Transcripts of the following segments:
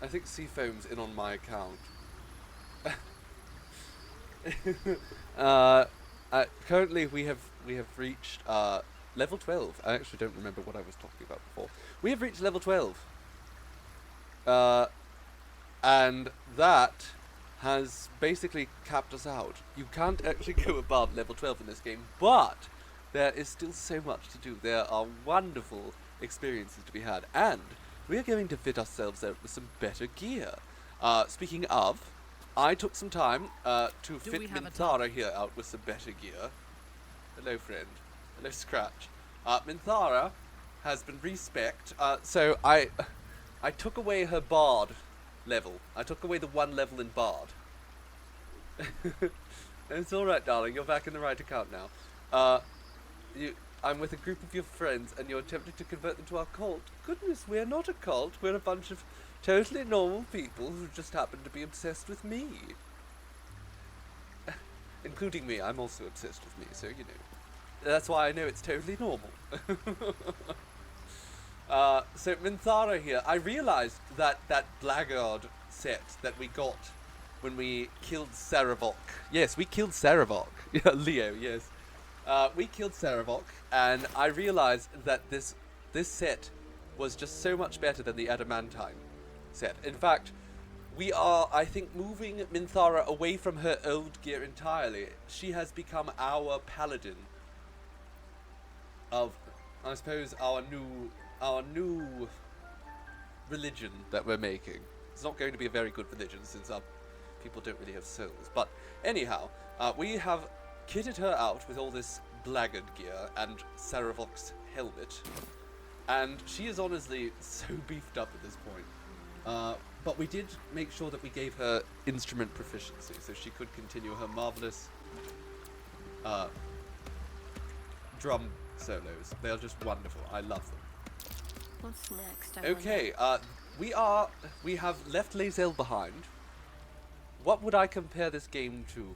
I think Seafoam's in on my account. uh, Currently we have reached level 12. I actually don't remember what I was talking about before. We have reached level 12. And that has basically capped us out. You can't actually go above level 12 in this game, but there is still so much to do. There are wonderful experiences to be had, and we are going to fit ourselves out with some better gear. Speaking of, I took some time to fit Minthara here out with some better gear. Hello, friend. Hello, Scratch. Minthara has been respec'd, so I took away her Bard level. I took away the 1 level in Bard. It's alright, darling. You're back in the right account now. I'm with a group of your friends, and you're attempting to convert them to our cult. Goodness, we're not a cult. We're a bunch of totally normal people who just happen to be obsessed with me. Including me. I'm also obsessed with me, so you know. That's why I know it's totally normal. So Minthara here, I realized that blackguard set that we got when we killed Saravok. Yes, we killed Saravok. Yeah, Leo, yes. We killed Saravok, and I realized that this set was just so much better than the Adamantine set. In fact, we are, I think, moving Minthara away from her old gear entirely. She has become our paladin of, I suppose, our new religion that we're making. It's not going to be a very good religion since our people don't really have souls. But anyhow, we have kitted her out with all this blackguard gear and Saravok's helmet, and she is honestly so beefed up at this point. But we did make sure that we gave her instrument proficiency, so she could continue her marvelous drum solos. They are just wonderful. I love them. What's next? Okay, we have left Lae'zel behind. What would I compare this game to?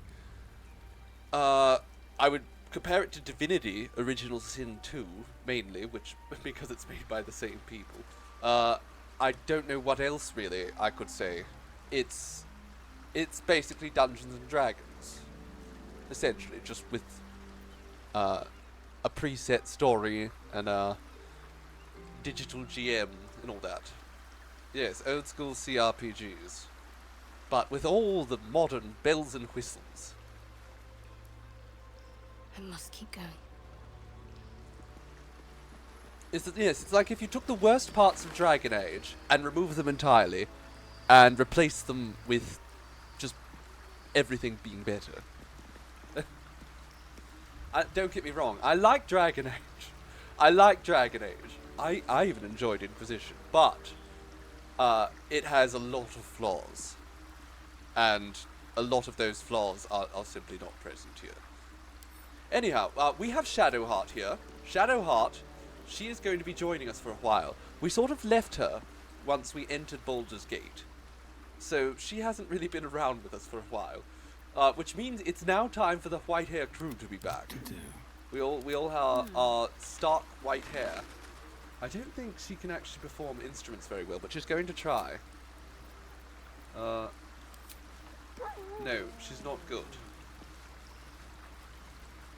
I would compare it to Divinity Original Sin 2, mainly, which because it's made by the same people. I don't know what else really I could say. It's basically Dungeons and Dragons, essentially, just with a preset story and a digital GM and all that. Yes, old school CRPGs, but with all the modern bells and whistles. I must keep going. Yes, it's like if you took the worst parts of Dragon Age and removed them entirely, and replaced them with just everything being better. Don't get me wrong, I like Dragon Age. I even enjoyed Inquisition, but it has a lot of flaws, and a lot of those flaws are simply not present here. Anyhow, we have Shadowheart here. Shadowheart, she is going to be joining us for a while. We sort of left her once we entered Baldur's Gate, so she hasn't really been around with us for a while, which means it's now time for the white hair crew to be back. We all have our stark white hair. I don't think she can actually perform instruments very well, but she's going to try. No, she's not good.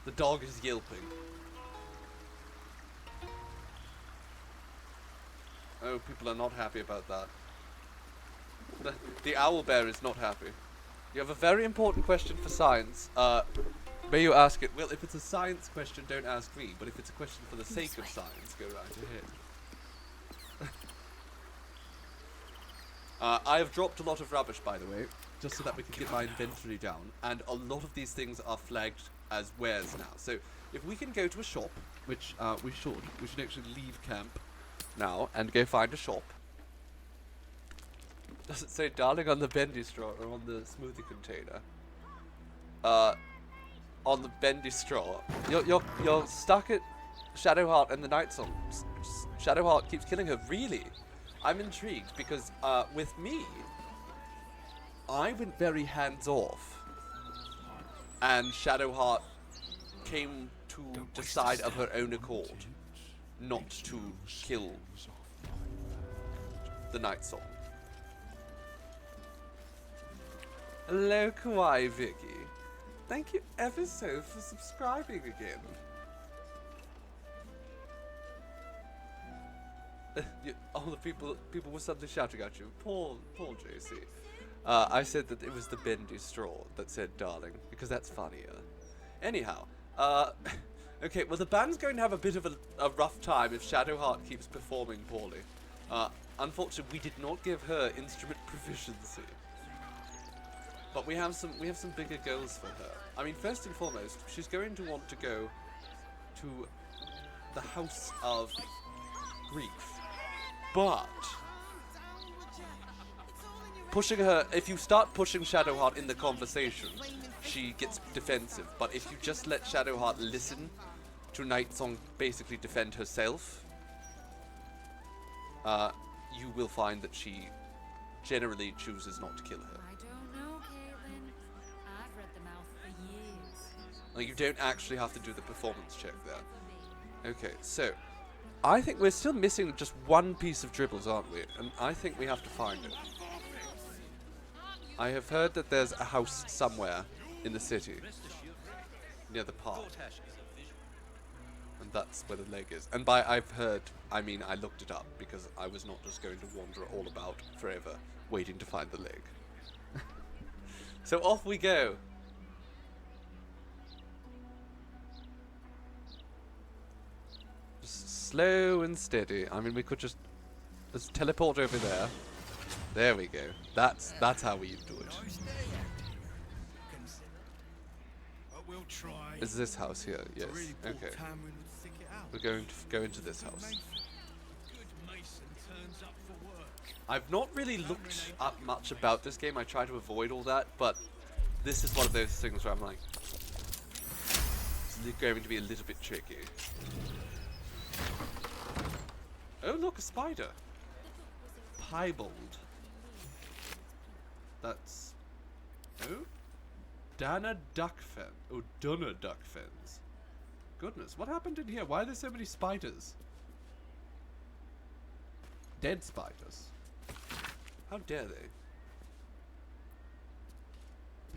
The dog is yelping. Oh, people are not happy about that. The owlbear is not happy. You have a very important question for science. May you ask it? Well, if it's a science question, don't ask me. But if it's a question for the sake of science, go right ahead. I have dropped a lot of rubbish, by the way, just so that we can get my inventory down. And a lot of these things are flagged as wares now. So if we can go to a shop, which we should actually leave camp now and go find a shop. Does it say darling on the bendy straw or on the smoothie container? On the bendy straw. You're stuck at Shadowheart and the Night Song. Shadowheart keeps killing her. Really? I'm intrigued because with me, I went very hands off, and Shadowheart came to decide of her own accord not to kill the Night Song. Hello, Kawaii Vicky. Thank you ever so for subscribing again. All the people were suddenly shouting at you. Poor JC. I said that it was the bendy straw that said darling, because that's funnier. Anyhow, okay, well the band's going to have a bit of a rough time if Shadowheart keeps performing poorly. Unfortunately, we did not give her instrument proficiency. But we have some bigger goals for her. I mean, first and foremost, she's going to want to go to the House of Grief. But pushing her, if you start pushing Shadowheart in the conversation, she gets defensive. But if you just let Shadowheart listen to Nightsong basically defend herself, you will find that she generally chooses not to kill her. I don't know, Caitlin. I've read the mouth for years. Like, you don't actually have to do the performance check there. Okay, so I think we're still missing just one piece of dribbles, aren't we? And I think we have to find it. I have heard that there's a house somewhere in the city, near the park. And that's where the leg is. And by I've heard, I mean I looked it up, because I was not just going to wander all about forever, waiting to find the leg. So off we go. Just slow and steady. I mean, we could just teleport over there. There we go. That's how we do it. Is this house here? Yes. Okay. We're going to go into this house. I've not really looked up much about this game. I try to avoid all that, but this is one of those things where I'm like, it's going to be a little bit tricky. Oh, look, a spider. Piebald. That's... Oh? Dana Duckfen. Oh, Dunna Duckfens. Goodness, what happened in here? Why are there so many spiders? Dead spiders. How dare they?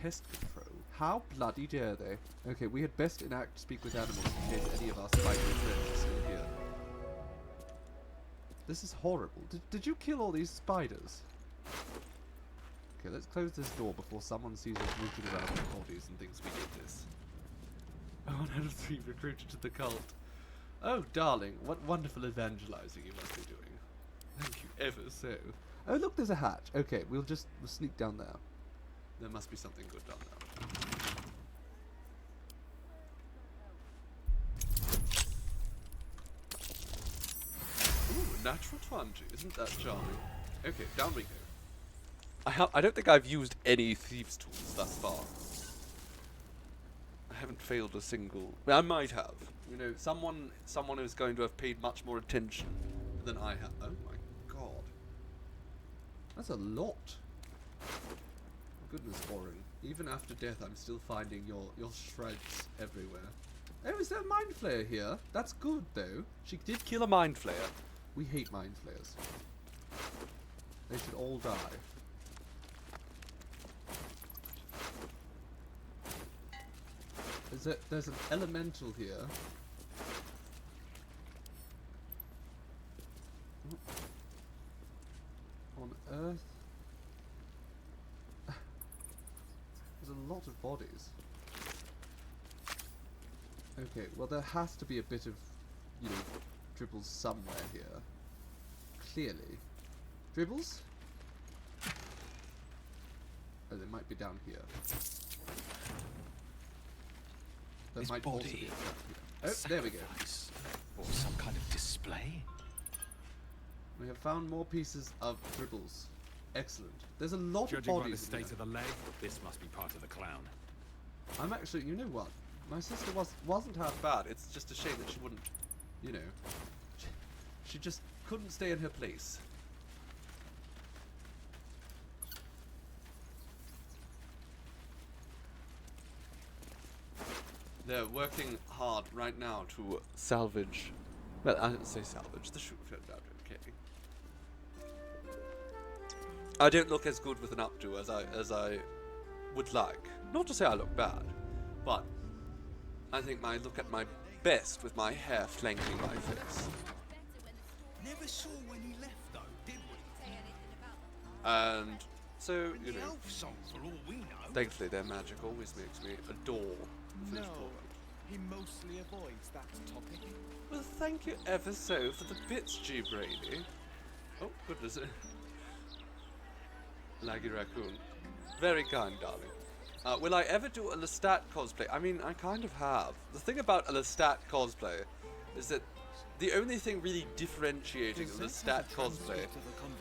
Pest control. How bloody dare they? Okay, we had best enact speak with animals in case any of our spider friends are still here. This is horrible. Did you kill all these spiders? Okay, let's close this door before someone sees us rooting around the bodies and thinks we did this. 1 out of 3 recruited to the cult. Oh, darling, what wonderful evangelizing you must be doing. Thank you ever so. Oh, look, there's a hatch. Okay, we'll sneak down there. There must be something good down there. Ooh, natural 20. Isn't that charming? Okay, down we go. I don't think I've used any thieves' tools thus far. I haven't failed a single... Well, I might have. You know, someone is going to have paid much more attention than I have. Oh my god. That's a lot. Goodness, Oren. Even after death, I'm still finding your shreds everywhere. Oh, is there a mind flayer here? That's good, though. She did kill a mind flayer. We hate mind flayers. They should all die. There's an elemental here. On Earth. There's a lot of bodies. Okay, well there has to be a bit of, you know, dribbles somewhere here. Clearly. Dribbles? Oh, they might be down here. There might also be a trap here. Oh, there we go. Or some kind of display? We have found more pieces of dribbles. Excellent. There's a lot Judging of by the bodies in state there. of the leg, this must be part of the clown. I'm actually, you know what? My sister wasn't half bad. It's just a shame that she wouldn't, you know, she just couldn't stay in her place. They're working hard right now to salvage. Well, I didn't say salvage. The shoe turned out okay. I don't look as good with an updo as I would like. Not to say I look bad, but I think I look at my best with my hair flanking my face. Never saw when he left, though, did we? And so, you The know, elf song, for all we know. thankfully their magic always makes me adore the finished product. He mostly avoids that topic. Well, thank you ever so for the bits, G. Brady. Oh, goodness. Laggy Raccoon. Very kind, darling. Will I ever do a Lestat cosplay? I mean, I kind of have. The thing about a Lestat cosplay is that the only thing really differentiating a Lestat cosplay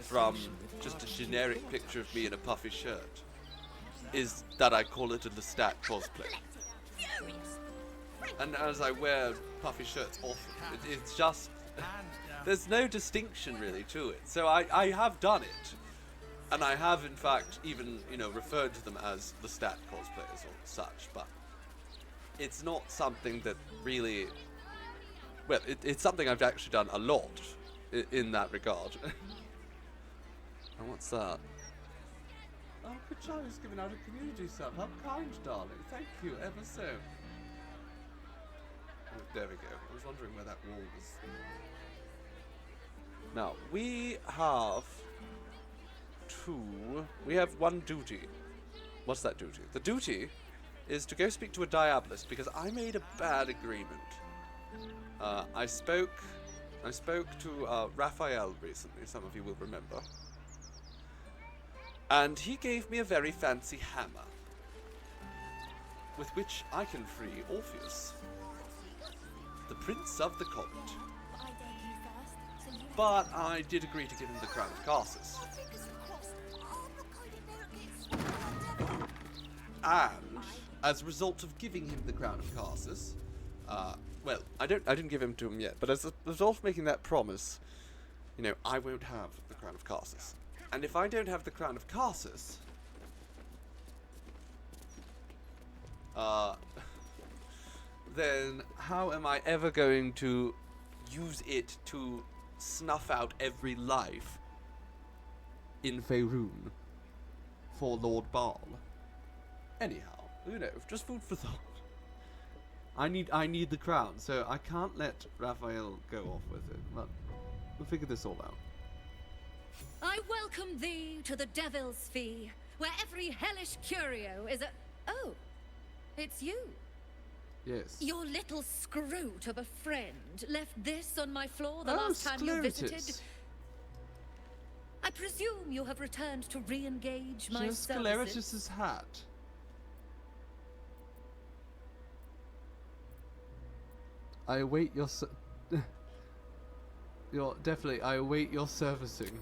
from just a generic picture of me in a puffy shirt is that I call it a Lestat cosplay. And as I wear puffy shirts often, it's just... there's no distinction really to it. So I have done it. And I have, in fact, even, you know, referred to them as Lestat cosplayers or such, but it's not something that really... well, it's something I've actually done a lot in that regard. And what's that? Oh, Kacharu's giving out a community sub. How kind, darling. Thank you ever so. Oh, there we go. I was wondering where that wall was. Now, we have one duty. What's that duty? The duty is to go speak to a Diabolist because I made a bad agreement. I spoke to Raphael recently, some of you will remember. And he gave me a very fancy hammer, with which I can free Orpheus, the Prince of the Comet. But I did agree to give him the Crown of Carsus. And as a result of giving him the Crown of Carsus, well, I didn't give him to him yet, but as a result of making that promise, you know, I won't have the Crown of Carsus. And if I don't have the Crown of Carsus, then how am I ever going to use it to snuff out every life in Faerun for Lord Baal? Anyhow, you know, just food for thought. I need the crown, so I can't let Raphael go off with it, but we'll figure this all out. I welcome thee to the Devil's Fee, where every hellish curio is a... Oh, it's you. Yes. Your little scroot of a friend left this on my floor the last time you visited. I presume you have returned to re-engage my Just services. Scleritus's hat. I await your I await your servicing.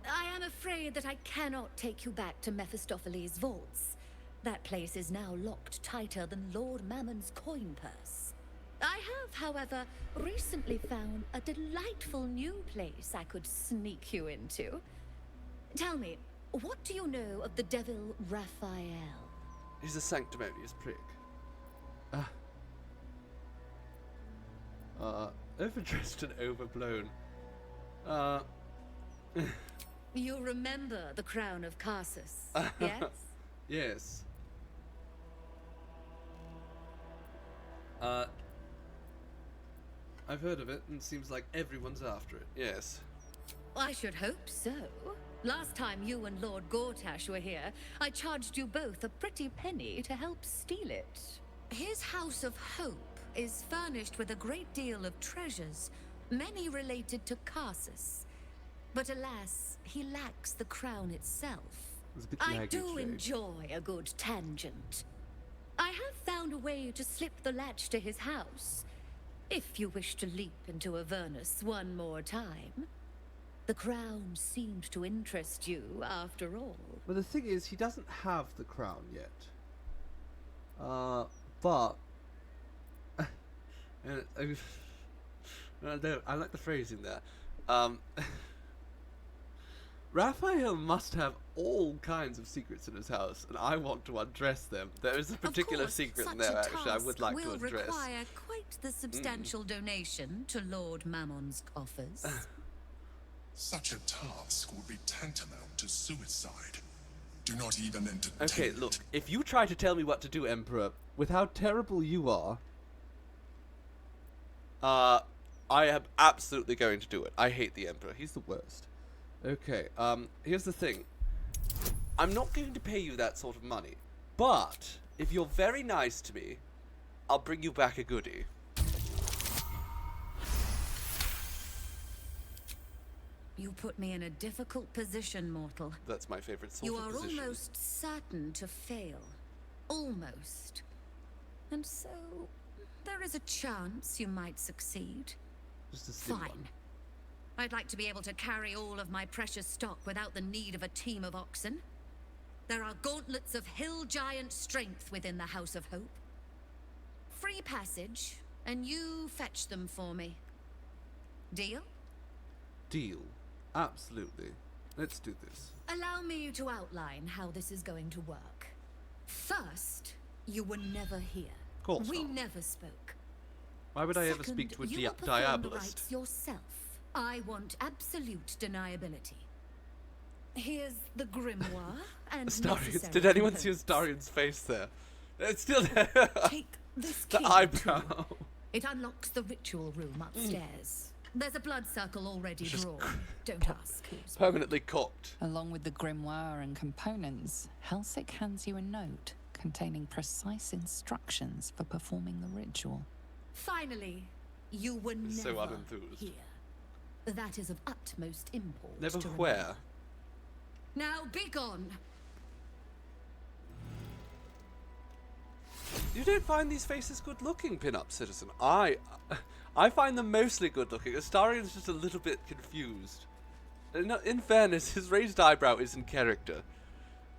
I am afraid that I cannot take you back to Mephistopheles' vaults. That place is now locked tighter than Lord Mammon's coin purse. I have, however, recently found a delightful new place I could sneak you into. Tell me, what do you know of the devil Raphael? He's a sanctimonious prick. Overdressed and overblown. You remember the crown of Carsus, yes? Yes. I've heard of it, and it seems like everyone's after it. Yes. I should hope so. Last time you and Lord Gortash were here, I charged you both a pretty penny to help steal it. His House of Hope is furnished with a great deal of treasures, many related to Carsus. But alas, he lacks the crown itself. It's a bit I laggy do today. enjoy a good tangent. I have found a way to slip the latch to his house, if you wish to leap into Avernus one more time. The crown seemed to interest you, after all. Well, the thing is, he doesn't have the crown yet. But... I like the phrasing there. Raphael must have all kinds of secrets in his house, and I want to undress them. There is a particular Of course, secret in such there, a actually, I would task like to will address. require quite the substantial donation to Lord Mammon's coffers. Such a task would be tantamount to suicide. Do not even entertain Okay, it. look, if you try to tell me what to do, Emperor, with how terrible you are, I am absolutely going to do it. I hate the Emperor. He's the worst. Okay, here's the thing. I'm not going to pay you that sort of money, but if you're very nice to me, I'll bring you back a goodie. You put me in a difficult position, mortal. That's my favorite sort You of are position. almost certain to fail. Almost. And so, there is a chance you might succeed. Just a slim Fine. one. I'd like to be able to carry all of my precious stock without the need of a team of oxen. There are gauntlets of hill giant strength within the House of Hope. Free passage, and you fetch them for me. Deal? Deal. Absolutely. Let's do this. Allow me to outline how this is going to work. First, you were never here. Of course We not. never spoke. Why would I ever Second, speak to a you will perform the diabolist? rites yourself. I want absolute deniability. Here's the grimoire and Astarians. necessary Did anyone see components. Astarian's face there? It's still there. Take this The key. eyebrow. too. It unlocks the ritual room upstairs. There's a blood circle already Just drawn. Don't ask who's. Permanently cocked. Along with the grimoire and components, Helsik hands you a note containing precise instructions for performing the ritual. Finally, you were So never unenthused. here. That is of utmost import. Never to remember. where? Now be gone. You don't find these faces good looking, pin-up citizen. I find them mostly good looking. Astarian's just a little bit confused. In fairness, his raised eyebrow is in character.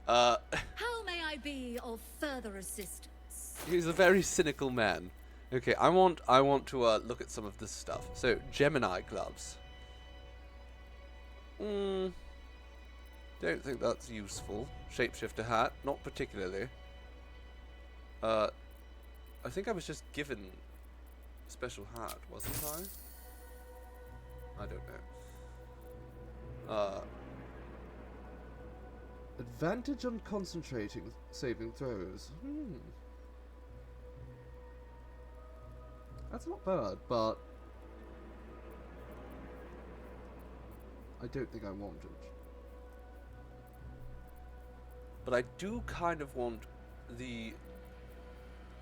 How may I be of further assistance? He's a very cynical man. Okay, I want to look at some of this stuff. So, Gemini gloves. Don't think that's useful. Shapeshifter hat, not particularly. I think I was just given a special hat, wasn't I? I don't know. Advantage on concentrating saving throws. That's not bad, but I don't think I want it. But I do kind of want the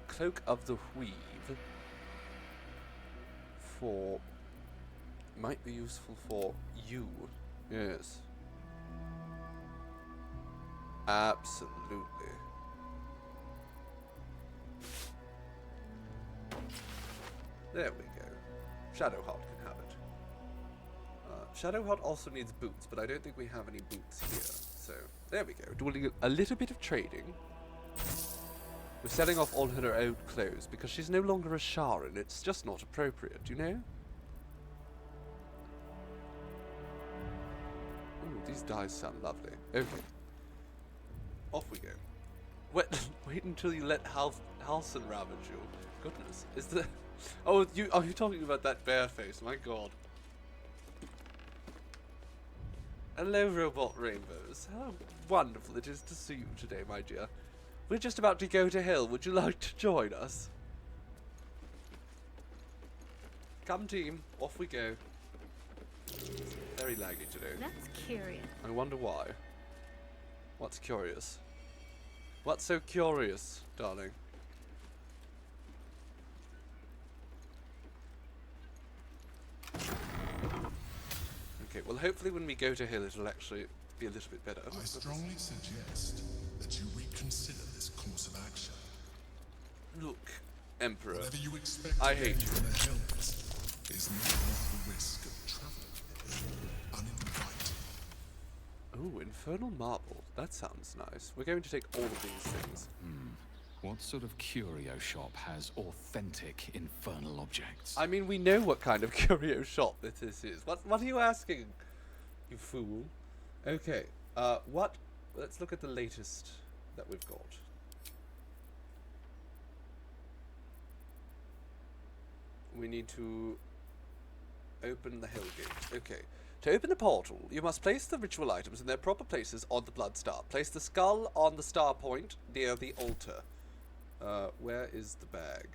Cloak of the Weave for... might be useful for you. Yes. Absolutely. There we go. Shadowheart can have it. Shadowheart also needs boots, but I don't think we have any boots here. So, there we go. Doing a little bit of trading. We're selling off all her old clothes because she's no longer a Sharon. It's just not appropriate, you know? Ooh, these dyes sound lovely. Okay. Off we go. Wait until you let Halson ravage you. Goodness. Is the... Oh, you're talking about that bear face. My god. Hello, robot rainbows. How wonderful it is to see you today, my dear. We're just about to go to Hill. Would you like to join us? Come, team. Off we go. It's very laggy today. That's curious. I wonder why. What's curious? What's so curious, darling? Okay, well hopefully when we go to Hill it'll actually be a little bit better. Oh, I strongly suggest that you reconsider this course of action. look, Emperor, Whatever you expect I to hate gain you. from the helmet is not worth the risk of traveling uninvited. Ooh, Infernal Marble. That sounds nice. We're going to take all of these things. What sort of curio shop has authentic infernal objects? I mean, we know what kind of curio shop this is. What are you asking, you fool? Okay, let's look at the latest that we've got. We need to open the Hell Gate. Okay, To open the portal, you must place the ritual items in their proper places on the blood star. Place the skull on the star point near the altar. Where is the bag?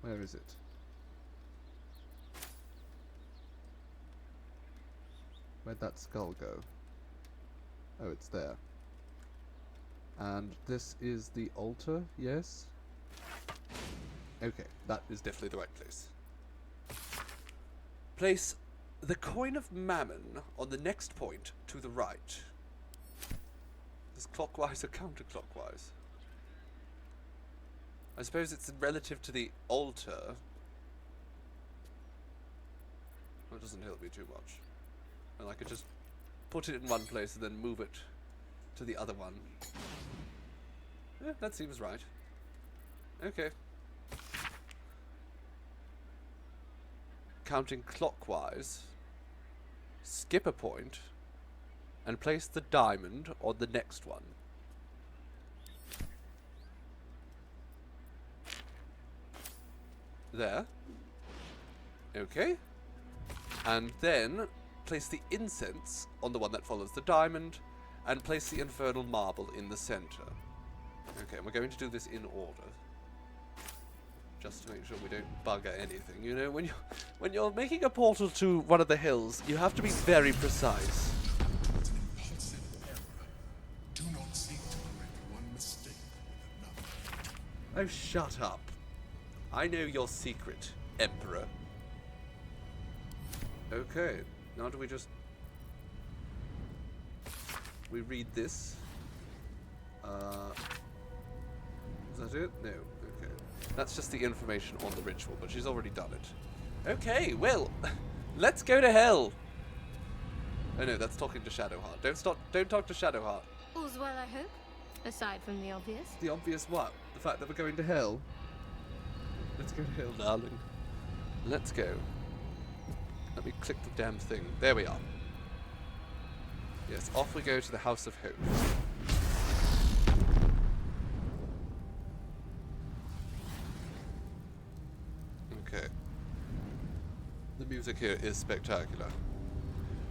Where is it? Where'd that skull go? Oh, it's there. And this is the altar, yes? Okay, that is definitely the right place. Place the coin of mammon on the next point to the right. Is clockwise or counterclockwise? I suppose it's relative to the altar. That doesn't help me too much. And I could just put it in one place and then move it to the other one. Yeah, that seems right. Okay. Counting clockwise, skip a point, and place the diamond on the next one. There. Okay. And then place the incense on the one that follows the diamond, and place the infernal marble in the center. Okay, and we're going to do this in order, just to make sure we don't bugger anything. You know, when you're making a portal to one of the hills, you have to be very precise. It's an impulsive error. Do not seek to correct one mistake with another. Oh, shut up. I know your secret, Emperor. Okay, now do we just... We read this. Is that it? No. Okay. That's just the information on the ritual, but she's already done it. Okay, well, let's go to hell. Oh no, that's talking to Shadowheart. Don't talk to Shadowheart. All's well, I hope. Aside from the obvious. The obvious what? The fact that we're going to hell? Let's go to hell, darling. Let's go. Let me click the damn thing. There we are. Yes, off we go to the House of Hope. Okay. The music here is spectacular.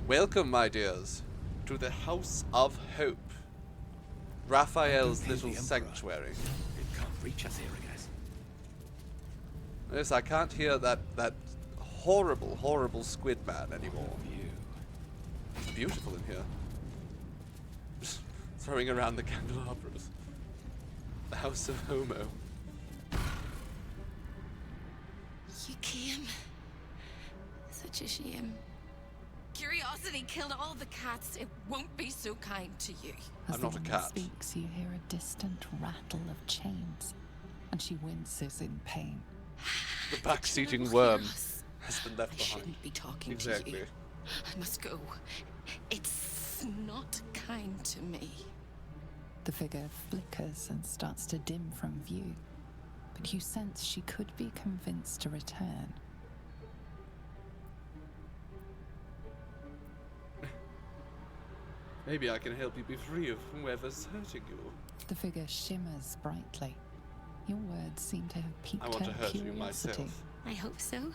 Welcome, my dears, to the House of Hope. Raphael's little sanctuary. It can't reach us here, I guess. Yes, I can't hear that horrible, horrible squid man anymore. It's beautiful in here. Just throwing around the candelabras. The House of Homo. You came. Such a shame. Curiosity killed all the cats. It won't be so kind to you. As I'm the not a woman cat. speaks, you hear a distant rattle of chains, and she winces in pain. The backseating worm has been left I behind. shouldn't be talking Exactly. to you. I must go. It's not kind to me. The figure flickers and starts to dim from view, but you sense she could be convinced to return. Maybe I can help you be free of whoever's hurting you. The figure shimmers brightly. Your words seem to have piqued I want to her hurt you curiosity. myself. I hope so.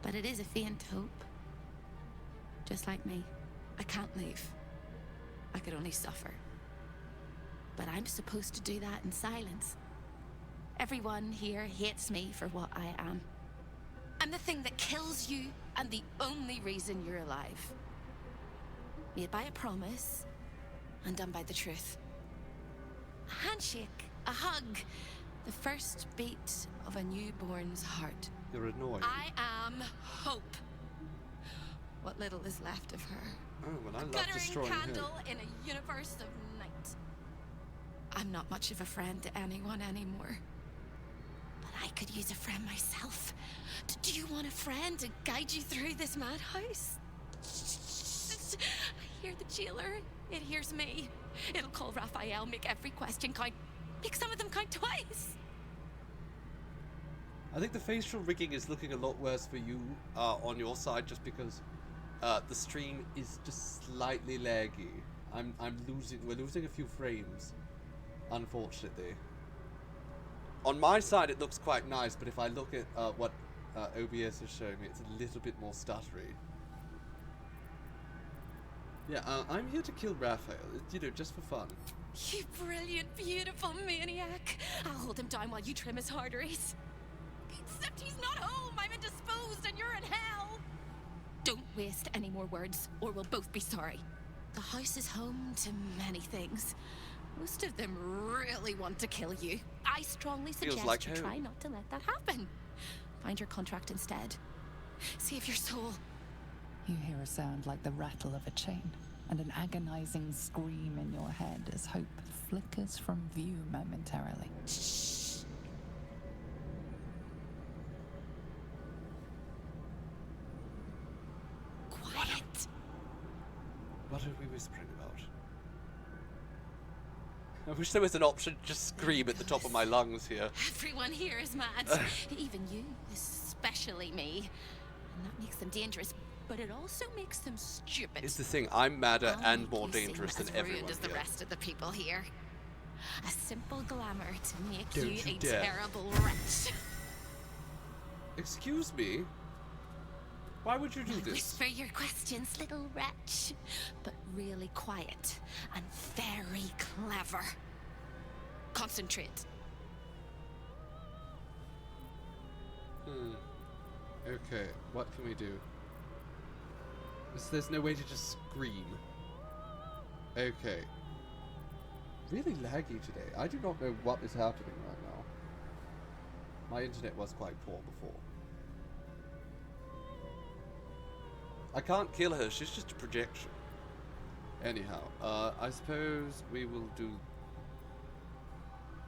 But it is a faint hope. Just like me. I can't leave. I could only suffer. But I'm supposed to do that in silence. Everyone here hates me for what I am. I'm the thing that kills you and the only reason you're alive. Made by a promise and done by the truth. A handshake, a hug, the first beat of a newborn's heart. You're annoying. I am hope. What little is left of her. Oh, well, I A love guttering destroying candle her. in a universe of night. I'm not much of a friend to anyone anymore. But I could use a friend myself. Do you want a friend to guide you through this madhouse? I hear the jailer. It hears me. It'll call Raphael, make every question count. Make some of them count twice. I think the facial rigging is looking a lot worse for you on your side, just because the stream is just slightly laggy. We're losing a few frames, unfortunately. On my side, it looks quite nice, but if I look at what OBS is showing me, it's a little bit more stuttery. Yeah, I'm here to kill Raphael, you know, just for fun. You brilliant, beautiful maniac. I'll hold him down while you trim his arteries. Except he's not home. I'm indisposed and you're in hell. Don't waste any more words, or we'll both be sorry. The house is home to many things. Most of them really want to kill you. I strongly suggest like you home. try not to let that happen. Find your contract instead. Save your soul. You hear a sound like the rattle of a chain, and an agonizing scream in your head as hope flickers from view momentarily. Shh. Quiet. What are we whispering about? I wish there was an option to just scream at the top of my lungs here. Everyone here is mad. Even you, especially me. And that makes them dangerous, but it also makes them stupid. It's the thing, I'm madder I'll and make more you seem dangerous than as everyone rude as the here. rest of the people here. A simple glamour to make Don't you you a dare. terrible wretch. Excuse me? Why would you do this? Whisper your questions, little wretch, but really quiet and very clever. Concentrate. Okay, what can we do? There's no way to just scream. Okay. Really laggy today. I do not know what is happening right now. My internet was quite poor before. I can't kill her, she's just a projection. Anyhow, I suppose we will do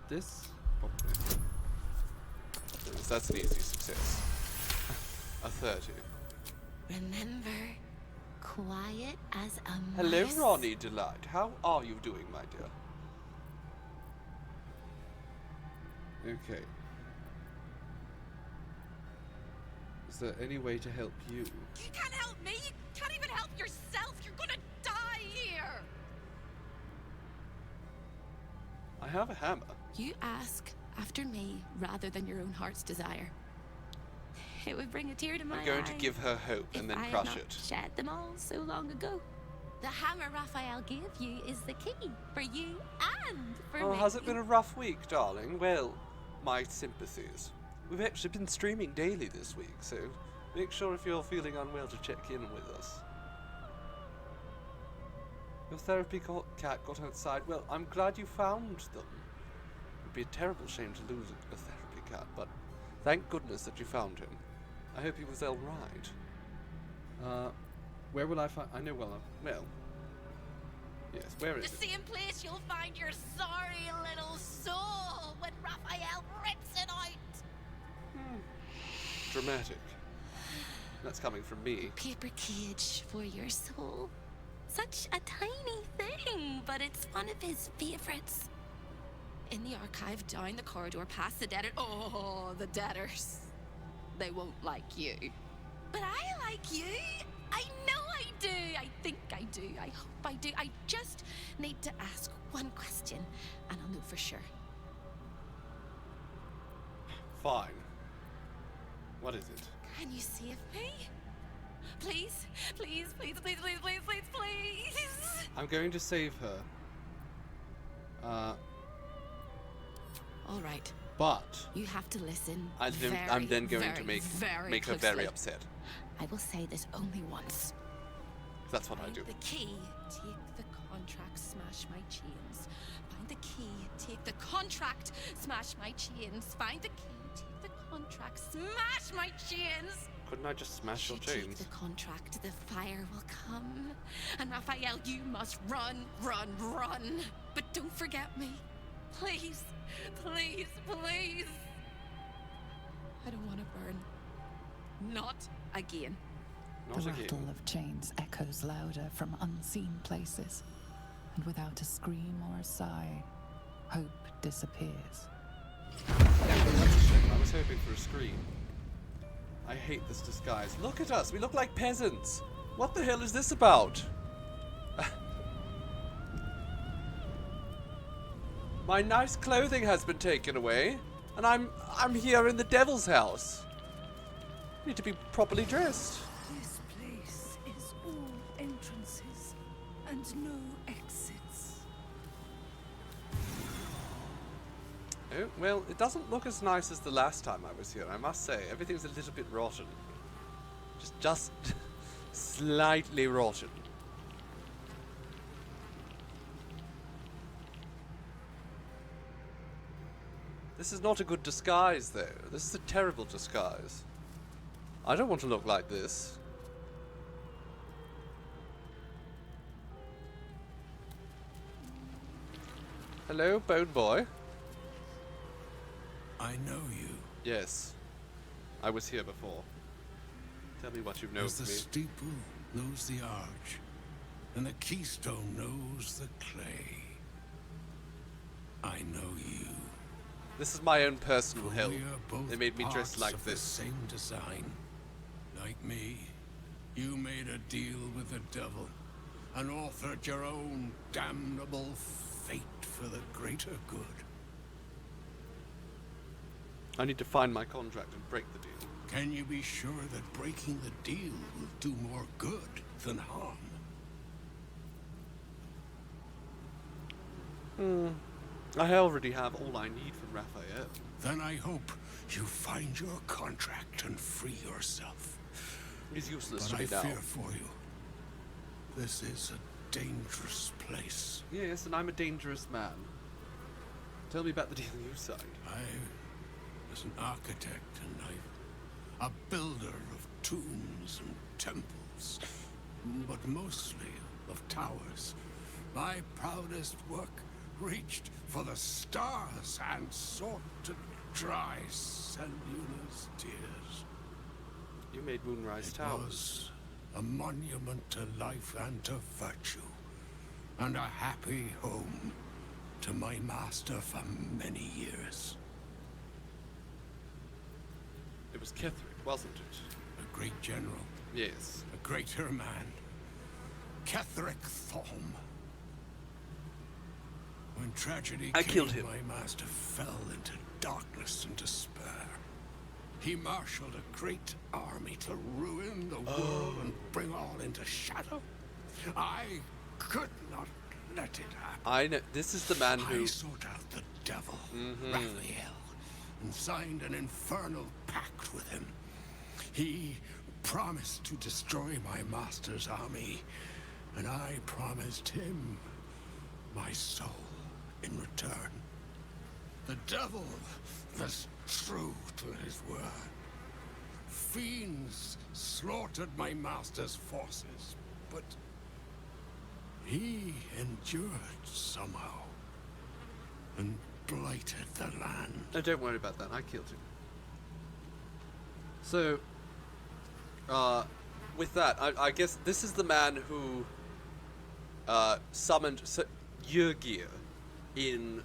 this. Probably. That's an easy success. A 30. Remember, quiet as a mouse. Hello, Ronnie Delight. How are you doing, my dear? Okay. Is there any way to help you? You can't help me. You can't even help yourself. You're gonna die here. I have a hammer. You ask after me rather than your own heart's desire. It would bring a tear to my eye. I'm going to give her hope and then if I crush had not it. shed them all so long ago. The hammer Raphael gave you is the key for you and for Oh, me. has it been a rough week, darling? Well, my sympathies. We've actually been streaming daily this week, so make sure if you're feeling unwell to check in with us. Your therapy cat got outside. Well, I'm glad you found them. It'd be a terrible shame to lose a therapy cat, but thank goodness that you found him. I hope he was all right. Where will I find? I know well. Yes. Where is The it? same place you'll find your sorry little soul when Raphael rips it out. Dramatic. That's coming from me. Paper cage for your soul. Such a tiny thing, but it's one of his favorites. In the archive, down the corridor, past the debtor. Oh, the debtors. They won't like you. But I like you. I know I do. I think I do. I hope I do. I just need to ask one question, and I'll know for sure. Fine. What is it? Can you save me? Please, please, please, please, please, please, please, please. I'm going to save her. All right. But You have to listen. I'm then going to make her very upset. I will say this only once. That's what I Find do. the key, take the contract, smash my chains. Find the key, take the contract, smash my chains. Find the key, take the contract, smash my chains. Couldn't I just smash your If you chains? take the contract, the fire will come. And Raphael, you must run, run, run. But don't forget me. Please, please, please. I don't want to burn. Not again. Not The again. rattle of chains echoes louder from unseen places, and without a scream or a sigh, hope disappears. I was hoping for a scream. I hate this disguise. Look at us. We look like peasants. What the hell is this about? My nice clothing has been taken away. And I'm here in the devil's house. I need to be properly dressed. This place is all entrances and no exits. Oh, well, it doesn't look as nice as the last time I was here, I must say. Everything's a little bit rotten. Just slightly rotten. This is not a good disguise, though. This is a terrible disguise. I don't want to look like this. Hello, Bone Boy. I know you. Yes. I was here before. Tell me what you know As of the me. steeple knows the arch, and the keystone knows the clay. I know you. This is my own personal hell. We are both They made me dress parts like of this. The same design. Like me, you made a deal with the devil and authored your own damnable fate for the greater good. I need to find my contract and break the deal. Can you be sure that breaking the deal will do more good than harm? I already have all I need from Raphael. Then I hope you find your contract and free yourself. He's useless But to I me now. fear for you. This is a dangerous place. Yes, and I'm a dangerous man. Tell me about the deal you signed. I was an architect and a builder of tombs and temples, but mostly of towers. My proudest work reached for the stars and sought to dry Seluna's tears. You made Moonrise It Towers. was a monument to life and to virtue, and a happy home to my master for many years. It was Ketherick, wasn't it? A great general, Yes. a greater man, Ketherick Thom. When tragedy I came, killed him. my master fell into darkness and despair. He marshaled a great army to ruin the world and bring all into shadow. I could not let it happen. I know. This is the man who... I sought out the devil, Raphael, and signed an infernal pact with him. He promised to destroy my master's army, and I promised him my soul in return. The devil was true to his word. Fiends slaughtered my master's forces, but he endured somehow and blighted the land. No, don't worry about that. I killed him. So, with that, I guess this is the man who summoned Yrgir in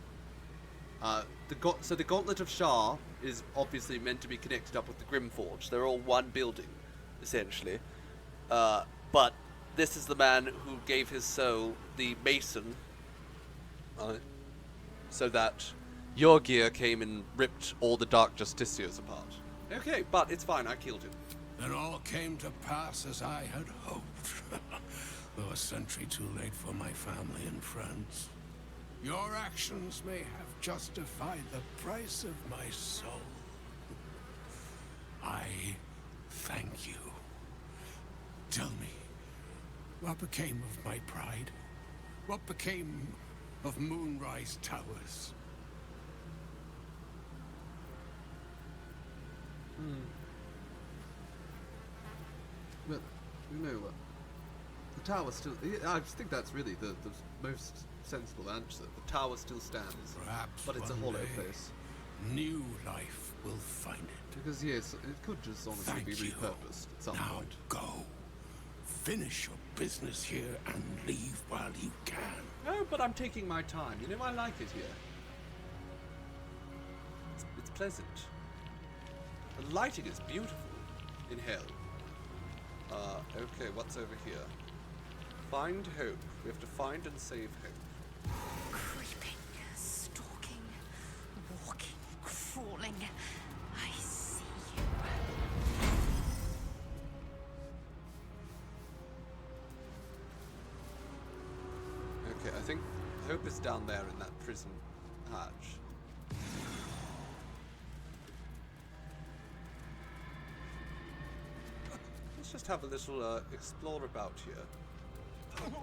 the Gauntlet of Shah is obviously meant to be connected up with the Grimforge. They're all one building, essentially. But this is the man who gave his soul, the Mason, so that Yrgir came and ripped all the Dark Justiciars apart. Okay, but it's fine, I killed him. Then all came to pass as I had hoped, though a century too late for my family and friends. Your actions may have justified the price of my soul. I thank you. Tell me, what became of my pride? What became of Moonrise Towers? Well, you know what? The tower still... I think that's really the most sensible answer. The tower still stands. Perhaps but it's a one hollow day, place. new life will find it. Because, yes, it could just honestly Thank be you. repurposed at some Now point. go. Finish your business here and leave while you can. Oh, but I'm taking my time. You know, I like it here. It's pleasant. The lighting is beautiful in hell. Okay, what's over here? Find hope. We have to find and save hope. Creeping, stalking, walking, crawling. I see you. Okay, I think Hope is down there in that prison hatch. Let's just have a little explore about here.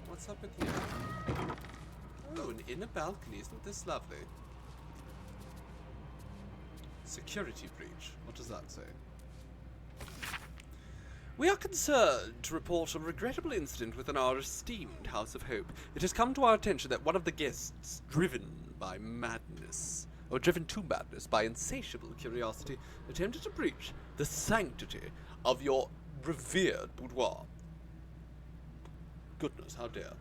What's up in here? Oh, an inner balcony. Isn't this lovely? Security breach. What does that say? We are concerned to report a regrettable incident within our esteemed House of Hope. It has come to our attention that one of the guests, driven to madness by insatiable curiosity, attempted to breach the sanctity of your revered boudoir. Goodness, how dare.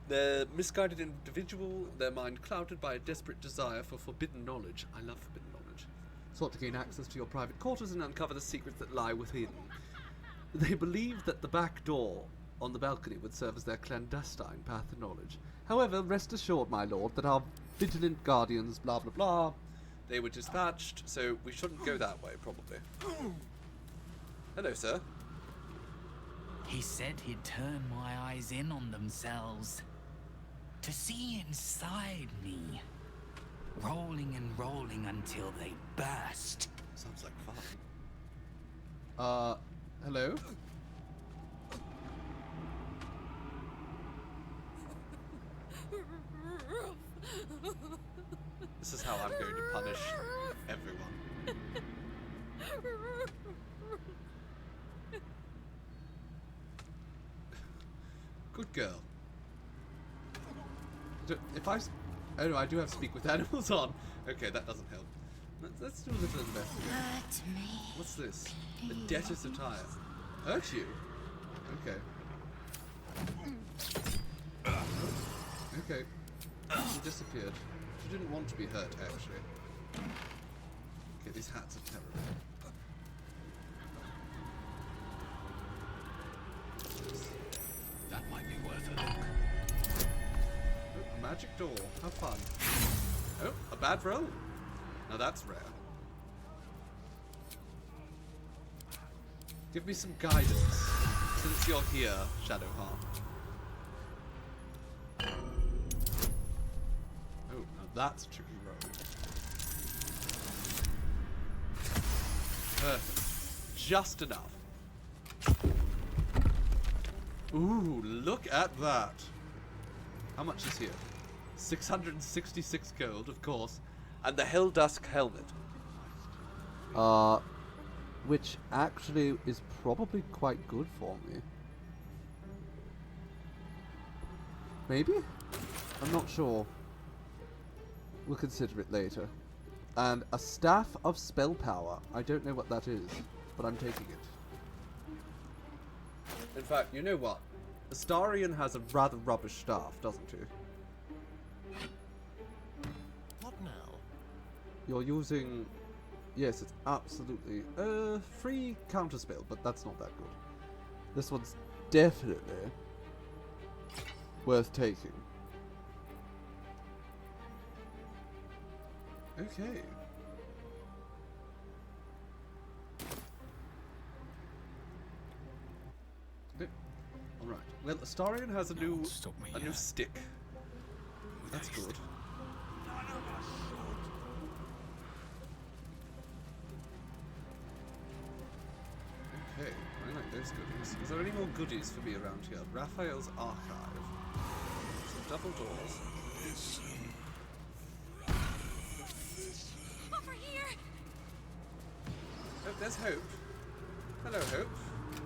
The misguided individual, their mind clouded by a desperate desire for forbidden knowledge. I love forbidden knowledge. Sought to gain access to your private quarters and uncover the secrets that lie within. They believed that the back door on the balcony would serve as their clandestine path to knowledge. However, rest assured, my lord, that our vigilant guardians, blah blah blah, they were dispatched, so we shouldn't go that way, probably. Hello, sir. He said he'd turn my eyes in on themselves. To see inside me. Rolling and rolling until they burst. Sounds like fun. Hello? This is how I'm going to punish everyone. Good girl. If I... Oh no, I do have speak with animals on. Okay, that doesn't help. Let's do a little investigation. Hurt me. What's this? The debtor's attire. Hurt you? Okay. Okay. She disappeared. She didn't want to be hurt, actually. Okay, these hats are terrible. That might be worth a look. Oh, a magic door. How fun. Oh, a bad roll. Now that's rare. Give me some guidance, since you're here, Shadowheart. Oh, now that's a tricky roll. Perfect. Just enough. Ooh, look at that. How much is here? 666 gold, of course. And the Helldusk helmet. Which actually is probably quite good for me. Maybe? I'm not sure. We'll consider it later. And a staff of spell power. I don't know what that is, but I'm taking it. In fact, you know what? Astarion has a rather rubbish staff, doesn't he? What now? You're using... Yes, it's absolutely... free counterspell, but that's not that good. This one's definitely worth taking. Okay. Alright. Well, Astarion has a new stick. That's good. Okay, I like those goodies. Is there any more goodies for me around here? Raphael's archive. Some double doors. Over here! Oh, there's Hope. Hello, Hope.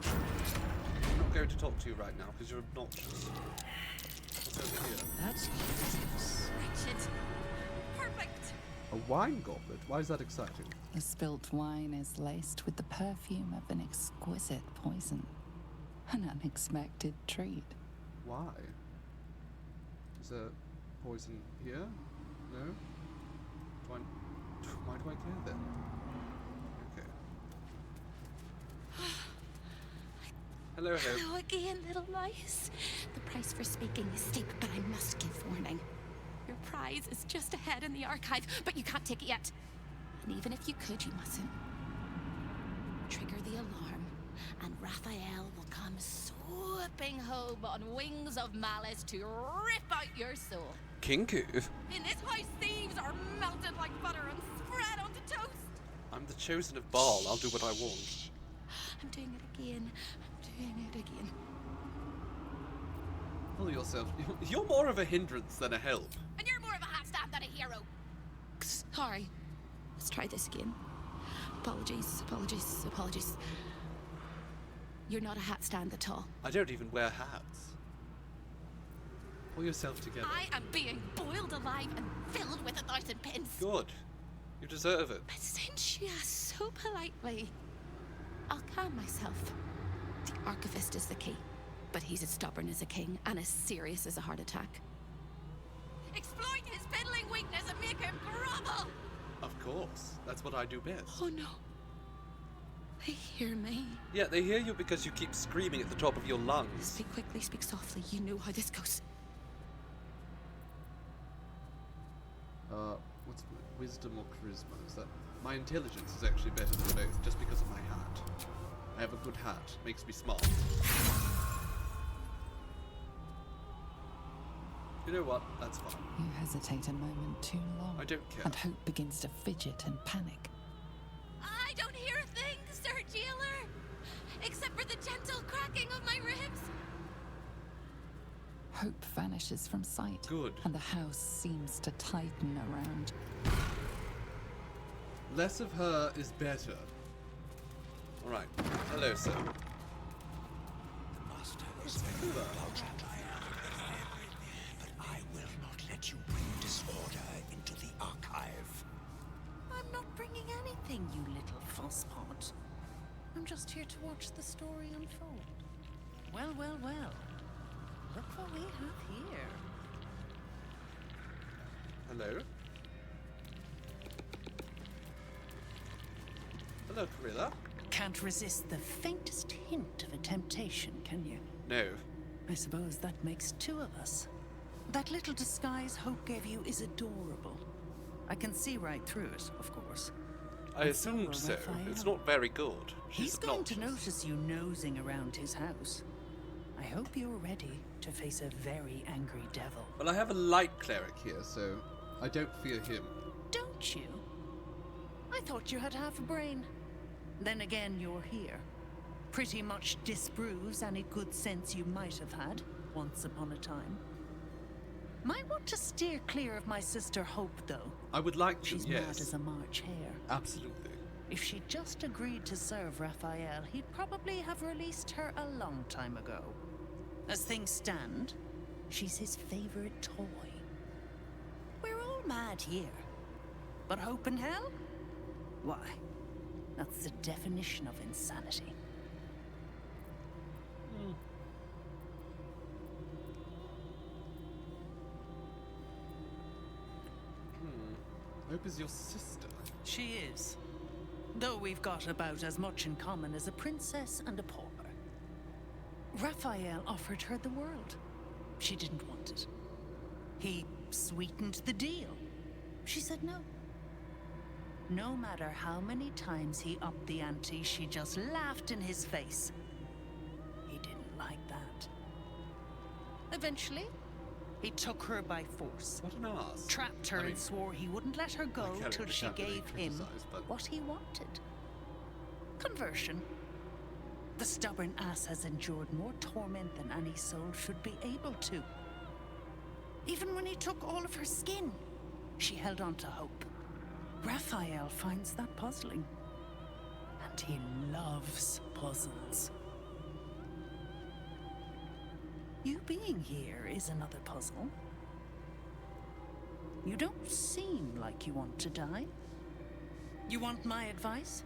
I'm not going to talk to you right now because you're obnoxious. What's over here? That's wretched. Perfect. A wine goblet? Why is that exciting? The spilt wine is laced with the perfume of an exquisite poison. An unexpected treat. Why? Is there poison here? No? Why do I care then? Okay. Hello, Hope. Hello again, little mice. The price for speaking is steep, but I must give warning. Your prize is just ahead in the archive, but you can't take it yet. And even if you could, you mustn't. Trigger the alarm, and Raphael will come swooping home on wings of malice to rip out your soul. Kinku? In this house, thieves are melted like butter and spread onto toast. I'm the chosen of Baal. I'll do what I want. I'm doing it again. I'm doing it again. Pull yourself. You're more of a hindrance than a help. And you're more of a hat stand than a hero. Sorry. Let's try this again. Apologies, apologies, apologies. You're not a hat stand at all. I don't even wear hats. Pull yourself together. I am being boiled alive and filled with 1,000 pins. Good. You deserve it. But since you asked so politely, I'll calm myself. The archivist is the key, but he's as stubborn as a king and as serious as a heart attack. Exploit his fiddling weakness and make him grovel! Of course. That's what I do best. Oh no. They hear me. Yeah, they hear you because you keep screaming at the top of your lungs. Speak quickly, speak softly. You know how this goes. What's wisdom or charisma? Is that my intelligence is actually better than both, just because of my hat. I have a good hat, makes me smart. You know what? That's fine. You hesitate a moment too long. I don't care. And hope begins to fidget and panic. I don't hear a thing, Sir Jailer, except for the gentle cracking of my ribs. Hope vanishes from sight. Good. And the house seems to tighten around. Less of her is better. Alright. Hello, sir. The master is very about but I will not let you bring disorder into the archive. I'm not bringing anything, you little fusspot. I'm just here to watch the story unfold. Well, well, well. Look what we have here. Hello. Hello, Carilla. Can't resist the faintest hint of a temptation, can you? No. I suppose that makes two of us. That little disguise Hope gave you is adorable. I can see right through it, of course. I assumed so. It's not very good. He's going to notice you nosing around his house. I hope you're ready to face a very angry devil. Well, I have a light cleric here, so I don't fear him. Don't you? I thought you had half a brain. Then again, you're here. Pretty much disproves any good sense you might have had once upon a time. Might want to steer clear of my sister Hope, though. I would like to, She's yes. mad as a March hare. Absolutely. If she'd just agreed to serve Raphael, he'd probably have released her a long time ago. As things stand, she's his favorite toy. We're all mad here. But Hope and hell? Why, that's the definition of insanity. Hope is your sister. She is. Though we've got about as much in common as a princess and a pauper. Raphael offered her the world. She didn't want it. He sweetened the deal. She said no. No matter how many times he upped the ante, she just laughed in his face. He didn't like that. Eventually, he took her by force. What an ass. Trapped her and swore he wouldn't let her go till she gave him what he wanted. Conversion. The stubborn ass has endured more torment than any soul should be able to. Even when he took all of her skin, she held on to hope. Raphael finds that puzzling. And he loves puzzles. You being here is another puzzle. You don't seem like you want to die. You want my advice?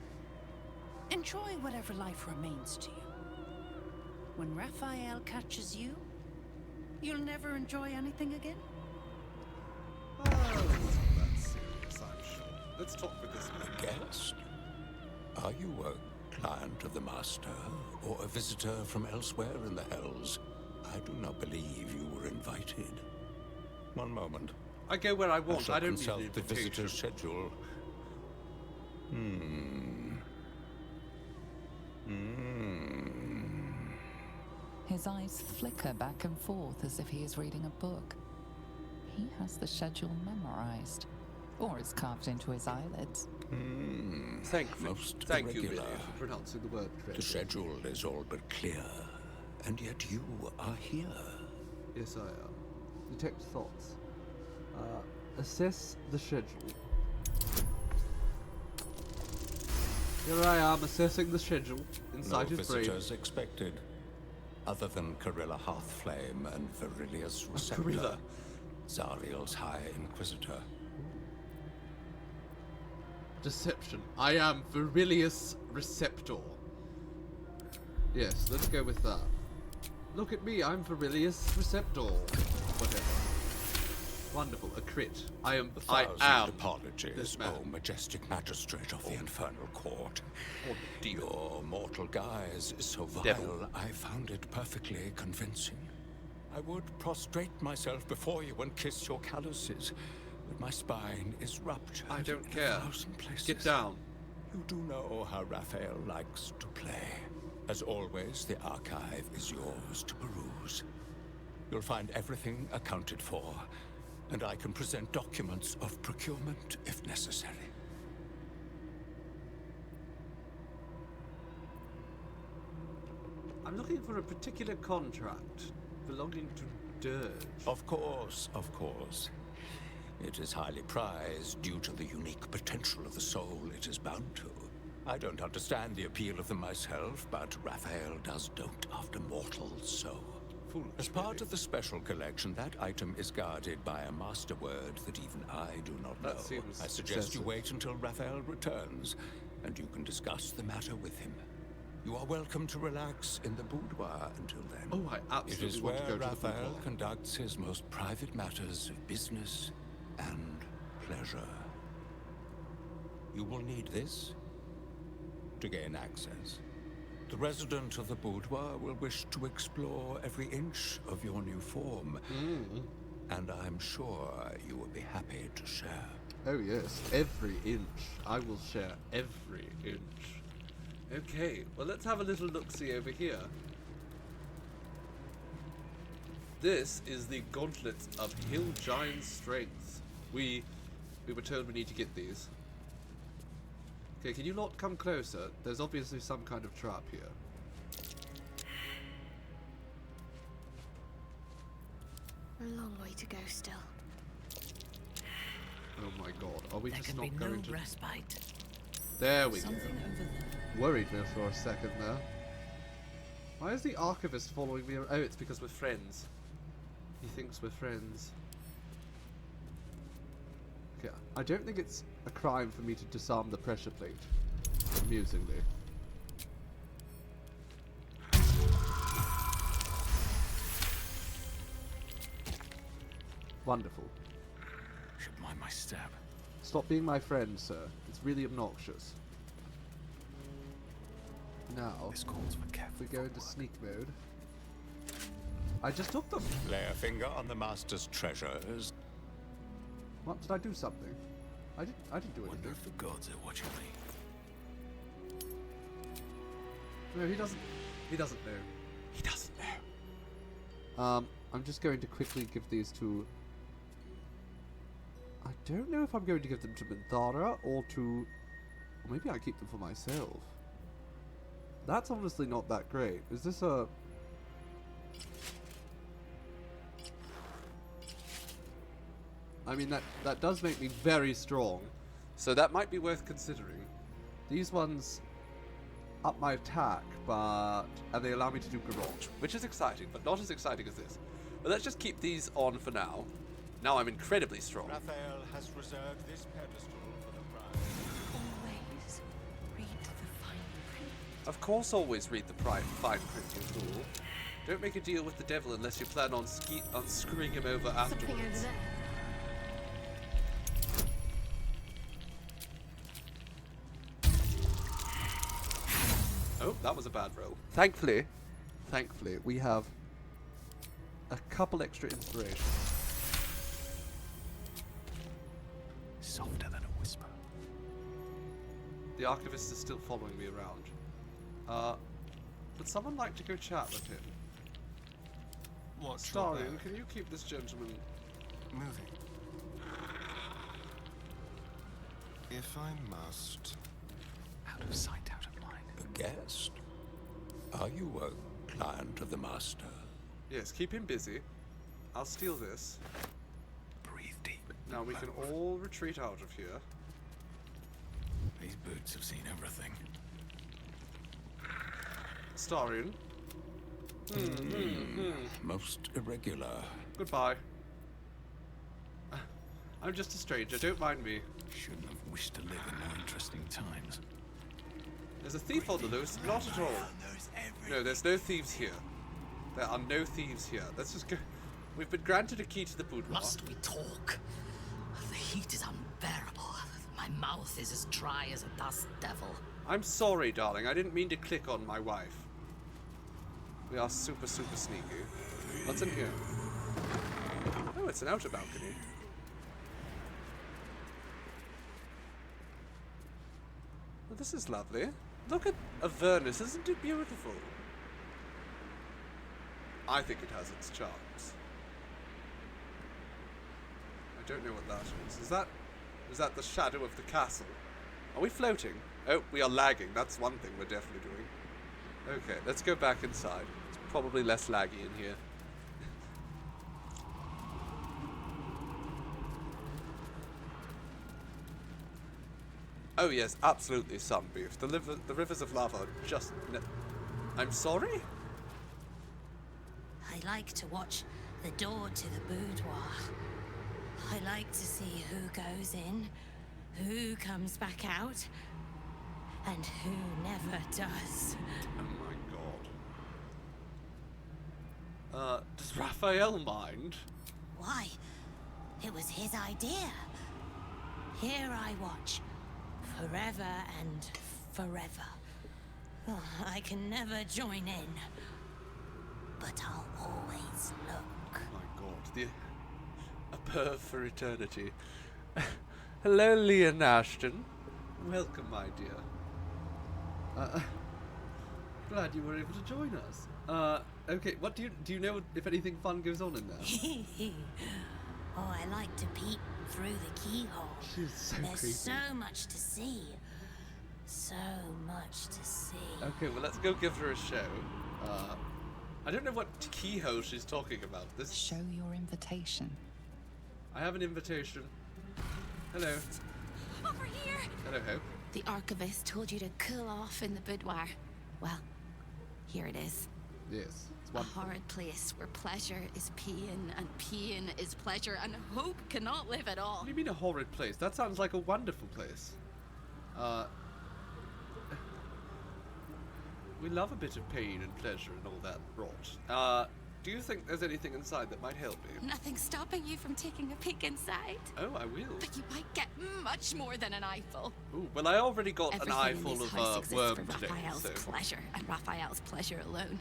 Enjoy whatever life remains to you. When Raphael catches you, you'll never enjoy anything again? Oh, it's not that serious, I'm sure. Let's talk with this man. Guest? Are you a client of the Master, or a visitor from elsewhere in the Hells? I do not believe you were invited. One moment. I go where I want. I don't need consult an the invitation. visitor's schedule. His eyes flicker back and forth as if he is reading a book. He has the schedule memorized, or it's carved into his eyelids. Thank you, Billy, irregular. for pronouncing the word correctly. The schedule is all but clear, and yet you are here. Yes, I am. Detect thoughts. Assess the schedule. Here I am, assessing the schedule inside No his brain. visitors expected, other than Carilla Hearthflame and Virilius Receptor, Carilla. Zariel's High Inquisitor. Deception. I am Virilius Receptor. Yes, let's go with that. Look at me, I'm Virilius Receptor. Whatever. Wonderful, a crit. I am this Apologies, man. O majestic magistrate of the Infernal Court. Your mortal guise is so vile, Devil. I found it perfectly convincing. I would prostrate myself before you and kiss your calluses, but my spine is ruptured. I don't in care. 1,000 places. Get down. You do know how Raphael likes to play. As always, the archive is yours to peruse. You'll find everything accounted for, and I can present documents of procurement if necessary. I'm looking for a particular contract belonging to Dirge. Of course, of course. It is highly prized due to the unique potential of the soul it is bound to. I don't understand the appeal of them myself, but Raphael does dote after mortals, so... As part of the special collection, that item is guarded by a master word that even I do not know. I suggest you wait until Raphael returns, and you can discuss the matter with him. You are welcome to relax in the boudoir until then. Oh, I absolutely It is want where to go to the Raphael boudoir. conducts his most private matters of business and pleasure. You will need this to gain access. The resident of the boudoir will wish to explore every inch of your new form, and I'm sure you will be happy to share. Oh yes, every inch. I will share every inch. Okay, well let's have a little look-see over here. This is the Gauntlets of Hill Giant Strength. We were told we need to get these. Okay, can you not come closer? There's obviously some kind of trap here. A long way to go still. Oh my god, are we There just can not be going no to... respite. There we Something go. over there. Worried me for a second there. Why is the archivist following me? Oh, it's because we're friends. He thinks we're friends. Okay, I don't think it's a crime for me to disarm the pressure plate. Amusingly. Wonderful. Should mind my step. Stop being my friend, sir. It's really obnoxious. Now, This calls for if careful we go into sneak mode. I just took them. Lay a finger on the master's treasures. What, did I do something? I didn't do Wonder anything. if the gods are watching me. No, he doesn't know. He doesn't know. I'm just going to quickly give these to... I don't know if I'm going to give them to Minthara or to... Or maybe I keep them for myself. That's honestly not that great. Is this a... I mean, that does make me very strong. So that might be worth considering. These ones up my attack, but... And they allow me to do garrote, which is exciting, but not as exciting as this. But let's just keep these on for now. Now I'm incredibly strong. Raphael has reserved this pedestal for the prize. Always read the fine print. Of course, always read the fine print, you fool. Don't make a deal with the devil unless you plan on screwing him over Something over afterwards. there. Oh, that was a bad roll. Thankfully, we have a couple extra inspirations. softer than a whisper. The archivist is still following me around. Would someone like to go chat with him? What? Starion, can you keep this gentleman moving? If I must. Out of sight, out of mind. A guest? Are you a client of the master? Yes, keep him busy. I'll steal this. Breathe deep. Now we can all retreat out of here. These boots have seen everything. Starion. Most irregular. Goodbye. I'm just a stranger, don't mind me. Shouldn't have wished to live in more interesting times. There's a thief on the loose? Not at all. No, there's no thieves here. There are no thieves here. Let's just go. We've been granted a key to the boudoir. Must we talk? The heat is unbearable. My mouth is as dry as a dust devil. I'm sorry, darling. I didn't mean to click on my wife. We are super, super sneaky. What's in here? Oh, it's an outer balcony. Well, this is lovely. Look at Avernus. Isn't it beautiful? I think it has its charms. I don't know what that is. Is that the shadow of the castle? Are we floating? Oh, we are lagging. That's one thing we're definitely doing. Okay, let's go back inside. It's probably less laggy in here. Oh yes, absolutely sunbeef. The rivers of lava are just... I'm sorry? I like to watch the door to the boudoir. I like to see who goes in, who comes back out, and who never does. Oh my god. Does Raphael mind? Why? It was his idea. Here I watch, forever and forever. Oh, I can never join in, but I'll always look. Oh my god, a perv for eternity. Hello, Leon Ashton. Welcome, my dear. Glad you were able to join us. Okay, what do you know if anything fun goes on in there? Oh, I like to peek through the keyhole. She's so There's creepy. so much to see. So much to see. Okay, well let's go give her a show. I don't know what keyhole she's talking about. This. Show your invitation. I have an invitation. Hello. Over here! Hello, Hope. The archivist told you to cool off in the boudoir. Well, here it is. Yes. It's a horrid place where pleasure is pain and pain is pleasure and hope cannot live at all. What do you mean a horrid place? That sounds like a wonderful place. We love a bit of pain and pleasure and all that rot. Do you think there's anything inside that might help me? Nothing stopping you from taking a peek inside. Oh, I will. But you might get much more than an eyeful. Ooh, well, I already got Everything an eye in full this of house exists worm for today, Raphael's so... pleasure and Raphael's pleasure alone.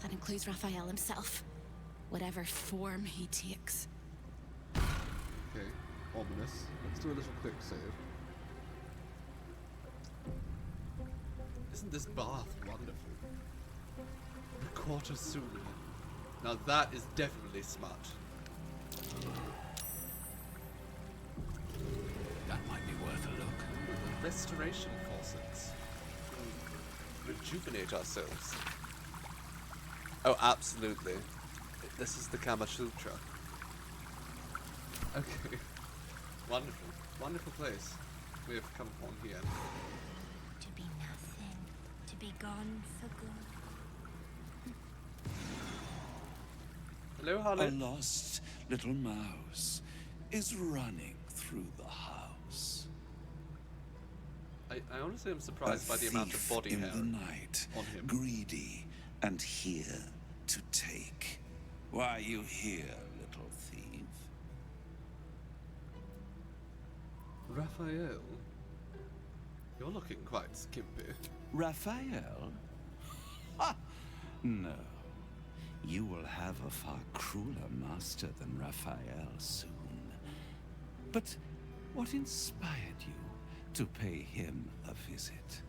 That includes Raphael himself, whatever form he takes. Okay, ominous. Let's do a little quick save. Isn't this bath wonderful? The quarter soon. Now that is definitely smart. That might be worth a look. Restoration faucets. Rejuvenate ourselves. Oh, absolutely. This is the Kama Sutra. Okay. Wonderful. Wonderful place. We have come upon here. To be nothing, to be gone for good. Hello, Harley. A lost little mouse is running through the house. I honestly am surprised by the amount of body in hair the night, on him. greedy and here to take. Why are you here, little thief? Raphael? You're looking quite skimpy. Raphael? Ha! No. You will have a far crueler master than Raphael soon. But What inspired you to pay him a visit?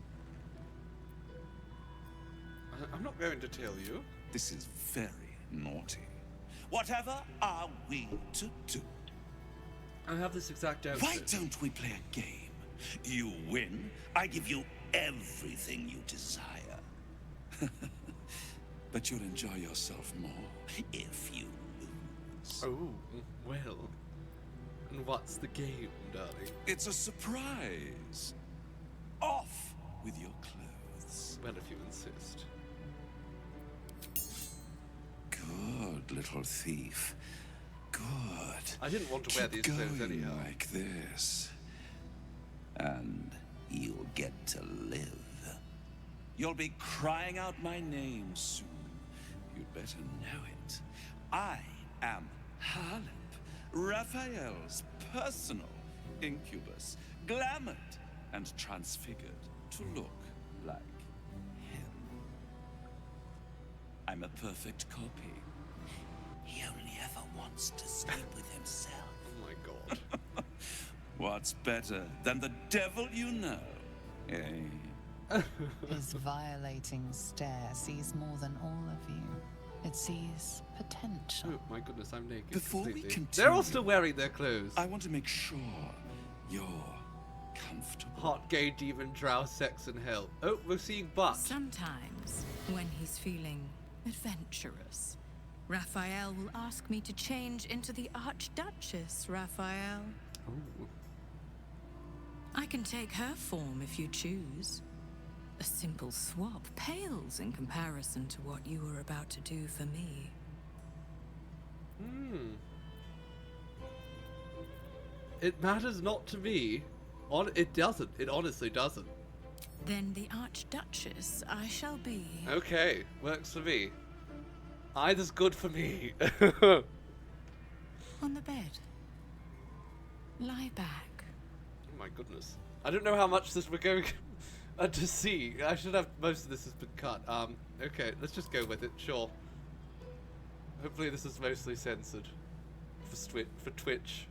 I'm not going to tell you. This is very naughty. Whatever are we to do? I have this exact answer. Why don't we play a game? You win, I give you everything you desire. But you'll enjoy yourself more if you lose. Oh, well. And what's the game, darling? It's a surprise. Off with your clothes. Well, if you insist. Good little thief. Good. I didn't want to wear these clothes anyhow. Like this. And you'll get to live. You'll be crying out my name soon. You'd better know it. I am Harlip, Raphael's personal incubus, glamoured and transfigured to look like him. I'm a perfect copy. He only ever wants to sleep with himself. Oh my god. What's better than the devil you know, eh? His violating stare sees more than all of you. It sees potential. Oh my goodness, I'm naked. Before we completely. continue, They're all still wearing their clothes. I want to make sure you're comfortable. Hot gay demon, drow, sex, and hell. Oh, we're seeing butt. Sometimes, when he's feeling adventurous, Raphael will ask me to change into the Archduchess, Raphael. Ooh. I can take her form if you choose. A simple swap pales in comparison to what you were about to do for me. It matters not to me. It doesn't. It honestly doesn't. Then the Archduchess I shall be. Okay, works for me. Either's good for me. On the bed. Lie back. Oh my goodness. I don't know how much this we're going to see. I should have most of this has been cut. Okay, let's just go with it. Sure. Hopefully this is mostly censored for Twitch.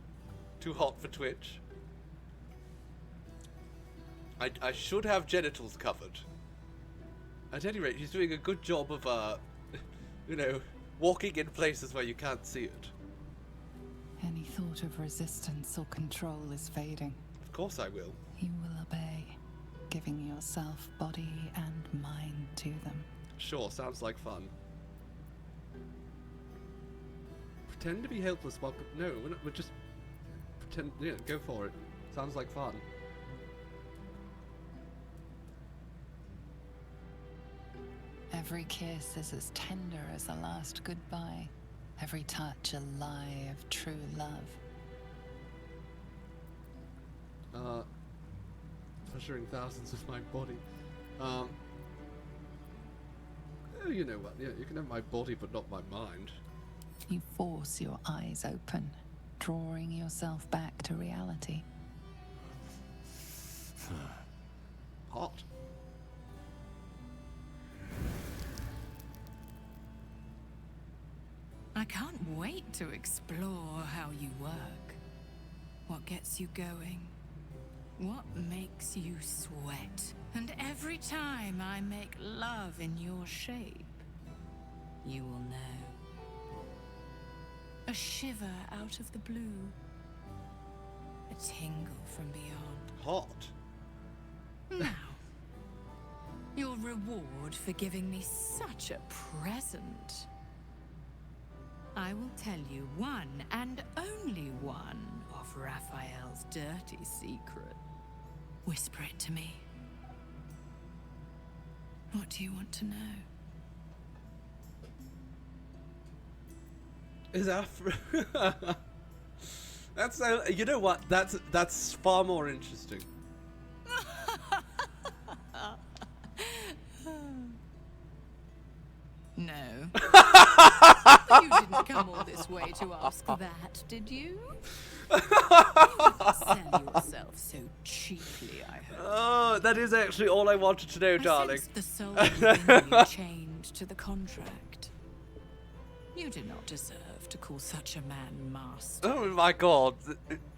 Too hot for Twitch. I should have genitals covered. At any rate, he's doing a good job of you know, walking in places where you can't see it. Any thought of resistance or control is fading. Of course I will. You will obey, giving yourself body and mind to them. Sure, sounds like fun. Pretend to be helpless while... No, we're just... Pretend... Yeah, go for it. Sounds like fun. Every kiss is as tender as a last goodbye. Every touch a lie of true love. Pleasuring thousands of my body. Oh, you know what? Yeah, you can have my body, but not my mind. You force your eyes open, drawing yourself back to reality. Hot. I can't wait to explore how you work. What gets you going? What makes you sweat? And every time I make love in your shape, you will know. A shiver out of the blue. A tingle from beyond. Hot. Now, your reward for giving me such a present. I will tell you one and only one of Raphael's dirty secret. Whisper it to me. What do you want to know? Is Afro... That's... you know what? That's far more interesting. No. But you didn't come all this way to ask that, did you? You didn't sell yourself so cheaply, I hope. Oh, that is actually all I wanted to know, darling. I sensed the soul within you chained to the contract. You do not deserve to call such a man master. Oh my god.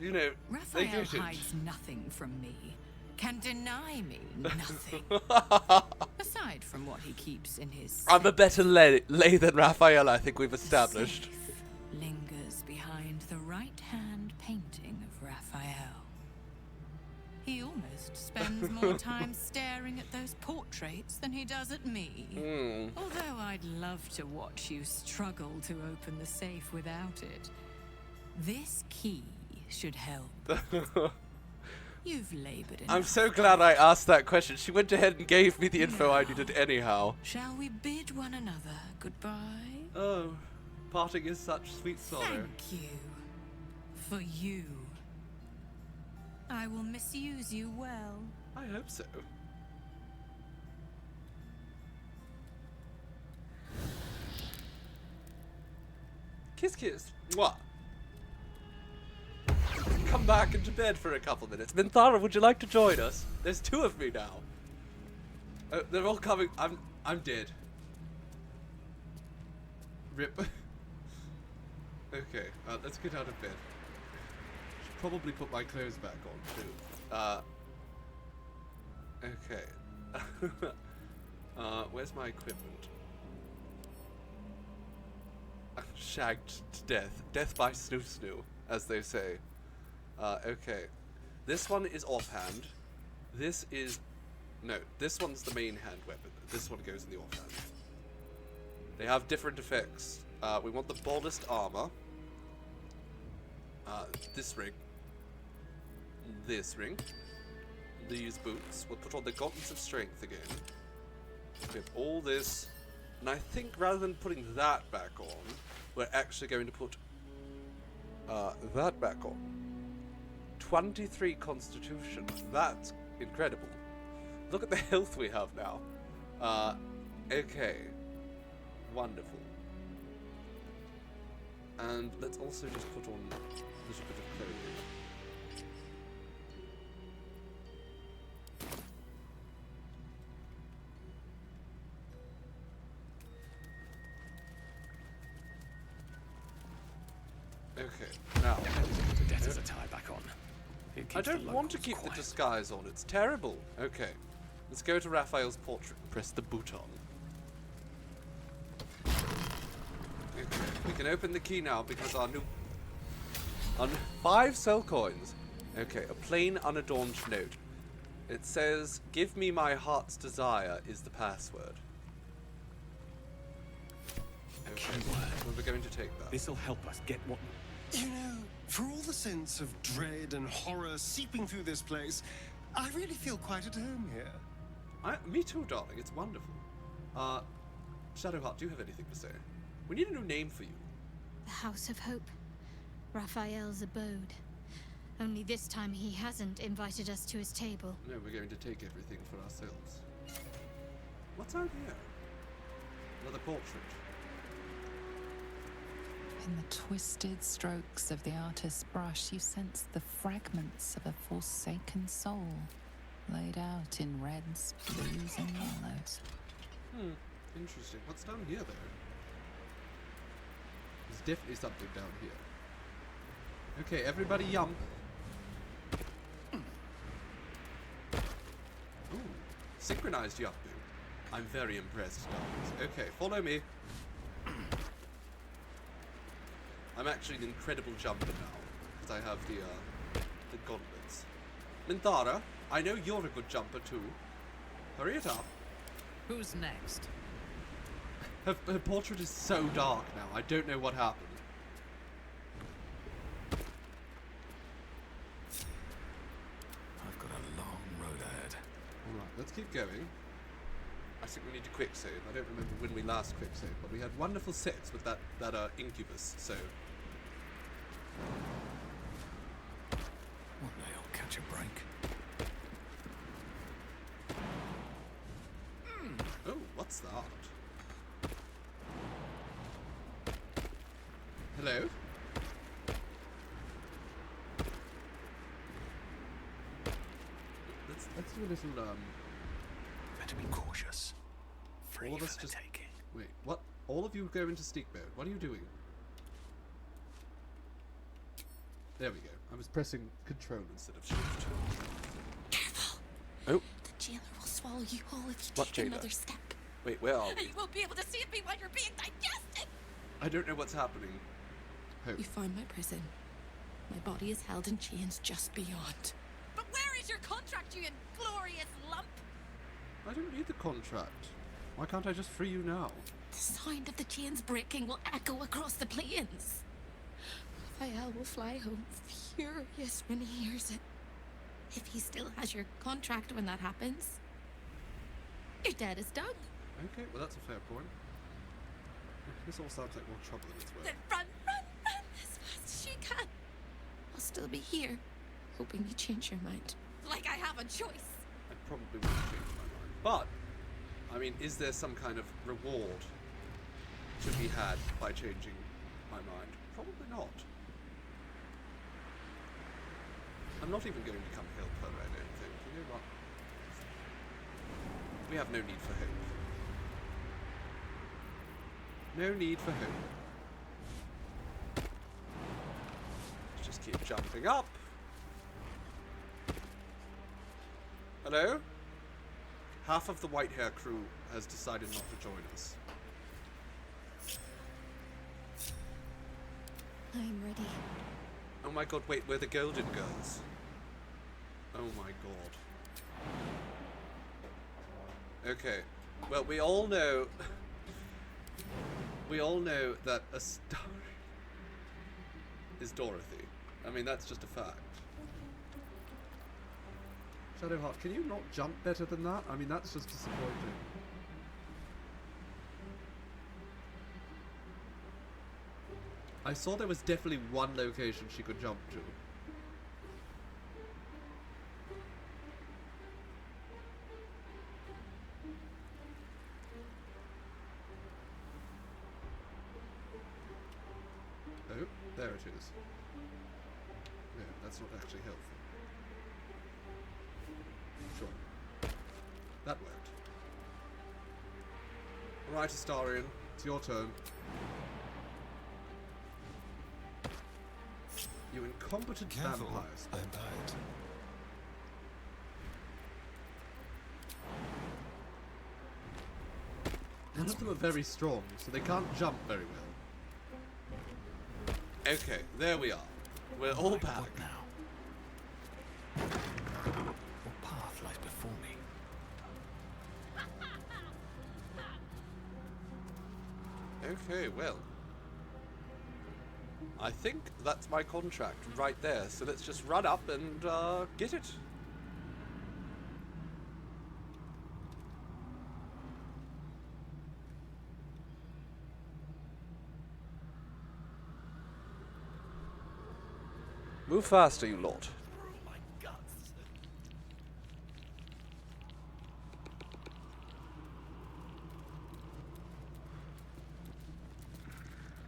You know, they Raphael didn't. hides nothing from me. Can deny me nothing. Aside from what he keeps in his... I'm a better lay than Raphael, I think we've established. lingers behind the right-hand painting of Raphael. He almost spends more time staring at those portraits than he does at me. Although I'd love to watch you struggle to open the safe without it. This key should help. You've labored enough. I'm so glad I asked that question. She went ahead and gave me the info I needed anyhow. Shall we bid one another goodbye? Oh, parting is such sweet sorrow. Thank you. For you. I will misuse you well. I hope so. Kiss kiss. Mwah. Come back into bed for a couple minutes. Minthara, would you like to join us? There's 2 of me now. They're all coming. I'm dead. Rip. Okay, let's get out of bed. Should probably put my clothes back on too. Okay. Where's my equipment? Shagged to death. Death by snoo snoo, as they say. Okay. This one is offhand. This is... No, this one's the main hand weapon. This one goes in the offhand. They have different effects. We want the boldest armor. This ring. This ring. These boots. We'll put on the gauntlets of strength again. We have all this. And I think rather than putting that back on, we're actually going to put that back on. 23 constitution. That's incredible. Look at the health we have now. Okay. Wonderful. And let's also just put on a little bit of clothing. Okay, now. The debtors are tied back on. I don't want to keep the disguise on. It's terrible. Okay. Let's go to Raphael's portrait and press the button. Okay. We can open the key now because our new... 5 soul coins. Okay, a plain unadorned note. It says, "Give me my heart's desire" is the password. Okay. Well, we're going to take that. This'll help us get what... You know, for all the sense of dread and horror seeping through this place, I really feel quite at home here. Me too, darling. It's wonderful. Shadowheart, do you have anything to say? We need a new name for you. The House of Hope. Raphael's abode. Only this time he hasn't invited us to his table. No, we're going to take everything for ourselves. What's out here? Another portrait. In the twisted strokes of the artist's brush, you sense the fragments of a forsaken soul, laid out in reds, blues, and yellows. Interesting. What's down here, though? There's definitely something down here. Okay, everybody yum. Ooh, synchronized yupping. I'm very impressed, darlings. Okay, follow me. I'm actually an incredible jumper now, because I have the gauntlets. Minthara, I know you're a good jumper too. Hurry it up. Who's next? Her portrait is so dark now, I don't know what happened. I've got a long road ahead. Alright, let's keep going. I think we need to quick save. I don't remember when we last quick saved, but we had wonderful sets with that incubus, so... One day I'll catch a break. Oh, what's that? Hello? Let's do a little, Better be cautious. Free for the taking. Wait, what All of you go into sneak mode. What are you doing? There we go. I was pressing control instead of shift. Careful! Oh. The jailer will swallow you whole if you What take jailer? another step. Wait, where are we? You won't be able to see me while you're being digested! I don't know what's happening. Hope. You found my prison. My body is held in chains just beyond. But where is your contract, you inglorious lump? I don't need the contract. Why can't I just free you now? The sound of the chains breaking will echo across the plains. Raphael will fly home furious when he hears it. If he still has your contract when that happens, your debt is done. Okay, well that's a fair point. This all sounds like more trouble than it's worth. Then run as fast as you can. I'll still be here, hoping you change your mind. Like I have a choice. I probably won't change my mind. But, I mean, is there some kind of reward to be had by changing my mind? Probably not. I'm not even going to come help her, I don't think. You know what? We have no need for hope. No need for hope. Let's just keep jumping up. Hello? Half of the white hair crew has decided not to join us. I'm ready. Oh my god, wait, we're the golden girls. Oh my god. Okay. Well, we all know that a star is Dorothy. I mean, that's just a fact. Shadowheart, can you not jump better than that? I mean, that's just disappointing. I saw there was definitely one location she could jump to. Oh, there it is. No, that's not actually helpful. Sure. That worked. Alright, Astarion, it's your turn. You incompetent Careful, vampires. I bite. None of them are very strong, so they can't jump very well. Okay, there we are. We're all back. What now? What path lies before me? Okay, well. I think that's my contract right there, so let's just run up and get it. Move faster, you lot.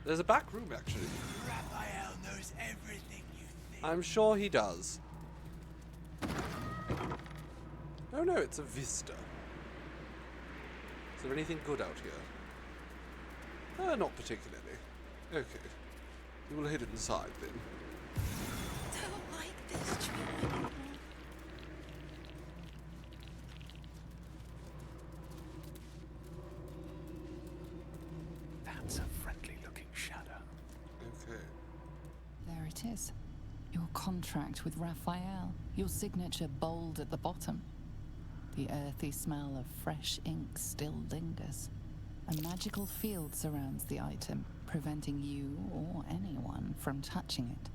There's a back room, actually. Raphael knows everything you think. I'm sure he does. Oh no, it's a vista. Is there anything good out here? Not particularly. Okay. We will head inside then. Don't like this treatment. That's a friendly-looking shadow. Okay. There it is. Your contract with Raphael. Your signature bold at the bottom. The earthy smell of fresh ink still lingers. A magical field surrounds the item, preventing you or anyone from touching it.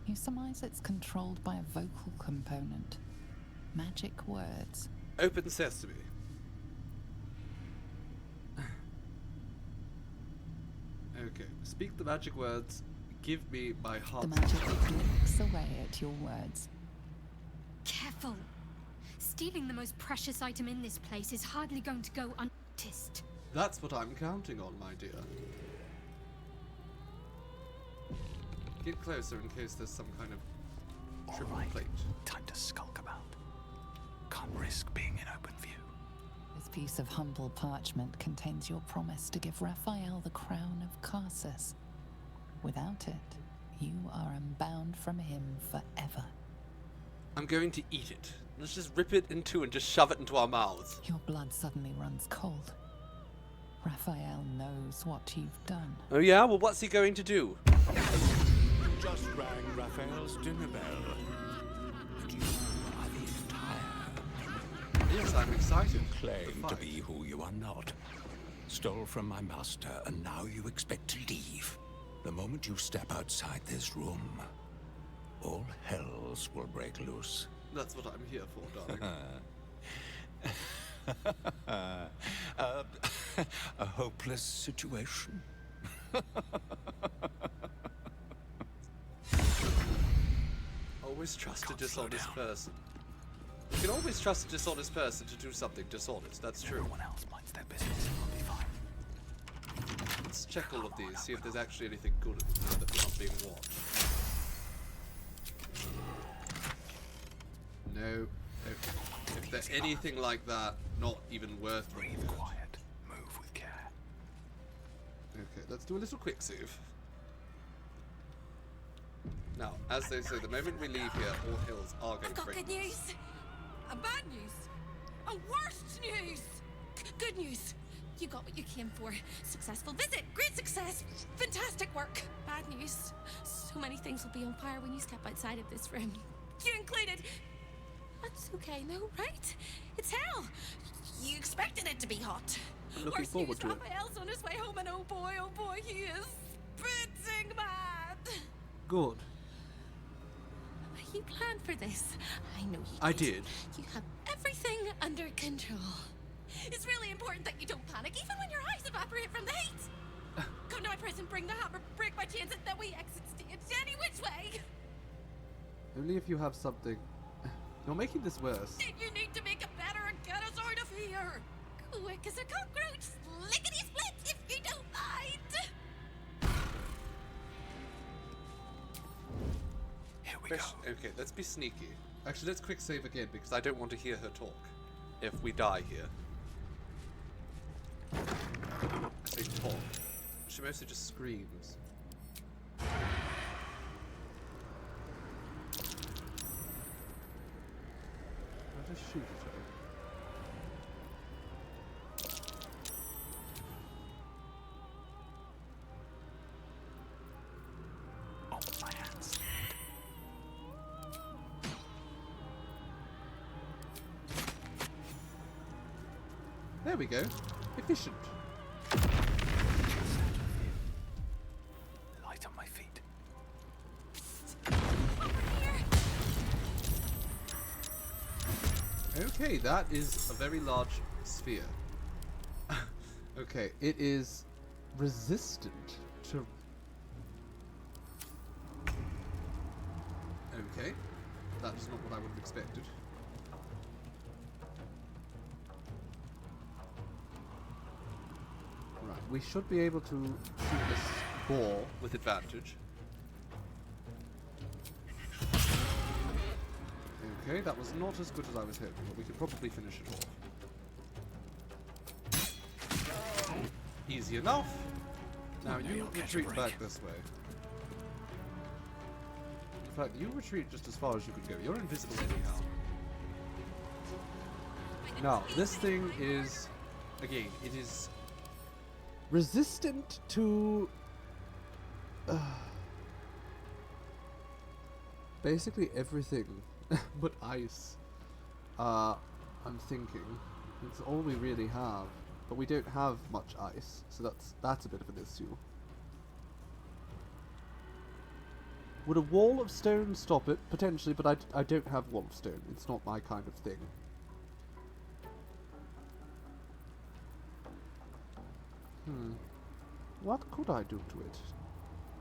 You surmise it's controlled by a vocal component. Magic words. Open sesame. Okay. Speak the magic words. Give me my heart. The magic clicks away at your words. Careful. Stealing the most precious item in this place is hardly going to go unnoticed. That's what I'm counting on, my dear. Get closer in case there's some kind of triple plate. Time to skulk about. Can't risk being in open view. This piece of humble parchment contains your promise to give Raphael the crown of Carsus. Without it, you are unbound from him forever. I'm going to eat it. Let's just rip it in two and just shove it into our mouths. Your blood suddenly runs cold. Raphael knows what you've done. Oh yeah? Well, what's he going to do? Just rang Raphael's dinner bell. And you are the entire... Yes, I'm excited. You claim to be who you are not. Stole from my master, and now you expect to leave. The moment you step outside this room, all hells will break loose. That's what I'm here for, darling. A hopeless situation. Always trust a dishonest person. You can always trust a dishonest person to do something dishonest, that's true. Everyone else minds their business, I'll be fine. Let's check all of these, see if there's actually anything good in them that we're not being watched. No. If there's anything like that, not even worth looking at. Breathe quiet. Move with care. Okay, let's do a little quick save. Now, as they say, the moment we leave here, all hills are going to break. Good news! A bad news! A worst news! Good news! You got what you came for. Successful visit, great success, fantastic work. Bad news. So many things will be on fire when you step outside of this room. You included. That's okay, no, right? It's hell. You expected it to be hot. I'm looking Worst forward news, to it. Raphael's on his way home, and oh boy, he is spitting mad. Good. You planned for this. I know you I did. You have everything under control. It's really important that you don't panic, even when your eyes evaporate from the heat. Come to my prison, bring the hammer, break my chains, and then we exit stage any which way. Only if you have something. You're making this worse. Then you need to make it better and get us out of here. Quick as a cockroach, lickety split if you don't mind. Here we go. Okay, let's be sneaky. Actually, let's quick save again because I don't want to hear her talk if we die here. I say talk. She mostly just screams. I'll just shoot at her. Oh, my hands. There we go. Efficient. Light on my feet. Okay, that is a very large sphere. Okay, it is resistant to... Okay, that is not what I would have expected. Right, we should be able to shoot this ball with advantage. Okay, that was not as good as I was hoping, but we could probably finish it off. Easy enough. Now you retreat back this way. In fact, you retreat just as far as you can go. You're invisible anyhow. Now, this thing is, again, it is resistant to basically everything but ice. I'm thinking it's all we really have, but we don't have much ice, so that's a bit of an issue. Would a wall of stone stop it? Potentially, but I don't have wall of stone. It's not my kind of thing. What could I do to it?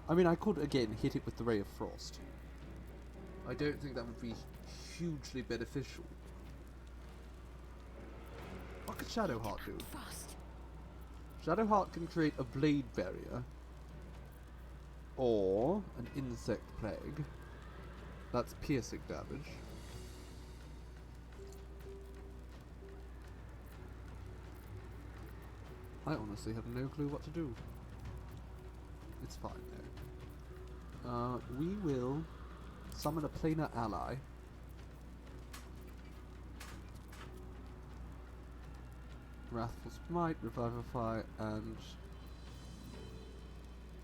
I mean, I could again hit it with the Ray of Frost. I don't think that would be hugely beneficial. What could Shadowheart do? Shadowheart can create a blade barrier or an insect plague. That's piercing damage. I honestly have no clue what to do. It's fine though. We will summon a planar ally. Wrathful Smite, Revivify, and...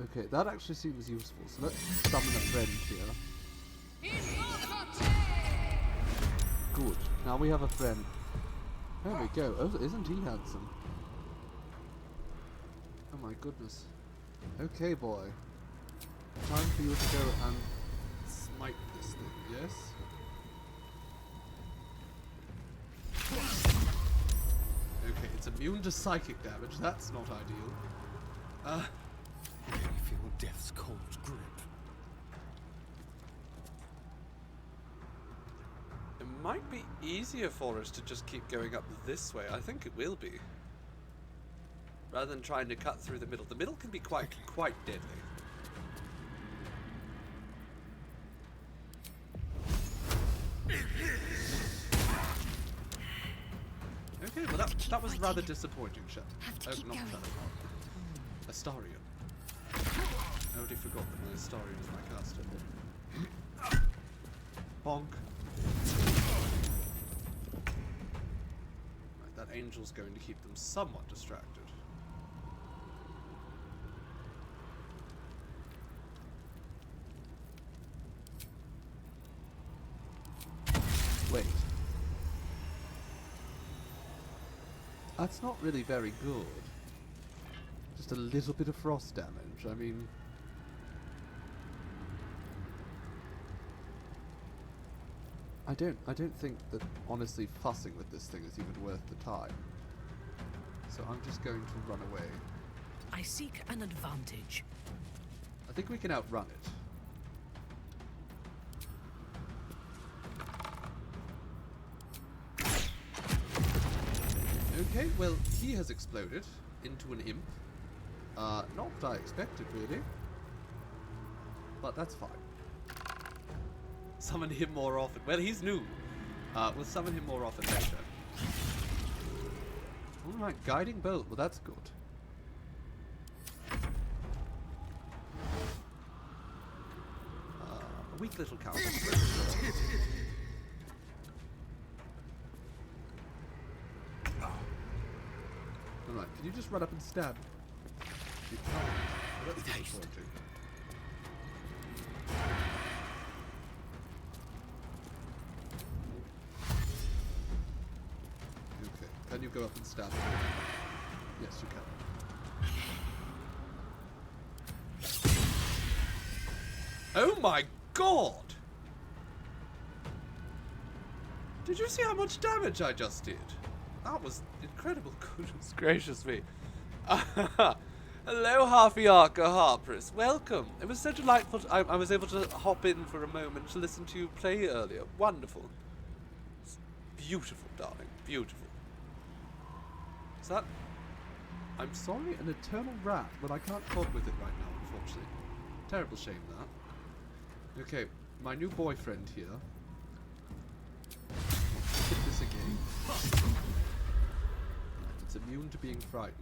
Okay, that actually seems useful, so let's summon a friend here. Good, now we have a friend. There we go. Oh, isn't he handsome? Oh my goodness. Okay, boy. Time for you to go and smite this thing, yes? Okay, it's immune to psychic damage. That's not ideal. I feel death's cold grip. It might be easier for us to just keep going up this way. I think it will be. Rather than trying to cut through the middle. The middle can be quite deadly. Okay, well that was rather disappointing, Shadow. Not Shadow. Astarion. I already forgot that my Astarion is my caster. Bonk. Right, that angel's going to keep them somewhat distracted. Wait. That's not really very good. Just a little bit of frost damage. I mean... I don't think that honestly fussing with this thing is even worth the time. So I'm just going to run away. I seek an advantage. I think we can outrun it. Okay, well, he has exploded into an imp. Not what I expected, really. But that's fine. Summon him more often. Well, he's new. We'll summon him more often later. Alright, guiding bolt. Well, that's good. A weak little counter. Alright, can you just run up and stab? You can't. Well, that's disappointing. Okay, can you go up and stab him? Yes, you can. Oh my god! Did you see how much damage I just did? That was incredible. Goodness gracious me. Hello, Harfiarca Harpris. Welcome. It was so delightful. I was able to hop in for a moment to listen to you play earlier. Wonderful. It's beautiful, darling. Beautiful. Is that... I'm sorry, an eternal rat, but I can't cope with it right now, unfortunately. Terrible shame, that. Okay, my new boyfriend here. Let's hit this again. It's immune to being frightened.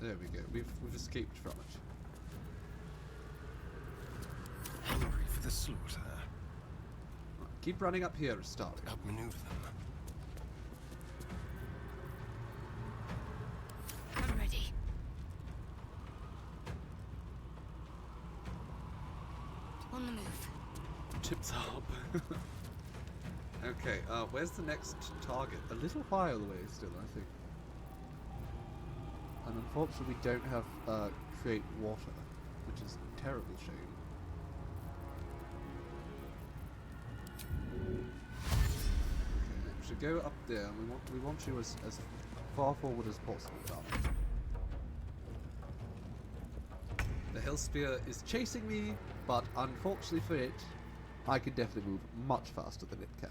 There we go. We've escaped from it. Hungry for the slaughter. Right, keep running up here, Astarion. Outmaneuver them. I'm ready. On the move. Chips up. Okay, where's the next target? A little while away still, I think. And unfortunately we don't have create water, which is a terrible shame. Okay, we should go up there, and we want you as far forward as possible, darling. The Hellspear is chasing me, but unfortunately for it, I can definitely move much faster than it can.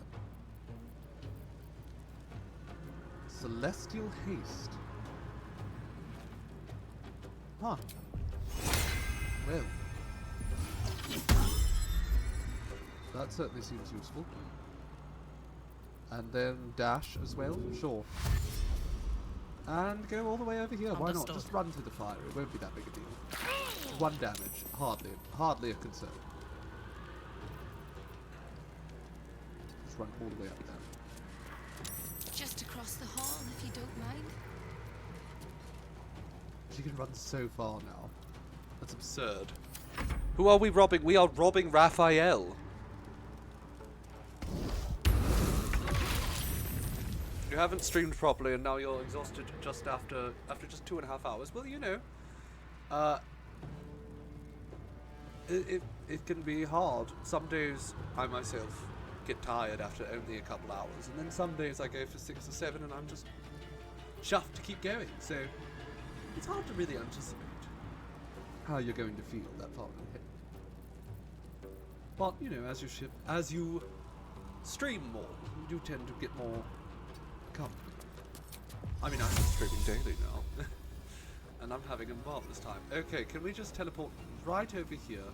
Celestial Haste. Huh. Well. That certainly seems useful. And then dash as well, sure. And go all the way over here. Why not? Just run through the fire. It won't be that big a deal. 1 damage. Hardly a concern. Just run all the way up there. Just across the hall, if you don't mind. She can run so far now. That's absurd. Who are we robbing? We are robbing Raphael. You haven't streamed properly and now you're exhausted just after just 2.5 hours. Well, you know, it can be hard. Some days I myself get tired after only a couple hours, and then some days I go for 6 or 7 and I'm just chuffed to keep going. So it's hard to really anticipate how you're going to feel that far ahead. But you know, as you stream more, you do tend to get more comfortable. I mean, I'm streaming daily now, and I'm having a marvelous time. Okay, can we just teleport right over here?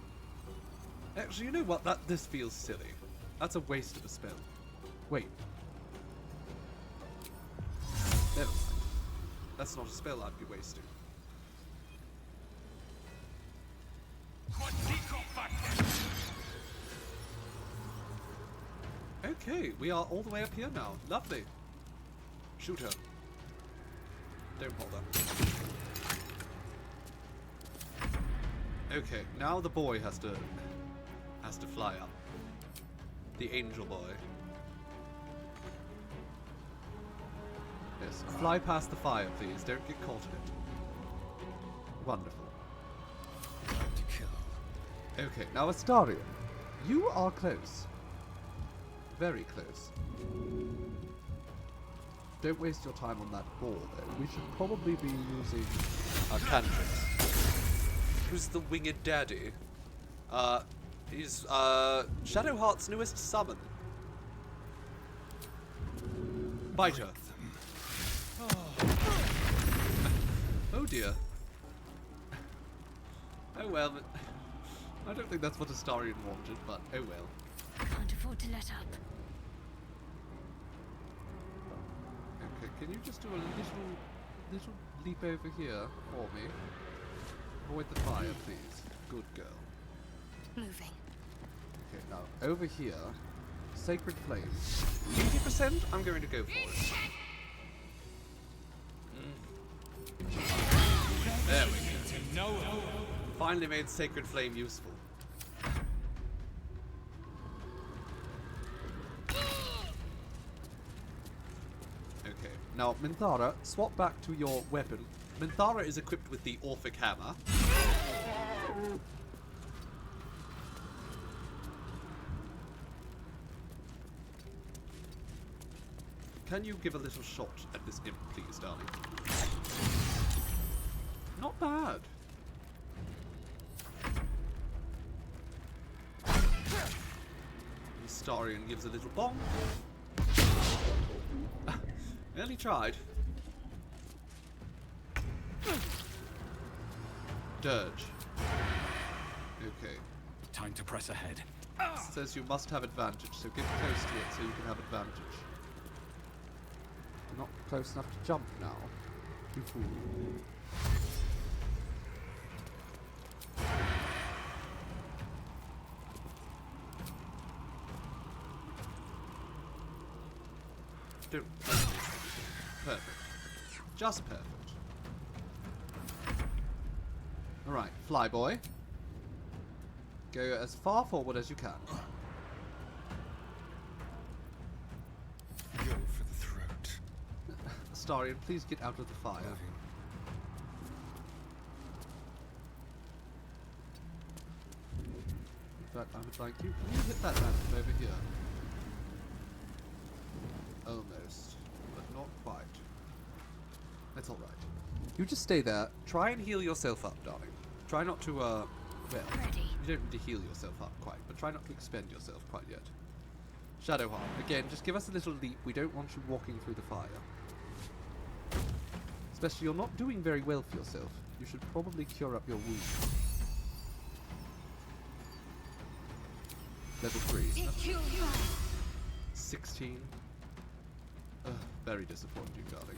Actually, you know what? This feels silly. That's a waste of a spell. Wait. Never mind. That's not a spell I'd be wasting. Okay, we are all the way up here now. Lovely. Shoot her. Don't hold her. Okay, now the boy has to fly up. The angel boy. Yes, fly past the fire, please. Don't get caught in it. Wonderful. Okay, now Astarion, you are close. Very close. Don't waste your time on that ball, though. We should probably be using our cantrips. Who's the winged daddy? He's Shadowheart's newest summon. Biter. Oh dear. Oh well. I don't think that's what Astarion wanted, but oh well. Can't afford to let up. Okay, can you just do a little leap over here for me? Avoid the fire, please. Good girl. Moving. Okay, now over here, Sacred Flame. 80%? I'm going to go for it. There we go. Finally made Sacred Flame useful. Okay, now Minthara, swap back to your weapon. Minthara is equipped with the Orphic Hammer. Can you give a little shot at this imp, please, darling? Not bad. Astarion gives a little bong. Well, he tried. Dirge. Okay. Time to press ahead. It says you must have advantage, so get close to it so you can have advantage. Not close enough to jump now. You fool. Perfect. Just perfect. Alright, fly boy. Go as far forward as you can. Go for the throat. Astarion, please get out of the fire. In fact, I would like you. Can you hit that man from over here? Almost, but not quite. That's alright. You just stay there. Try and heal yourself up, darling. Try not to, well, you don't need to heal yourself up quite, but try not to expend yourself quite yet. Shadowheart, again, just give us a little leap. We don't want you walking through the fire. Especially, you're not doing very well for yourself. You should probably cure up your wound. Level 3. 16. Very disappointing, darling.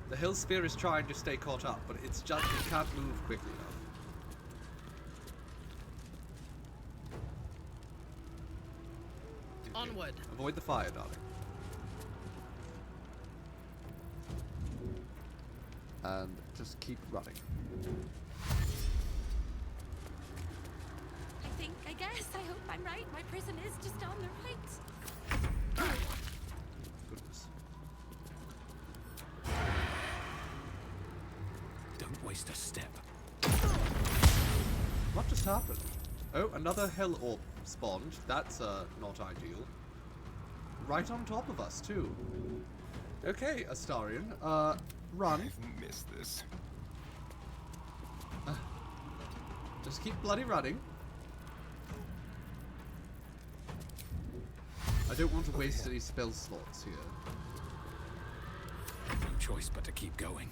The hill sphere is trying to stay caught up, but it's just it can't move quickly enough. Okay. Onward. Avoid the fire, darling. And just keep running. I guess, I hope I'm right. My prison is just on the right. Goodness. Don't waste a step. What just happened? Oh, another hell orb spawned. That's not ideal. Right on top of us, too. Okay, Astarion. Run. I've missed this. Just keep bloody running. I don't want to waste any spell slots here. No choice but to keep going.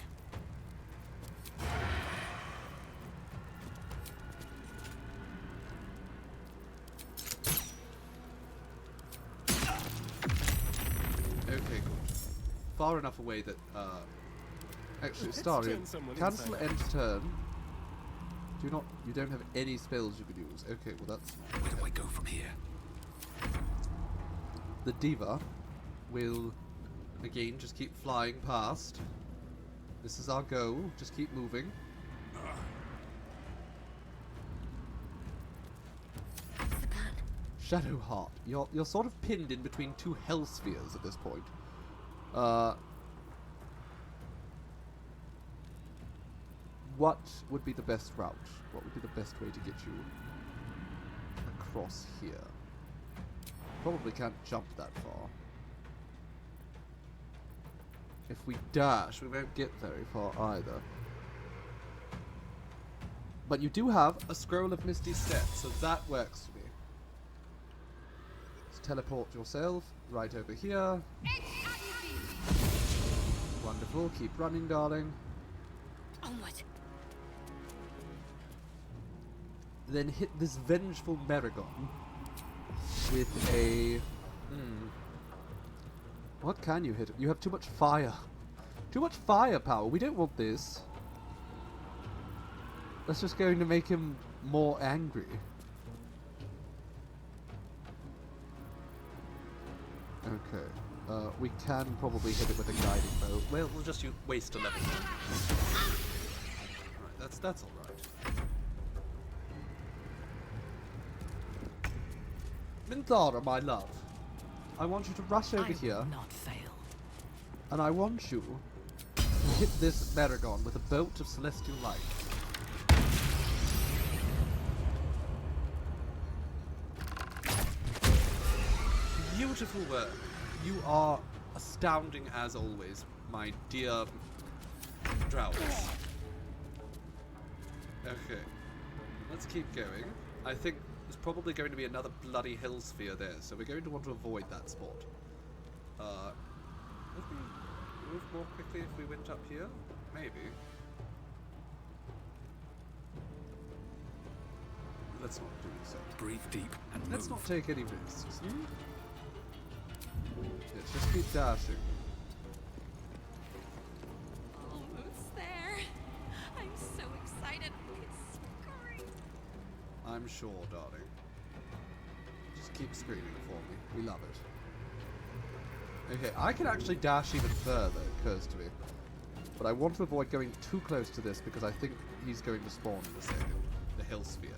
Okay, good. Far enough away that, actually, Starion, cancel end turn. You don't have any spells you could use. Okay, well that's... Where do I go from here? The Diva will, again, just keep flying past. This is our goal. Just keep moving. Shadowheart. You're sort of pinned in between two hell spheres at this point. What would be the best route? What would be the best way to get you across here? Probably can't jump that far. If we dash, we won't get very far either. But you do have a scroll of misty steps, so that works for me. So teleport yourself right over here. Wonderful. Keep running, darling. Onward. Then hit this vengeful Maragon with a... What can you hit? You have too much fire. Too much firepower. We don't want this. That's just going to make him more angry. Okay. We can probably hit it with a guiding bow. Well, we'll just waste a level. Alright, that's alright. Minthara, my love. I want you to rush over here. Not fail. And I want you to hit this Maragon with a bolt of celestial light. Beautiful work. You are astounding as always, my dear Drowers. Okay. Let's keep going. I think there's probably going to be another bloody hill sphere there, so we're going to want to avoid that spot. Would we move more quickly if we went up here? Maybe. Let's not do so. Breathe deep and Let's move. not take any risks. Let's just keep dashing. Almost there. I'm so excited. It's scary. I'm sure, darling. Just keep screaming for me. We love it. Okay, I can actually dash even further, it occurs to me. But I want to avoid going too close to this because I think he's going to spawn in a second. The hill sphere.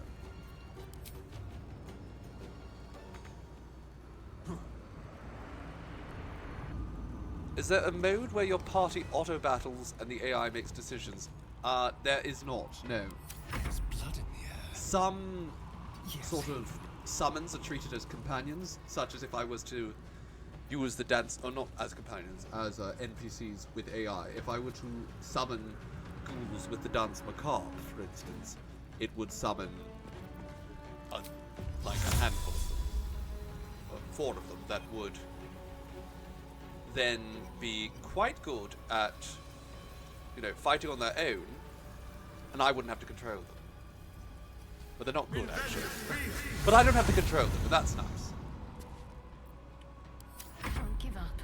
Is there a mode where your party auto-battles and the AI makes decisions? There is not, no. There's blood in the air. Some sort of summons are treated as companions, such as if I was to use the dance, or not as companions, as NPCs with AI. If I were to summon ghouls with the dance macabre, for instance, it would summon like a handful of them, or 4 of them, that would then be quite good at, fighting on their own, and I wouldn't have to control them. But they're not good, actually. But I don't have to control them, and that's nice. Can't give up.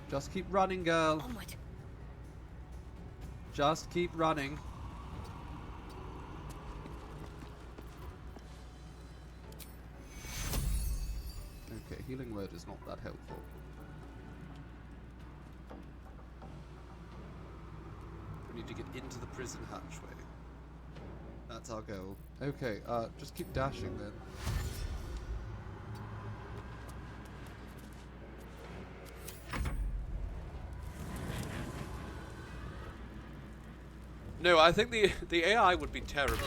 Just keep running, girl. Onward. Just keep running. Okay, healing word is not that helpful. We need to get into the prison hatchway. That's our goal. Okay, just keep dashing then. No, I think the AI would be terrible.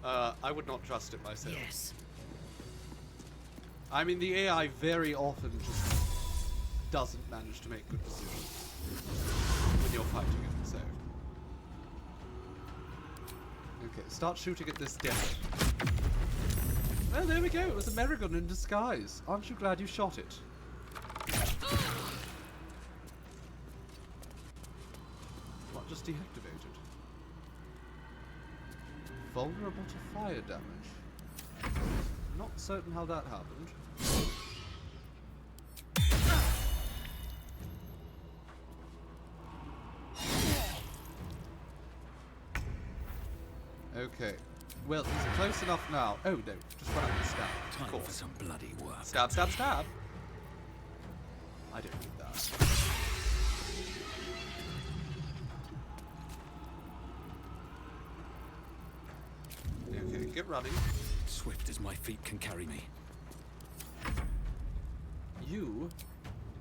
I would not trust it myself. Yes. I mean, the AI very often just doesn't manage to make good decisions when you're fighting it, so. Okay, start shooting at this demo. Well, there we go. It was a Meragon in disguise. Aren't you glad you shot it? What just deactivated? Vulnerable to fire damage. Not certain how that happened. Okay. Well, he's close enough now. Oh no, just run up and stab. Time for some bloody work. Stab, stab, stab. I don't need that. Okay, get running. Swift as my feet can carry me. You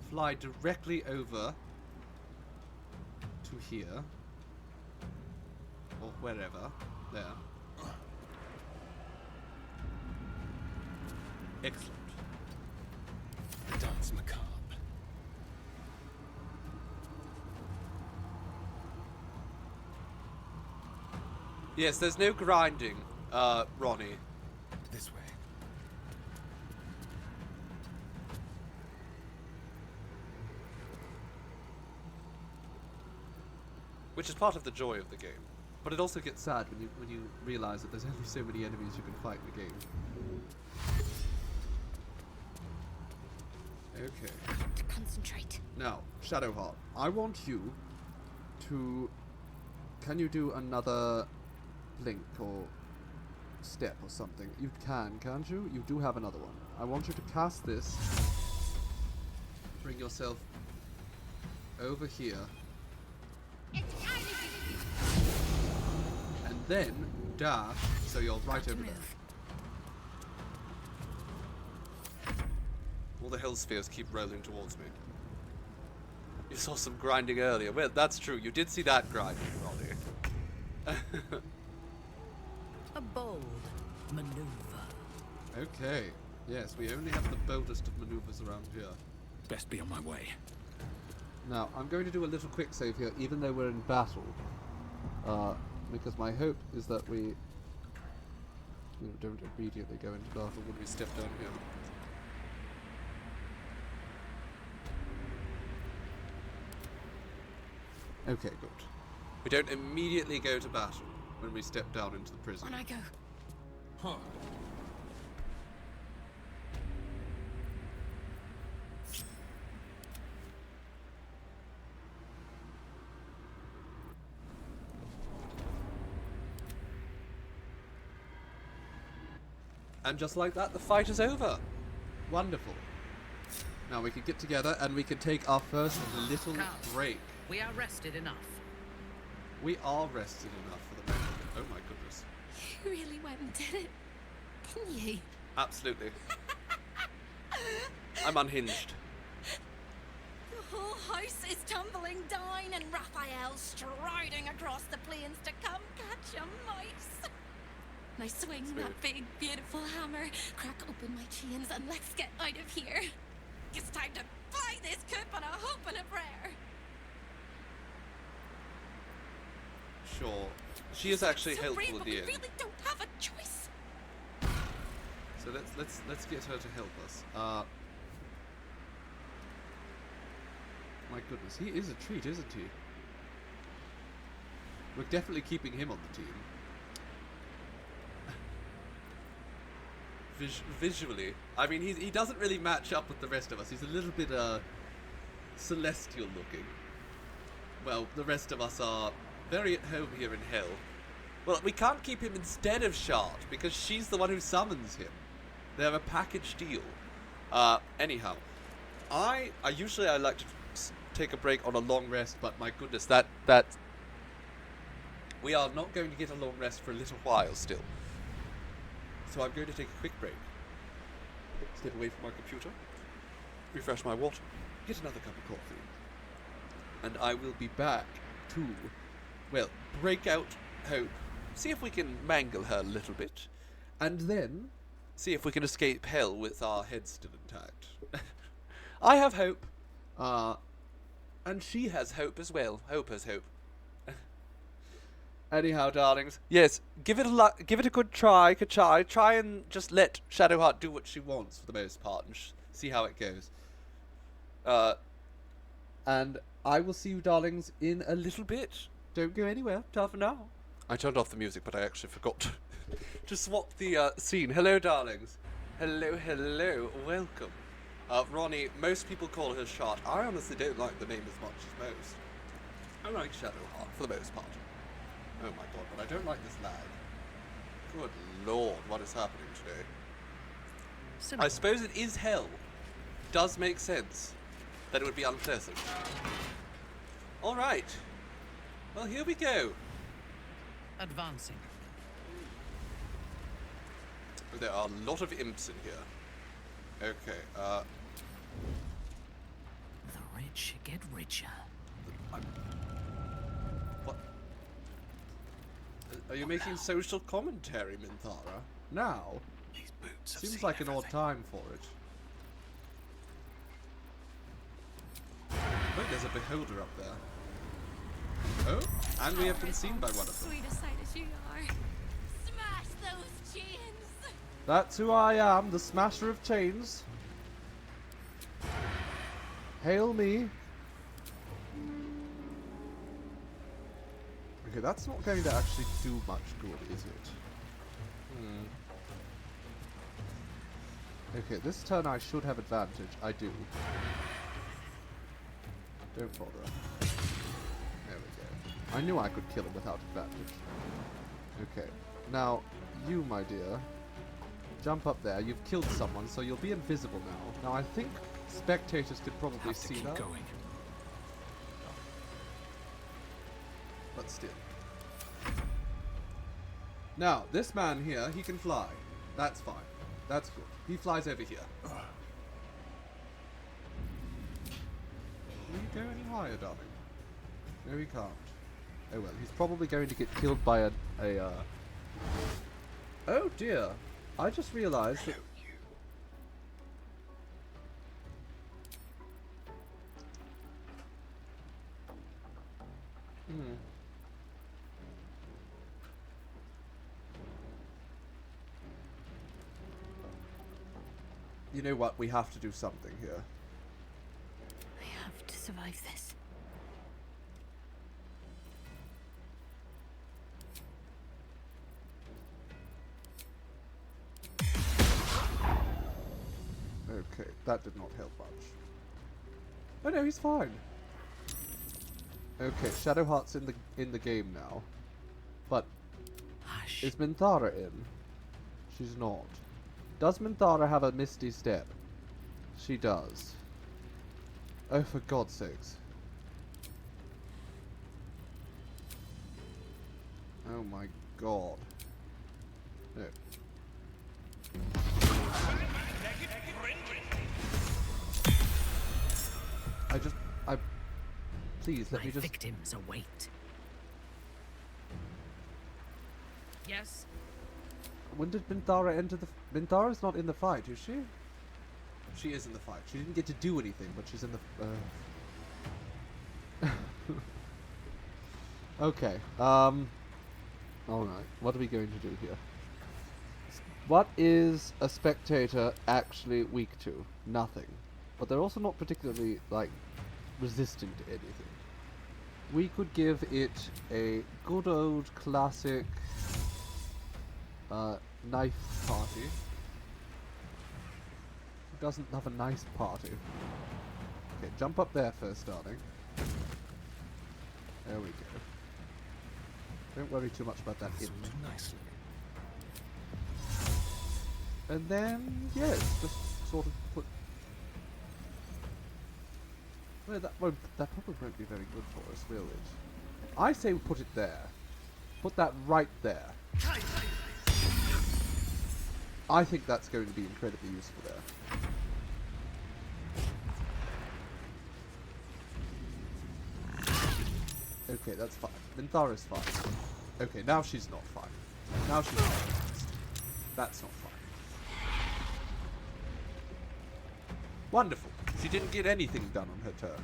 fly directly over to here. Or wherever. There. Excellent. The dance macabre. Yes, there's no grinding, Ronnie. This way. Which is part of the joy of the game. But it also gets sad when you realize that there's only so many enemies you can fight in the game. Okay. Got to concentrate. Now, Shadowheart, I want you to... Can you do another blink or step or something? You can, can't you? You do have another one. I want you to cast this. Bring yourself over here. And then dash, so you're right over there. All the hill spheres keep rolling towards me. You saw some grinding earlier. Well, that's true. You did see that grinding, Ronnie. A bold maneuver. Okay. Yes, we only have the boldest of maneuvers around here. Best be on my way. Now, I'm going to do a little quick save here, even though we're in battle. Because my hope is that we don't immediately go into battle when we step down here. Okay, good. We don't immediately go to battle when we step down into the prison. On I go. Huh. And just like that, the fight is over. Wonderful. Now we can get together and we can take our first little break. We are rested enough. We are rested enough for the moment. Oh my goodness. You really went and did it, didn't you? Absolutely. I'm unhinged. The whole house is tumbling down and Raphael striding across the plains to come catch a mice. Now swing that big, beautiful hammer, crack open my chains, and let's get out of here. It's time to fly this coop on a hope and a prayer. Sure. She is actually helpful brave, at but the we end. really don't have a choice. So let's get her to help us. My goodness, he is a treat, isn't he? We're definitely keeping him on the team. visually, I mean, he doesn't really match up with the rest of us. He's a little bit celestial looking. Well, the rest of us are very at home here in hell. Well, we can't keep him instead of Shard because she's the one who summons him. They're a package deal. Anyhow, I usually like to take a break on a long rest, but my goodness, that we are not going to get a long rest for a little while still. So I'm going to take a quick break, step away from my computer, refresh my water, get another cup of coffee, and I will be back to, well, break out Hope, see if we can mangle her a little bit, and then see if we can escape hell with our heads still intact. I have hope, and she has hope as well. Hope has hope. Anyhow, darlings, yes, give it a good try, try and just let Shadowheart do what she wants for the most part, and see how it goes. And I will see you, darlings, in a little bit. Don't go anywhere. Ta for now. I turned off the music, but I actually forgot to swap the scene. Hello, darlings. Hello. Welcome. Ronnie, most people call her Shard. I honestly don't like the name as much as most. I like Shadowheart for the most part. Oh my god, but I don't like this lag. Good lord, what is happening today? I suppose it is hell. Does make sense that it would be unpleasant. Alright. Well, here we go. Advancing. There are a lot of imps in here. Okay, The rich get richer. What? Are you making social commentary, Minthara? Now? These boots seems like an odd time for it. Look, there's a beholder up there. Oh, and we have been seen by one of them. Sweet sight as you are. Smash those chains. That's who I am, the smasher of chains. Hail me. Okay, that's not going to actually do much good, is it? Okay, this turn I should have advantage. I do. Don't bother. There we go. I knew I could kill him without advantage. Okay. Now, you, my dear, jump up there. You've killed someone, so you'll be invisible now. Now, I think spectators could probably see that. Going. But still. Now, this man here, he can fly. That's fine. That's good. He flies over here. Can you go any higher, darling? No, he can't. Oh well, he's probably going to get killed by a Oh dear. I just realized that... You know what? We have to do something here. I have to survive this. Okay, that did not help much. Oh no, he's fine. Okay, Shadowheart's in the game now. But is Minthara in? She's not. Does Minthara have a misty step? She does. Oh, for God's sakes. Oh my god. No. Please, let me just... victims await. Yes? When did Minthara enter the... Minthara's not in the fight, is she? She is in the fight. She didn't get to do anything, but she's in the... Okay, alright. What are we going to do here? What is a spectator actually weak to? Nothing. But they're also not particularly, like, resistant to anything. We could give it a good old classic knife party. doesn't love a nice party? Okay, jump up there first, darling. There we go. Don't worry too much about that imp. Nicely. And then, yes, just sort of put... Well, that probably won't be very good for us, will it? I say we put it there. Put that right there. I think that's going to be incredibly useful there. Okay, that's fine. Minthara's fine. Okay, now she's not fine. Now she's not fine. That's not fine. Wonderful. She didn't get anything done on her turn.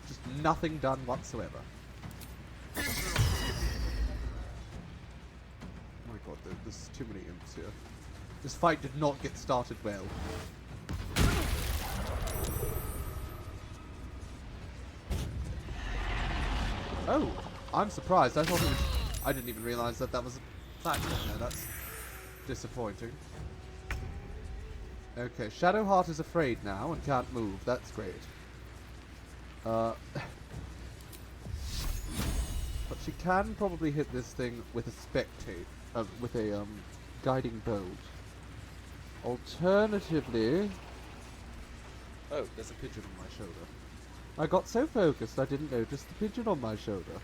Just nothing done whatsoever. Oh my god, there's too many imps here. This fight did not get started well. Oh, I'm surprised. I thought it was... I didn't even realize that that was a platform there. That's disappointing. Okay, Shadowheart is afraid now and can't move. That's great. But she can probably hit this thing with a spectate, with a guiding bolt. Alternatively... Oh, there's a pigeon on my shoulder. I got so focused I didn't notice the pigeon on my shoulder.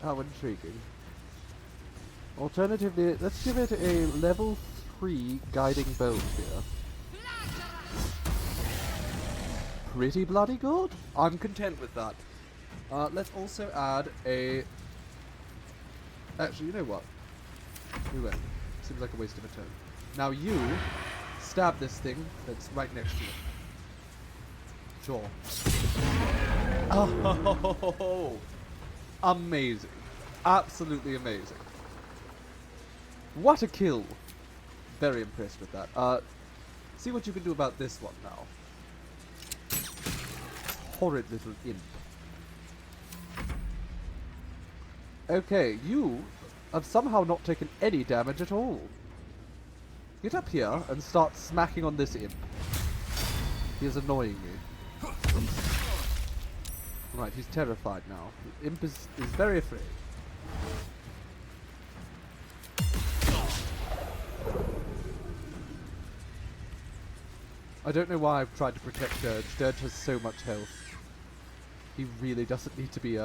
How intriguing. Alternatively, let's give it a level 3 guiding bolt here. Pretty bloody good. I'm content with that. Let's also add a... Actually, you know what? We won't. Seems like a waste of a turn. Now you stab this thing that's right next to you. Sure. Oh, amazing. Absolutely amazing. What a kill. Very impressed with that. See what you can do about this one now. Horrid little imp. Okay, you have somehow not taken any damage at all. Get up here and start smacking on this imp. He is annoying me. Right, he's terrified now. The imp is very afraid. I don't know why I've tried to protect Dirge. Dirge has so much health. He really doesn't need to be,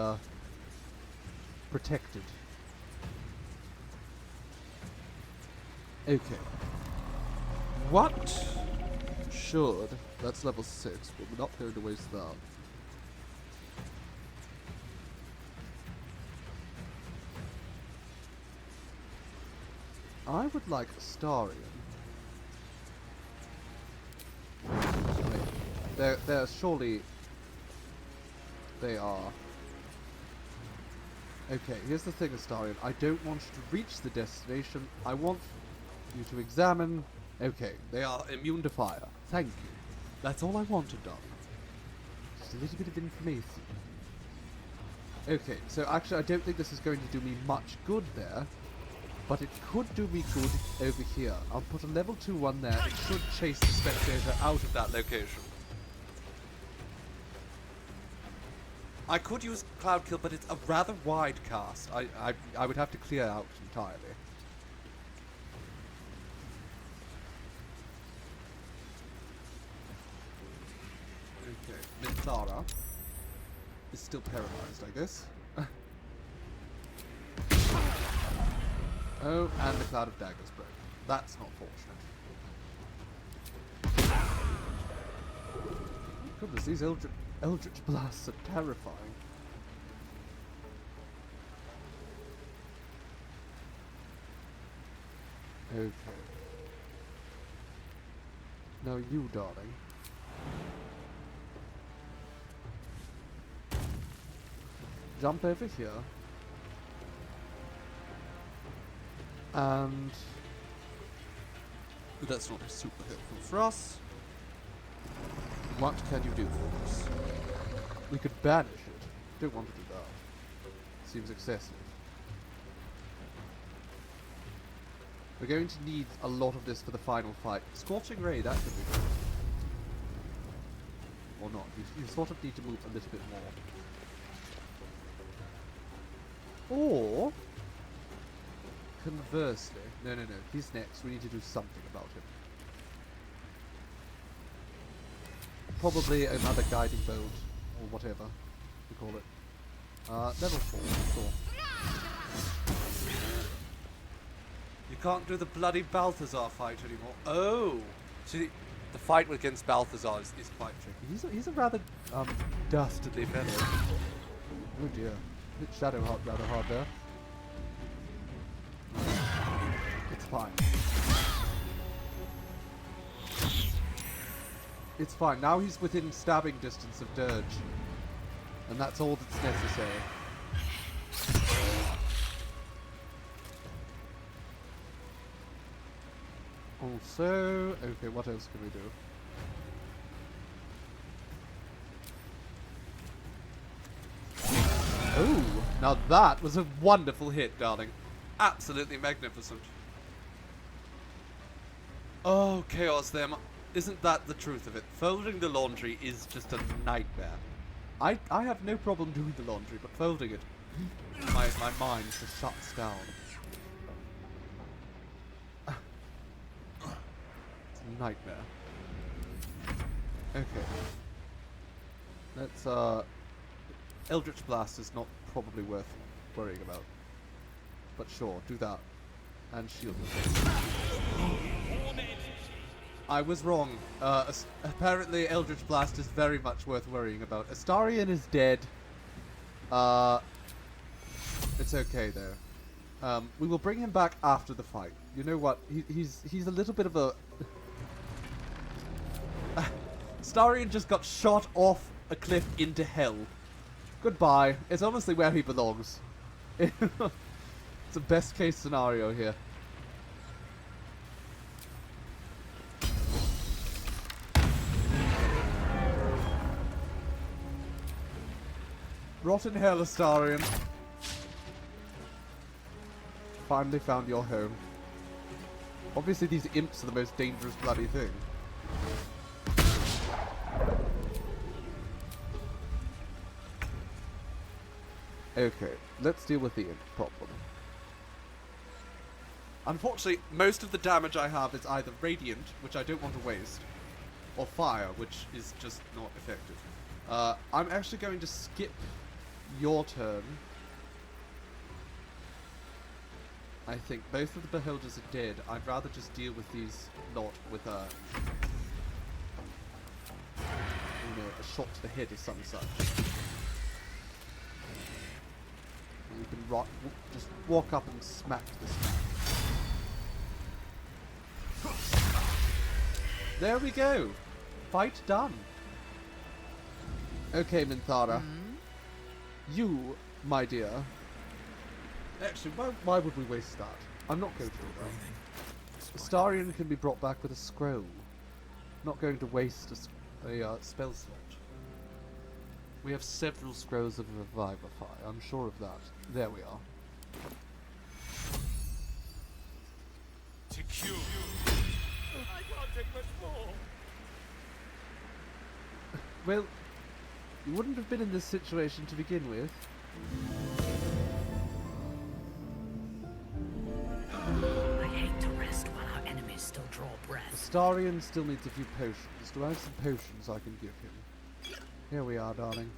protected. Okay. What should... That's level 6, but we're not going to waste that. I would like Astarion. Wait, they're surely... They are... Okay, here's the thing, Astarion. I don't want you to reach the destination. I want you to examine... Okay, they are immune to fire. Thank you. That's all I wanted, darling. Just a little bit of information. Okay, so actually I don't think this is going to do me much good there. But it could do me good over here. I'll put a level 2 one there. It should chase the spectator out of that location. I could use Cloud Kill, but it's a rather wide cast. I would have to clear out entirely. Okay, Minthara is still paralyzed, I guess. Oh, and the Cloud of Daggers broke. That's not fortunate. Goodness, these Eldritch Blasts are terrifying. Okay. Now you, darling. Jump over here. And that's not super helpful for us. What can you do for us? We could banish it. Don't want to do that. Seems excessive. We're going to need a lot of this for the final fight. Scorching Ray, that could be good. Or not. You sort of need to move a little bit more. Or, conversely, no, he's next. We need to do something about him. Probably another guiding bolt, or whatever you call it. Level 4, sure. You can't do the bloody Balthazar fight anymore. Oh! See, the fight against Balthazar is quite tricky. He's a rather, dastardly fellow. Oh dear. Hit Shadow Heart rather hard there. It's fine. It's fine. Now he's within stabbing distance of Dirge. And that's all that's necessary. Also, okay, what else can we do? Oh, now that was a wonderful hit, darling. Absolutely magnificent. Oh, chaos them. Isn't that the truth of it? Folding the laundry is just a nightmare. I have no problem doing the laundry, but folding it, my mind just shuts down. It's a nightmare. Okay. Let's, Eldritch Blast is not probably worth worrying about. But sure, do that. And shield. I was wrong. Apparently Eldritch Blast is very much worth worrying about. Astarion is dead. It's okay though. We will bring him back after the fight. You know what? He's a little bit of a... Astarion just got shot off a cliff into hell. Goodbye. It's honestly where he belongs. It's a best case scenario here. Rot in hell, Astarion. Finally found your home. Obviously these imps are the most dangerous bloody thing. Okay, let's deal with the imp problem. Unfortunately, most of the damage I have is either radiant, which I don't want to waste, or fire, which is just not effective. I'm actually going to skip your turn. I think both of the beholders are dead. I'd rather just deal with these lot with a shot to the head or some such. And you can just walk up and smack this man. There we go. Fight done. Okay, Minthara. You, my dear. Actually, why would we waste that? I'm not going to do that. Astarion can be brought back with a scroll. Not going to waste a spell slot. We have several scrolls of Revivify. I'm sure of that. There we are. To cure. I can't take much more. Well, you wouldn't have been in this situation to begin with. I hate to rest while our enemies still draw breath. Astarion still needs a few potions. Do I have some potions I can give him? Here we are, darling.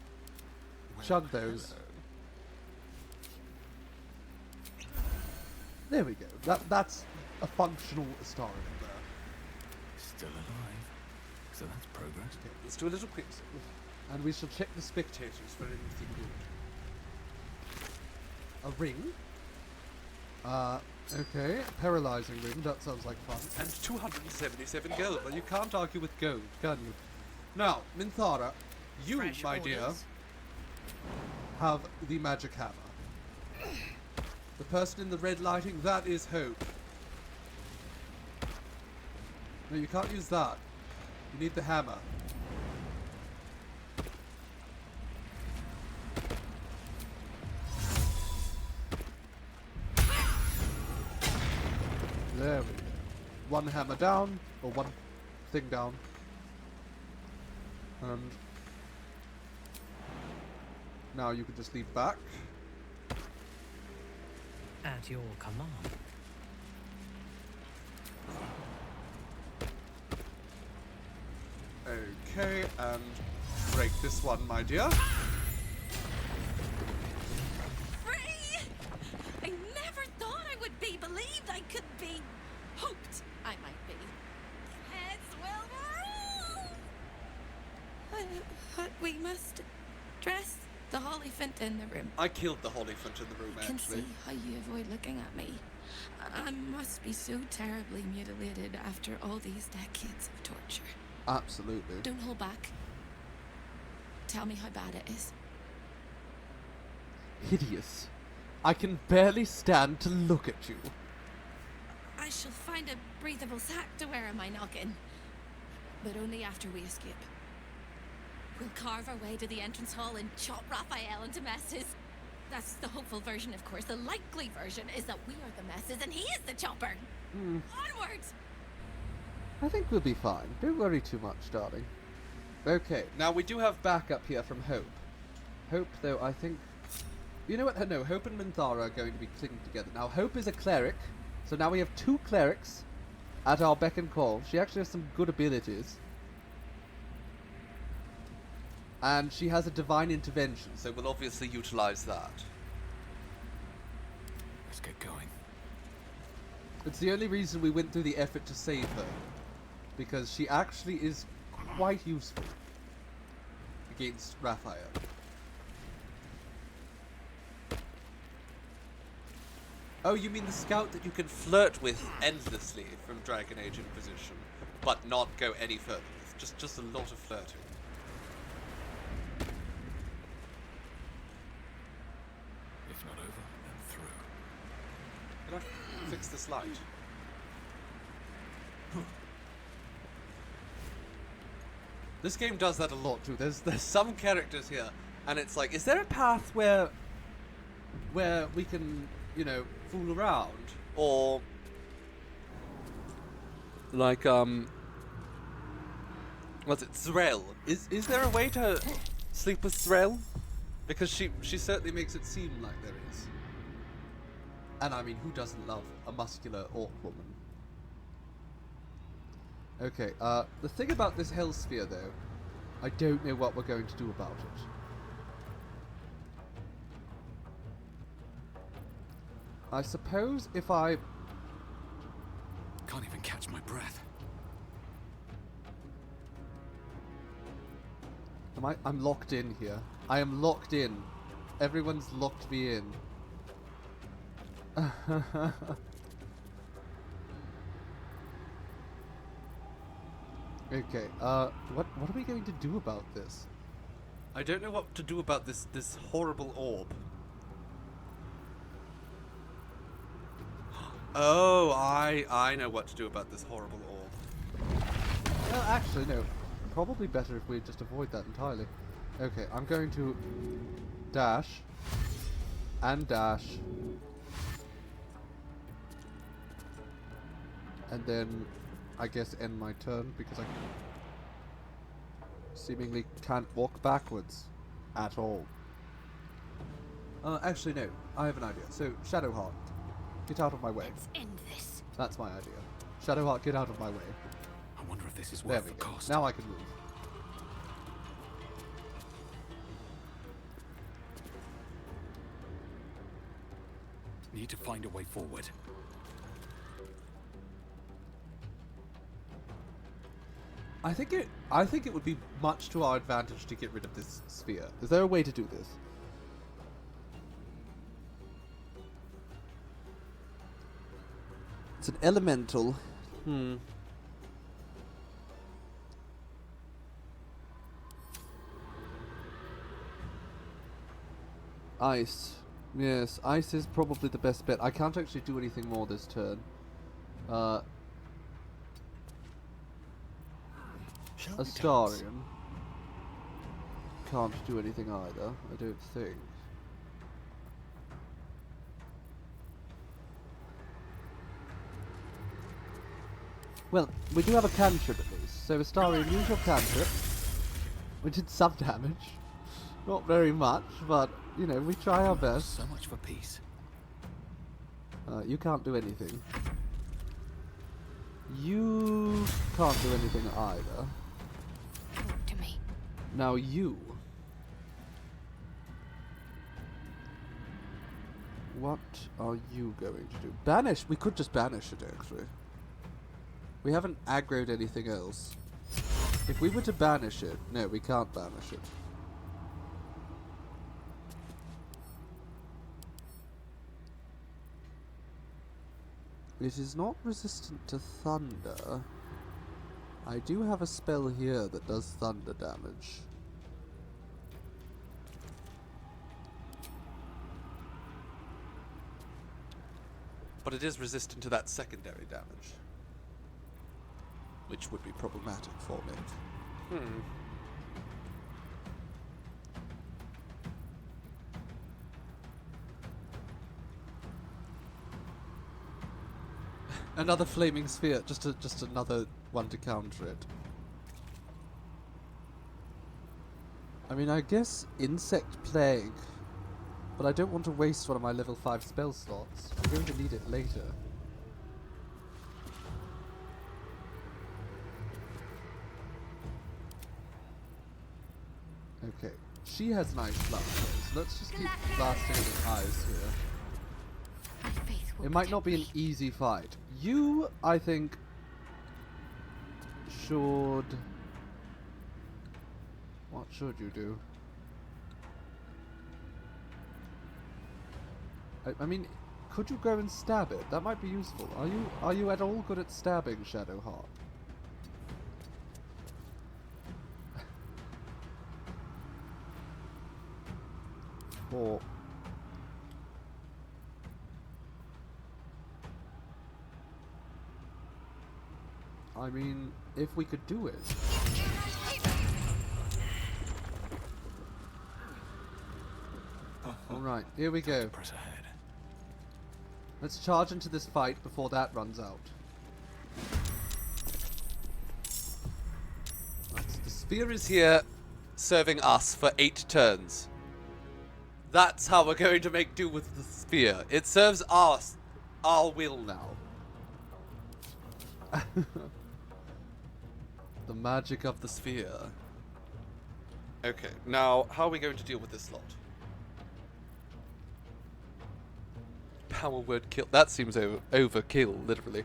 Chug those. There we go. That's a functional Astarion there. Still alive. So that's progress. Okay, let's do a little quick save. And we shall check the spectators for anything good. A ring. Okay. Paralyzing ring. That sounds like fun. And 277 gold. Well, you can't argue with gold, can you? Now, Minthara, you, Fresh my orders. dear, have the magic hammer. The person in the red lighting, that is Hope. No, you can't use that. You need the hammer. There we go. One hammer down, or one thing down. And now you can just leave back. At your command. Okay, and break this one, my dear. Free! I never thought I would be believed. I could be hoped I might be. Heads will roll! But we must dress the Hollyphant in the room. I killed the Hollyphant in the room, I can actually. see how you avoid looking at me. I must be so terribly mutilated after all these decades of torture. Absolutely. Don't hold back. Tell me how bad it is. Hideous. I can barely stand to look at you. I shall find a breathable sack to wear on my noggin. But only after we escape. We'll carve our way to the entrance hall and chop Raphael into messes. That's the hopeful version, of course. The likely version is that we are the messes and he is the chopper. Onwards! I think we'll be fine. Don't worry too much, darling. Okay, now we do have backup here from Hope. Hope, though, I think... You know what? No, Hope and Minthara are going to be clinging together. Now, Hope is a cleric, so now we have 2 clerics at our beck and call. She actually has some good abilities. And she has a divine intervention, so we'll obviously utilize that. Let's get going. It's the only reason we went through the effort to save her. Because she actually is quite useful against Raphael. Oh, you mean the scout that you can flirt with endlessly from Dragon Age Inquisition, but not go any further with? Just a lot of flirting. If not over, then through. Can I fix this light? This game does that a lot too. There's some characters here, and it's like, is there a path where we can, you know, fool around, or like what's it, Zrel? Is there a way to sleep with Zrel? Because she certainly makes it seem like there is. And I mean, who doesn't love a muscular orc woman? Okay, the thing about this hell sphere, though, I don't know what we're going to do about it. I suppose if I... Can't even catch my breath. I'm locked in here. I am locked in. Everyone's locked me in. Okay, what are we going to do about this? I don't know what to do about this horrible orb. Oh, I know what to do about this horrible orb. Well, actually, no. Probably better if we just avoid that entirely. Okay, I'm going to dash and dash. And then I guess end my turn because I seemingly can't walk backwards at all. Actually no, I have an idea. So Shadowheart, get out of my way. Let's end this. That's my idea. Shadowheart, get out of my way. I wonder if this is There worth we the go. cost. Now I can move. Need to find a way forward. I think it would be much to our advantage to get rid of this sphere. Is there a way to do this? It's an elemental. Ice. Yes, ice is probably the best bet. I can't actually do anything more this turn. Astarion can't do anything either, I don't think. Well, we do have a cantrip at least. So Astarion, use your cantrip. We did some damage. Not very much, but, you know, we try our best. So much for peace. You can't do anything. You can't do anything either. Talk to me. Now you. What are you going to do? Banish? We could just banish it, actually. We haven't aggroed anything else. If we were to banish it... No, we can't banish it. It is not resistant to thunder. I do have a spell here that does thunder damage. But it is resistant to that secondary damage. Which would be problematic for me. Another flaming sphere, just another one to counter it. I mean, I guess insect plague, but I don't want to waste one of my level 5 spell slots. I'm going to need it later. Okay, she has nice flowers. Let's just keep blasting at the eyes here. It might not be an easy fight. You, I think, should... What should you do? I mean, could you go and stab it? That might be useful. Are you at all good at stabbing, Shadowheart? Or... I mean, if we could do it. Alright, here we go. Press ahead. Let's charge into this fight before that runs out. Right, so the sphere is here, serving us for 8 turns. That's how we're going to make do with the sphere. It serves us, our will now. The magic of the sphere. Okay, now, how are we going to deal with this slot? Power word kill. That seems overkill, literally.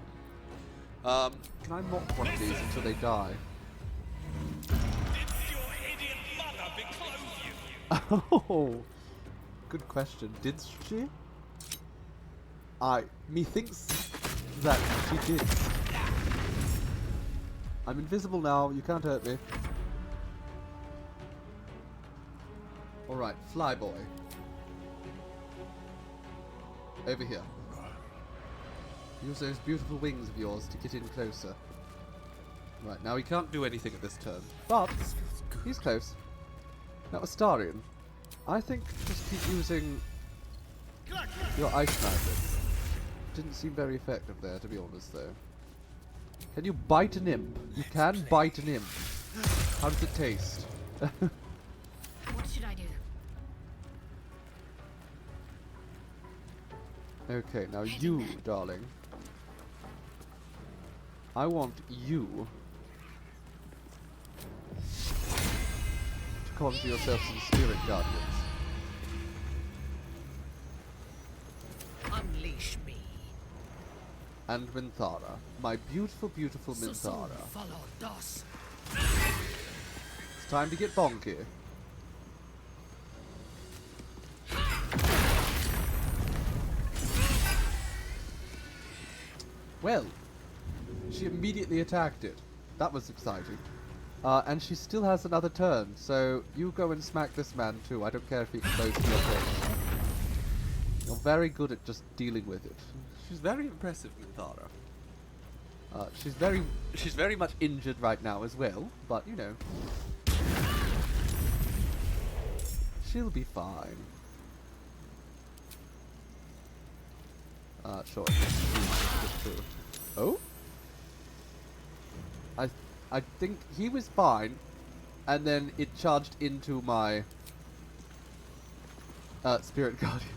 Can I mock one of these until they die? Did your idiot mother betroth you? Oh, good question. Did she? Methinks that she did. I'm invisible now. You can't hurt me. All right, Flyboy. Over here. Use those beautiful wings of yours to get in closer. Right, now he can't do anything at this turn, but he's close. Now, Astarion, I think just keep using your ice magic. Didn't seem very effective there, to be honest, though. Can you bite an imp? You can bite an imp. How does it taste? What should I do? Okay, now you, darling. I want you to conjure yourself some spirit guardians. Unleash me. And Minthara. My beautiful, beautiful Minthara. It's time to get bonky. Well, she immediately attacked it. That was exciting. And she still has another turn, so you go and smack this man too. I don't care if he explodes to your face. You're very good at just dealing with it. She's very impressive, Minthara. She's very much injured right now as well, but you know. She'll be fine. Sure. Oh? I think he was fine, and then it charged into my Spirit Guardians.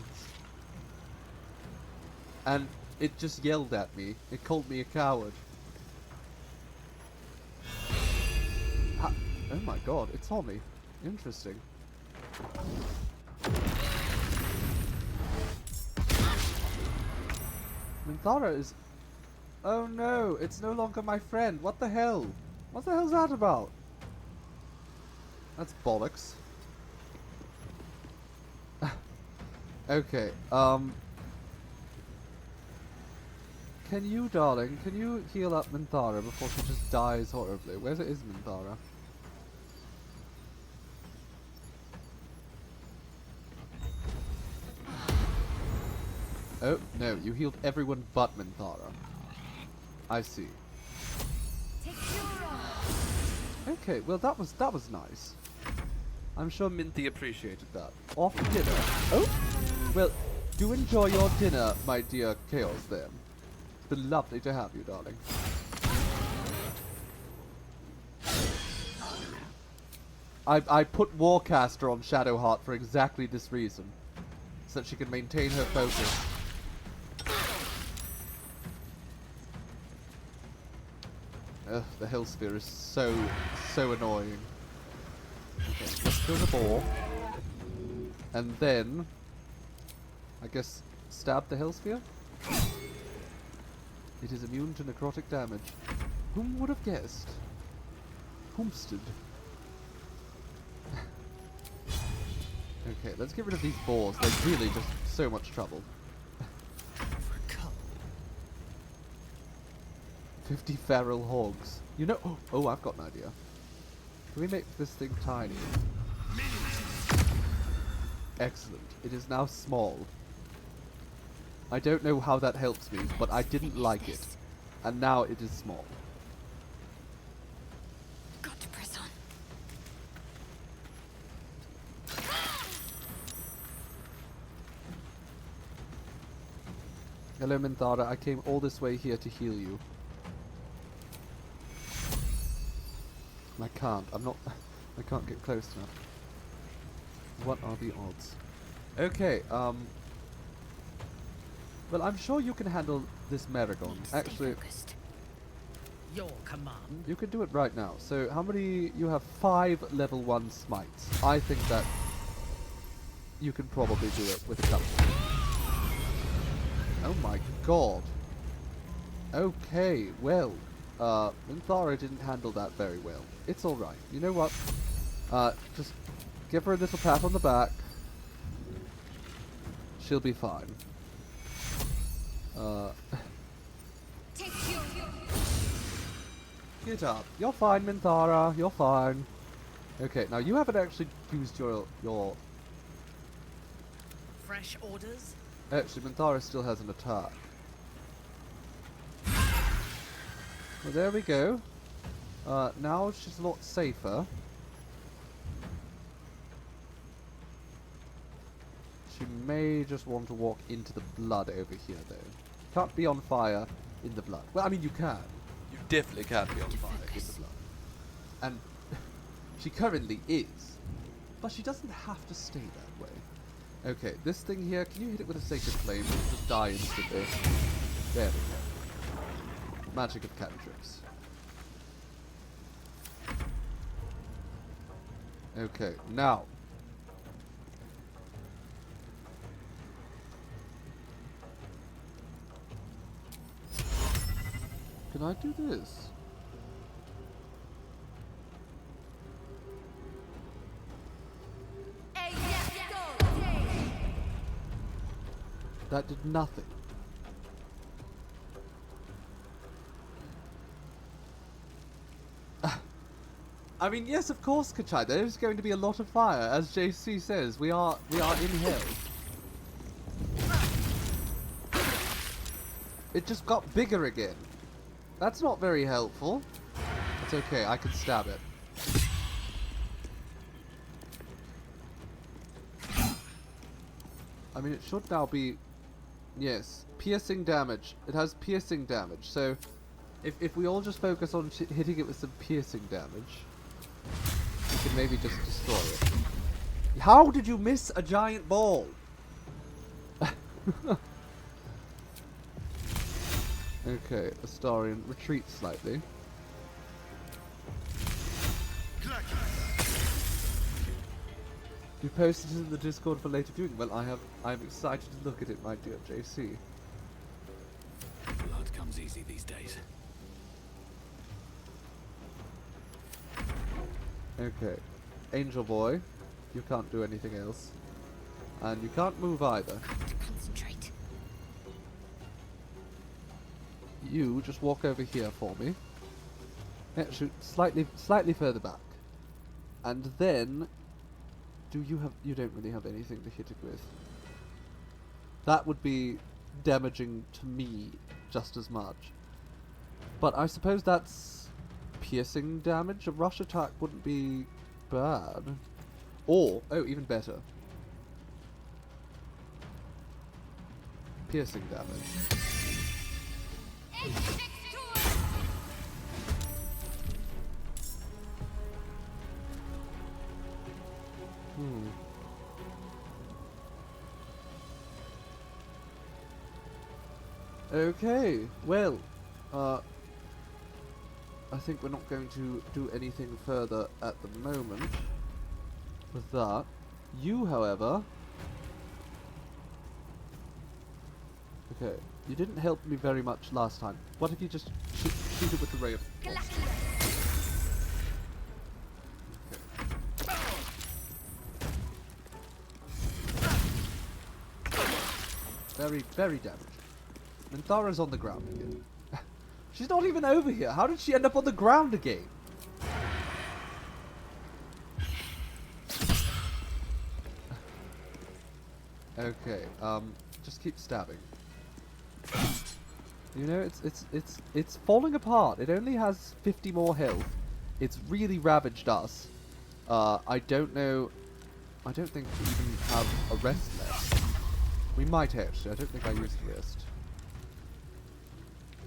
And it just yelled at me. It called me a coward. Oh my god, it saw me. Interesting. Minthara is... Oh no, it's no longer my friend. What the hell? What the hell's that about? That's bollocks. Okay, can you, darling, can you heal up Minthara before she just dies horribly? Where is Minthara? Oh, no, you healed everyone but Minthara. I see. Okay, well that was nice. I'm sure Minty appreciated that. Off to dinner. Oh! Well, do enjoy your dinner, my dear Chaos then. It's been lovely to have you, darling. I put Warcaster on Shadowheart for exactly this reason. So that she can maintain her focus. Ugh, the Hellsphere is so annoying. Okay, let's kill the boar. And then, I guess, stab the Hellsphere? It is immune to necrotic damage. Whom would have guessed? Whomstead. Okay, let's get rid of these boars. They're really just so much trouble. 50 feral hogs. You know... Oh, I've got an idea. Can we make this thing tiny? Excellent. It is now small. I don't know how that helps me, but I didn't like it. And now it is small. Got to press on. Hello, Minthara. I came all this way here to heal you. I can't. I'm not... I can't get close enough. What are the odds? Okay, well, I'm sure you can handle this Maragon. Actually... Your command. You can do it right now. So, how many... You have 5 level 1 smites. I think that... You can probably do it with a couple. Oh my god. Okay, well... Minthara didn't handle that very well. It's alright. You know what? Just give her a little pat on the back. She'll be fine. Get up. You're fine, Minthara. You're fine. Okay, now you haven't actually used your... Fresh orders? Actually, Minthara still has an attack. Well, there we go. Now she's a lot safer. She may just want to walk into the blood over here, though. Can't be on fire in the blood. Well, I mean, you can. You definitely can be on fire in the blood. And she currently is. But she doesn't have to stay that way. Okay, this thing here, can you hit it with a Sacred Flame? It'll just die instantly. There we go. Magic of cantrips. Okay, now. Can I do this? That did nothing. I mean, yes, of course, Kachai. There's going to be a lot of fire, as JC says. We are in hell. It just got bigger again. That's not very helpful. It's okay. I can stab it. I mean, it should now be... Yes, piercing damage. It has piercing damage. So, if we all just focus on hitting it with some piercing damage, we can maybe just destroy it. How did you miss a giant ball? Okay, Astarion retreats slightly. You posted it in the Discord for later viewing. Well, I'm excited to look at it, my dear JC. Blood comes easy these days. Okay. Angel Boy, you can't do anything else. And you can't move either. Concentrate. You just walk over here for me. Actually, slightly further back. And then you don't really have anything to hit it with. That would be damaging to me just as much. But I suppose that's piercing damage. A rush attack wouldn't be bad. Or, oh, even better. Piercing damage. Okay, well, I think we're not going to do anything further at the moment with that. You, however... Okay, you didn't help me very much last time. What if you just shoot it with the ray of... Very, very damaging. Minthara's on the ground again. She's not even over here. How did she end up on the ground again? Okay, just keep stabbing. You know, it's falling apart. It only has 50 more health. It's really ravaged us. I don't think we even have a rest left. We might actually. I don't think I used rest.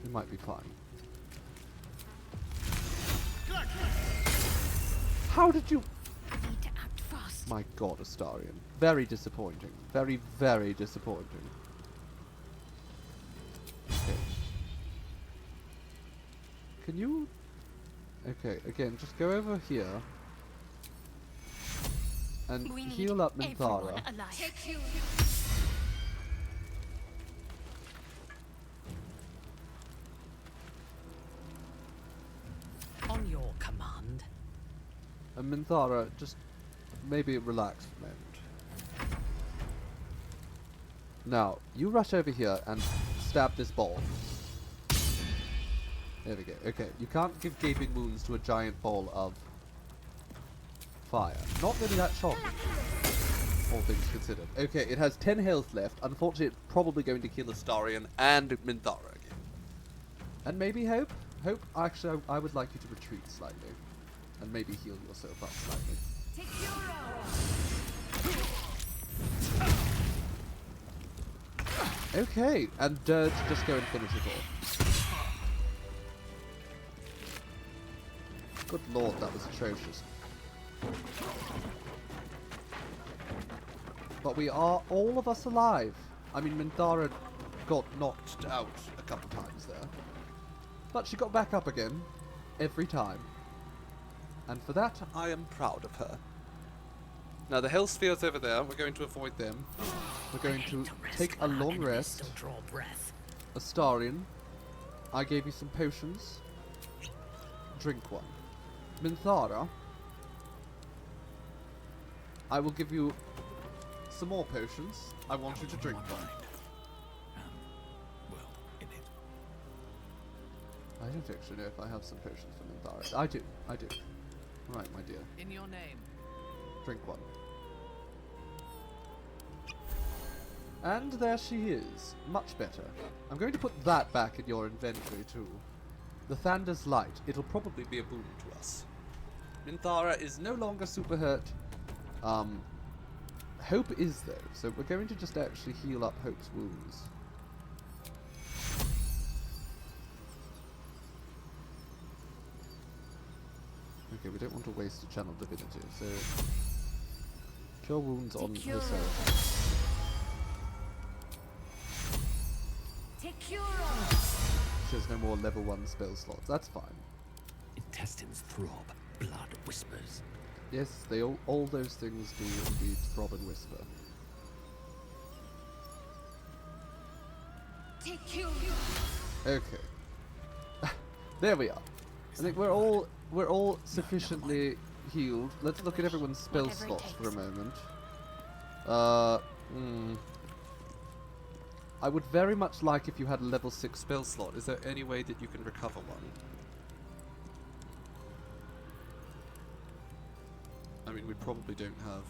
We might be fine. How did you... I need to act fast. My god, Astarion. Very disappointing. Very, very disappointing. Okay. Can you... Okay, again, just go over here. And heal up Minthara. On your command. And Minthara, just maybe relax for a moment. Now, you rush over here and stab this ball. There we go. Okay, you can't give gaping wounds to a giant ball of fire. Not really that shocking, all things considered. Okay, it has 10 health left. Unfortunately, it's probably going to kill Astarion and Minthara again. And maybe Hope? Hope, actually, I would like you to retreat slightly. And maybe heal yourself up slightly. Okay, and Dirge, just go and finish it off. Good lord, that was atrocious. But we are all of us alive. I mean, Minthara got knocked out a couple times there. But she got back up again. Every time. And for that, I am proud of her. Now, the hell spheres over there, we're going to avoid them. We're going to take a long rest. Astarion, I gave you some potions. Drink one. Minthara, I will give you some more potions. I want you to drink one. I don't actually know if I have some potions for Minthara. I do. Right, my dear. In your name. Drink one. And there she is. Much better. I'm going to put that back in your inventory too. The Thander's Light. It'll probably be a boon to us. Minthara is no longer super hurt. Hope is though, so we're going to just actually heal up Hope's wounds. Okay, we don't want to waste a channel divinity, so cure wounds on herself. Says no more level 1 spell slots. That's fine. Intestines throb, blood whispers. Yes, all those things do indeed throb and whisper. Okay. There we are. I think we're all sufficiently healed. Let's look at everyone's spell slots for a moment. I would very much like if you had a level 6 spell slot. Is there any way that you can recover one? I mean, we probably don't have.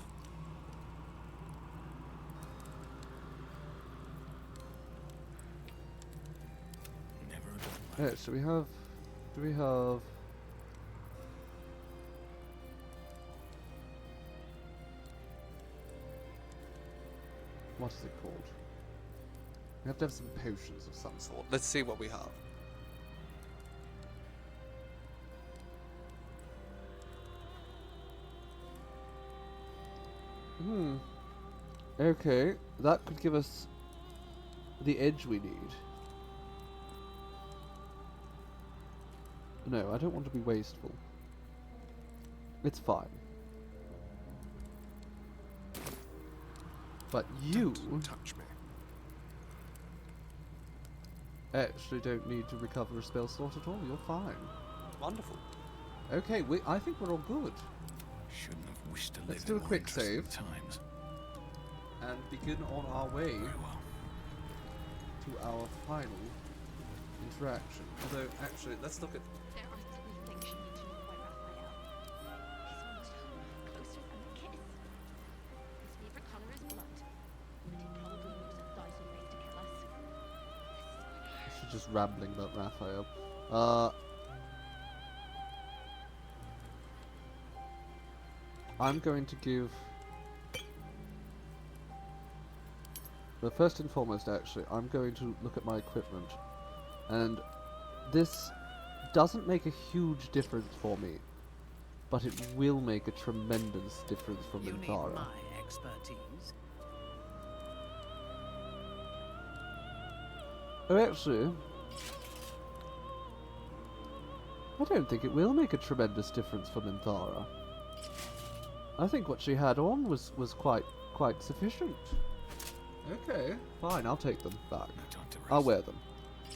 Yeah, so we have. Do we have? What is it called? We have to have some potions of some sort. Let's see what we have. Okay, that could give us the edge we need. No, I don't want to be wasteful. It's fine. But you Don't touch me. Actually don't need to recover a spell slot at all. You're fine. Wonderful. Okay, I think we're all good. Shouldn't have wished to live. Let's do a quick save. Times. And begin on our way to our final interaction. Although, actually, let's look at. There are 3 things you need to know about Raphael. He's almost home, closer than a kiss. His favorite color is blood, and he probably knows 1,000 ways to kill us. She's just rambling about Raphael. I'm going to give. But first and foremost, actually, I'm going to look at my equipment. And this doesn't make a huge difference for me, but it will make a tremendous difference for You need Minthara. my expertise. Oh, actually, I don't think it will make a tremendous difference for Minthara. I think what she had on was quite sufficient. Okay, fine, I'll take them back. I'll wear them.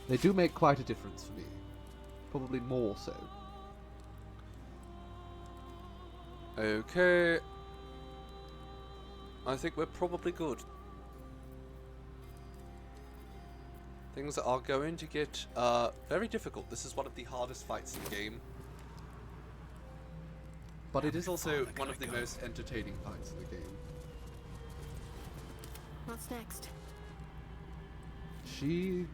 They do make quite a difference for me. Probably more so. Okay. I think we're probably good. Things are going to get very difficult. This is one of the hardest fights in the game. But it is also one of the most entertaining fights in the game. What's next? She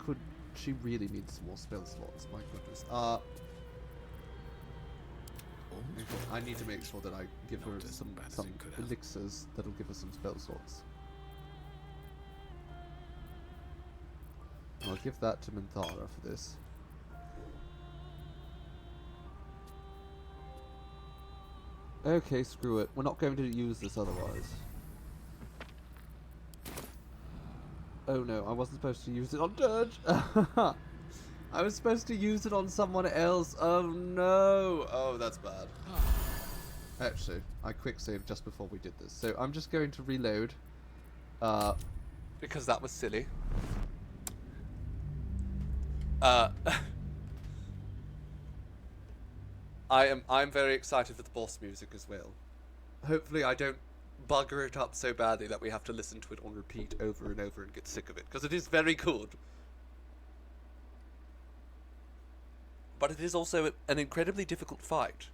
really needs some more spell slots, my goodness. Okay, I need to make sure that I give her some elixirs that'll give her some spell slots. I'll give that to Minthara for this. Okay, screw it. We're not going to use this otherwise. Oh no, I wasn't supposed to use it on Dirge. I was supposed to use it on someone else. Oh no. Oh, that's bad. Actually, I quick saved just before we did this. So I'm just going to reload. Because that was silly. I'm very excited for the boss music as well. Hopefully I don't bugger it up so badly that we have to listen to it on repeat over and over and get sick of it, because it is very good. But it is also an incredibly difficult fight.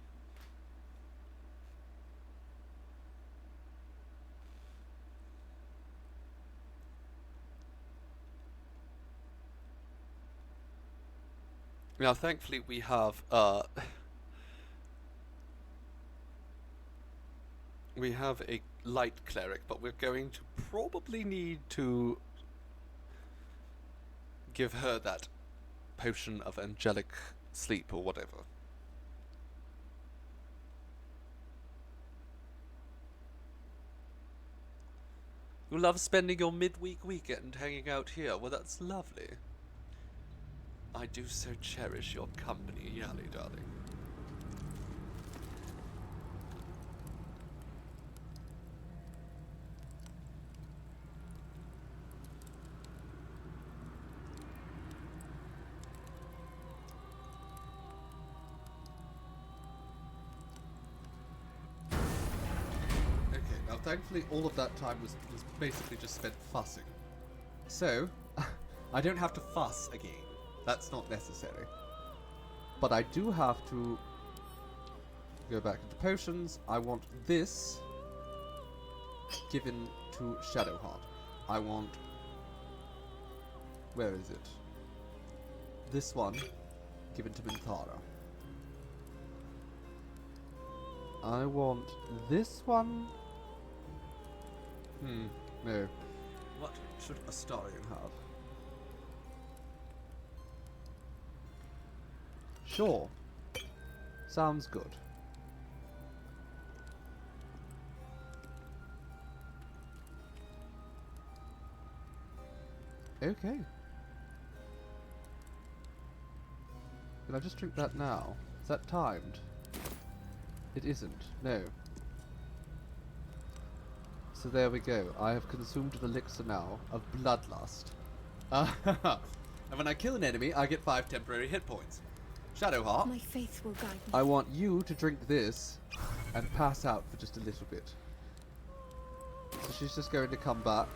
Now, thankfully, we have a light cleric, but we're going to probably need to give her that potion of angelic sleep or whatever. You love spending your midweek weekend hanging out here. Well, that's lovely. I do so cherish your company, Yali, darling. Okay, now thankfully all of that time was basically just spent fussing. So, I don't have to fuss again. That's not necessary. But I do have to go back into potions. I want this given to Shadowheart. I want... Where is it? This one given to Minthara. I want this one... no. What should Astarion have? Sure. Sounds good. Okay. Can I just drink that now? Is that timed? It isn't. No. So there we go. I have consumed the elixir now of bloodlust. And when I kill an enemy, I get 5 temporary hit points. Shadowheart, My faith will guide me. I want you to drink this and pass out for just a little bit. So she's just going to come back.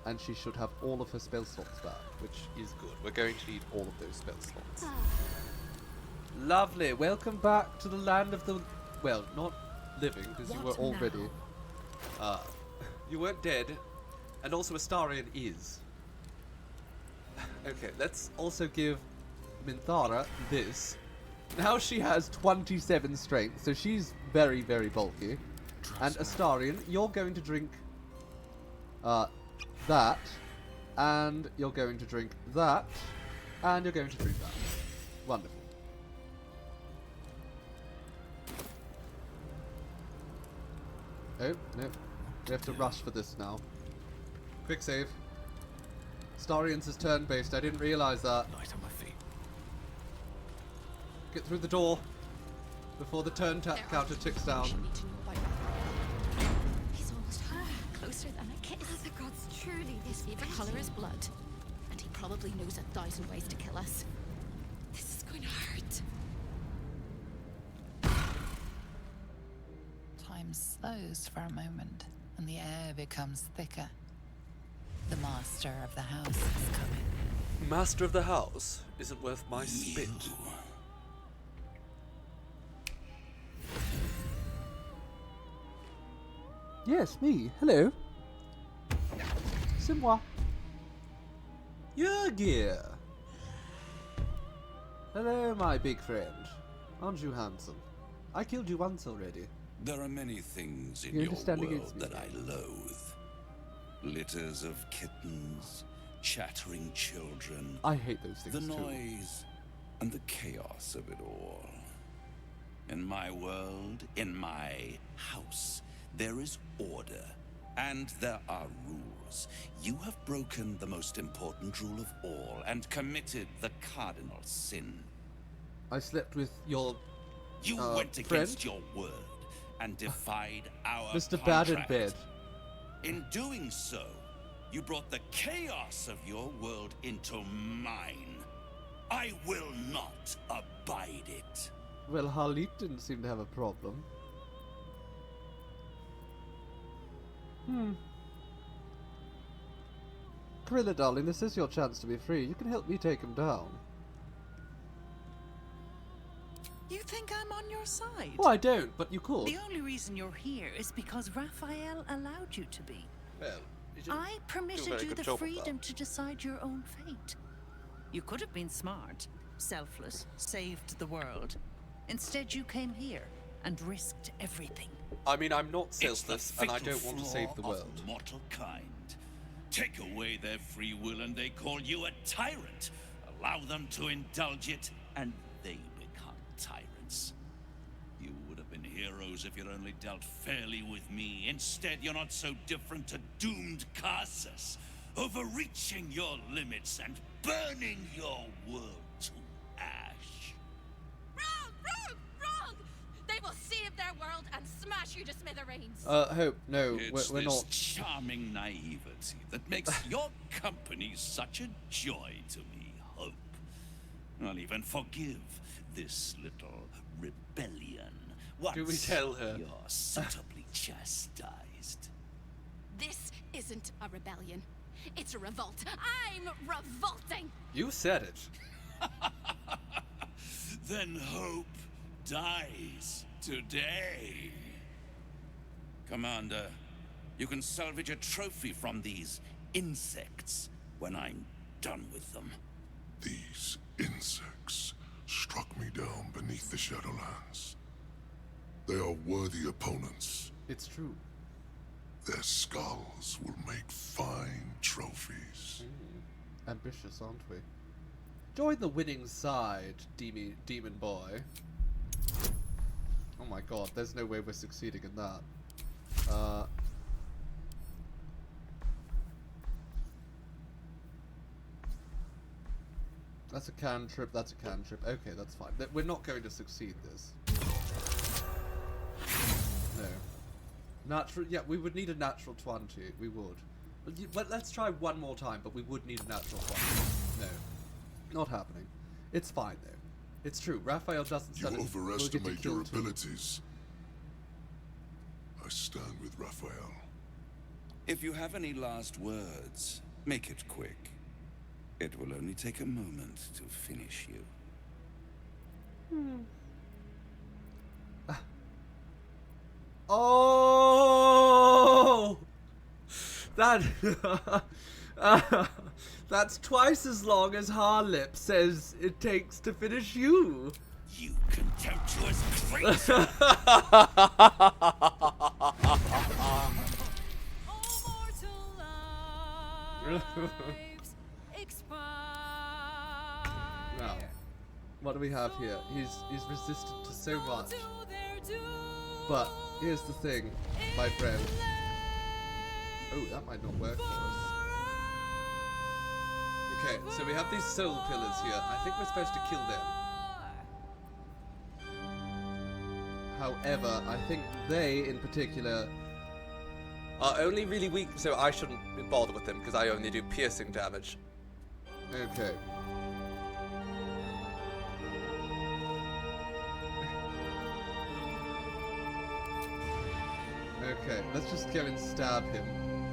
And she should have all of her spell slots back, which is good. We're going to need all of those spell slots. Lovely. Welcome back to the land of the... Well, not living, because you were already... you weren't dead. And also Astarion is. Okay, let's also give Minthara this. Now she has 27 strength, so she's very, very bulky. And Astarion, you're going to drink that, and you're going to drink that, and you're going to drink that. Wonderful. Oh, no. We have to rush for this now. Quick save. Astarion's is turn-based, I didn't realise that. Light on my feet. Get through the door before the turn tap counter ticks down. He's almost home, closer than a kiss. The gods truly His favorite color is blood, and he probably knows 1,000 ways to kill us. This is going to hurt. Time slows for a moment, and the air becomes thicker. The master of the house is coming. Master of the house isn't worth my spit. Yes, me. Hello. C'est moi. Yurgir. Hello, my big friend. Aren't you handsome? I killed you once already. There are many things in You're your standing world against me. that I loathe. Litters of kittens, chattering children. I hate those things The too. noise and the chaos of it all. In my world, in my house, there is order, and there are rules. You have broken the most important rule of all, and committed the cardinal sin. I slept with your You went against your word, and defied our Mr. Bad in contract. bed. In doing so, you brought the chaos of your world into mine. I will not abide it. Well, Harleet didn't seem to have a problem. Gorilla, darling, this is your chance to be free. You can help me take him down. You think I'm on your side? Oh, I don't, but you could. The only reason you're here is because Raphael allowed you to be. Well, you didn't I do a permitted very you good the job of that. freedom to decide your own fate. You could have been smart, selfless, saved the world. Instead, you came here and risked everything. I mean, I'm not It's the selfless, and I fatal don't want to flaw save the of world. mortal kind. Take away their free will and they call you a tyrant. Allow them to indulge it and they become tyrants. You would have been heroes if you'd only dealt fairly with me. Instead, you're not so different to doomed Carsus, overreaching your limits and burning your world to ash. Wrong! They will save their world and smash you to smithereens. Hope, no, It's we're this not. charming naivety that makes your company such a joy to me, Hope. I'll even forgive this little rebellion once Do we tell her? you're suitably chastised. This isn't a rebellion. It's a revolt. I'm revolting. You said it. Then Hope dies today. Commander, you can salvage a trophy from these insects when I'm done with them. These insects struck me down beneath the Shadowlands. They are worthy opponents. It's true. Their skulls will make fine trophies. Ambitious, aren't we? Join the winning side, demon boy. Oh my god, there's no way we're succeeding in that. That's a cantrip, that's a cantrip. Okay, that's fine. We're not going to succeed this. No. Natural, yeah, we would need a natural 20. We would. Let's try one more time, but we would need a natural 20. No. Not happening. It's fine, though. It's true. Raphael doesn't You set it. overestimate your abilities. I stand with Raphael. If you have any last words, make it quick. It will only take a moment to finish you. Oh! That... that's twice as long as Harlip says it takes to finish you. You contemptuous creature! Now, what do we have here? He's resistant to so much. But here's the thing, my friend. Oh, that might not work for us. Okay, so we have these soul pillars here. I think we're supposed to kill them. However, I think they, in particular, are only really weak, so I shouldn't bother with them, because I only do piercing damage. Okay. Okay, let's just go and stab him.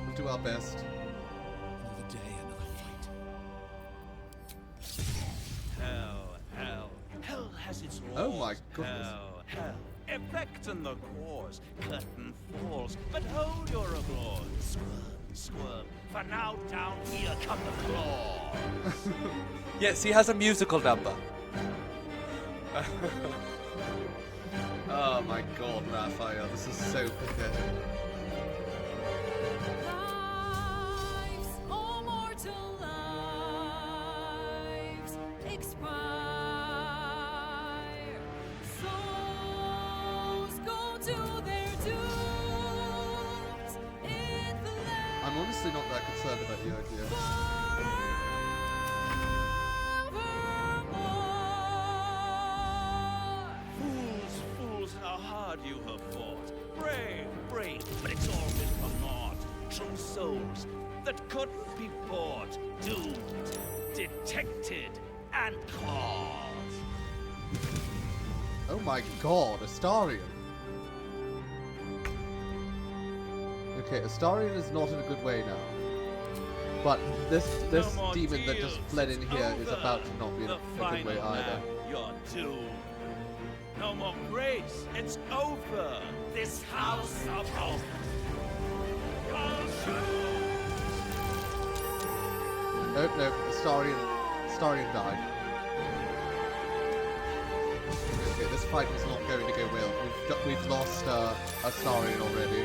We'll do our best. Another day, another Hell. Hell has its laws. Oh my goodness. Hell. Effect and the cause. Curtain falls, but hold your applause. Squirm. For now down here come the claw. Yes, he has a musical number. Oh my god, Raphael, this is so pathetic. Lives, all mortal lives, expire. Souls go to their dooms in the land. I'm honestly not that concerned about the idea. Fools, how hard you have fought. Brave, but it's all been for naught. True souls that couldn't be bought. Doomed, detected, and caught. Oh my god, Astarion. Okay, Astarion is not in a good way now. But this No demon that just deals, fled in it's here is over. about to not be in a The good way final either. man, you're doomed. No more grace, it's over. This house of hope. Nope, Astarion died. Okay, this fight was not going to go well. We've lost Astarion already.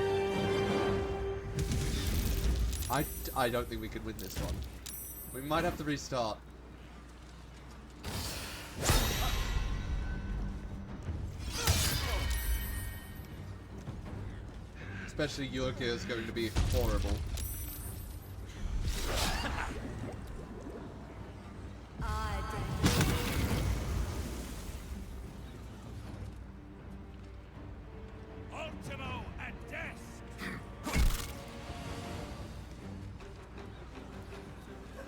I don't think we can win this one. We might have to restart. Especially Yurgir is going to be horrible. Ultimo and death.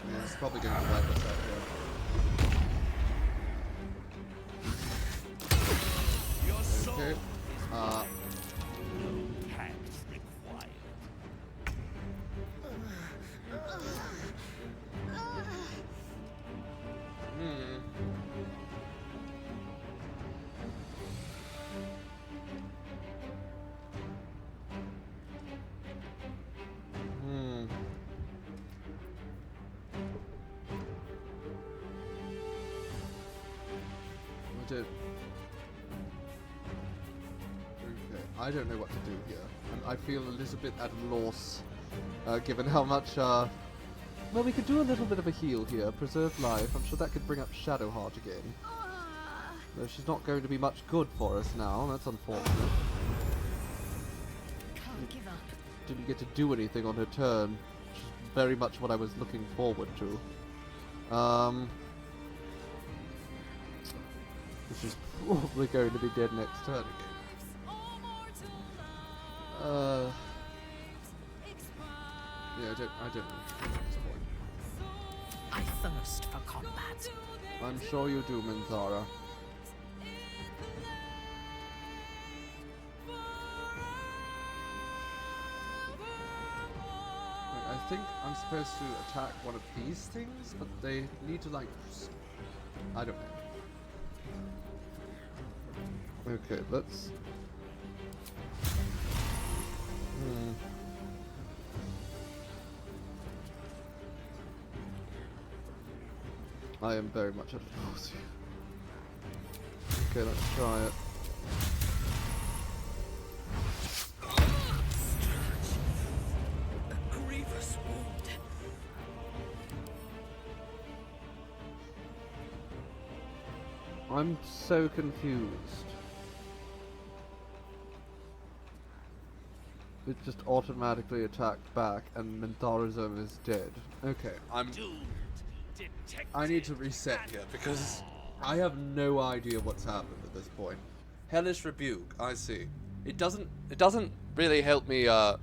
Yeah, it's probably going to wipe us out here. Okay. Hands required. I don't know what to do here, and I feel a little bit at a loss, given how much, well, we could do a little bit of a heal here, preserve life. I'm sure that could bring up Shadowheart again. Though she's not going to be much good for us now, that's unfortunate. Can't give up. Didn't get to do anything on her turn, which is very much what I was looking forward to. Which is probably going to be dead next turn again. Yeah, I don't know. I thirst for combat. I'm sure you do, Minthara. I think I'm supposed to attack one of these things, but they need to, like, I don't know. Okay, let's... I am very much at a loss here. Okay, let's try it. A grievous wound. I'm so confused. It just automatically attacked back, and Minthara's is dead. Okay, I need to reset here because I have no idea what's happened at this point. Hellish Rebuke, I see. It doesn't really help me. There's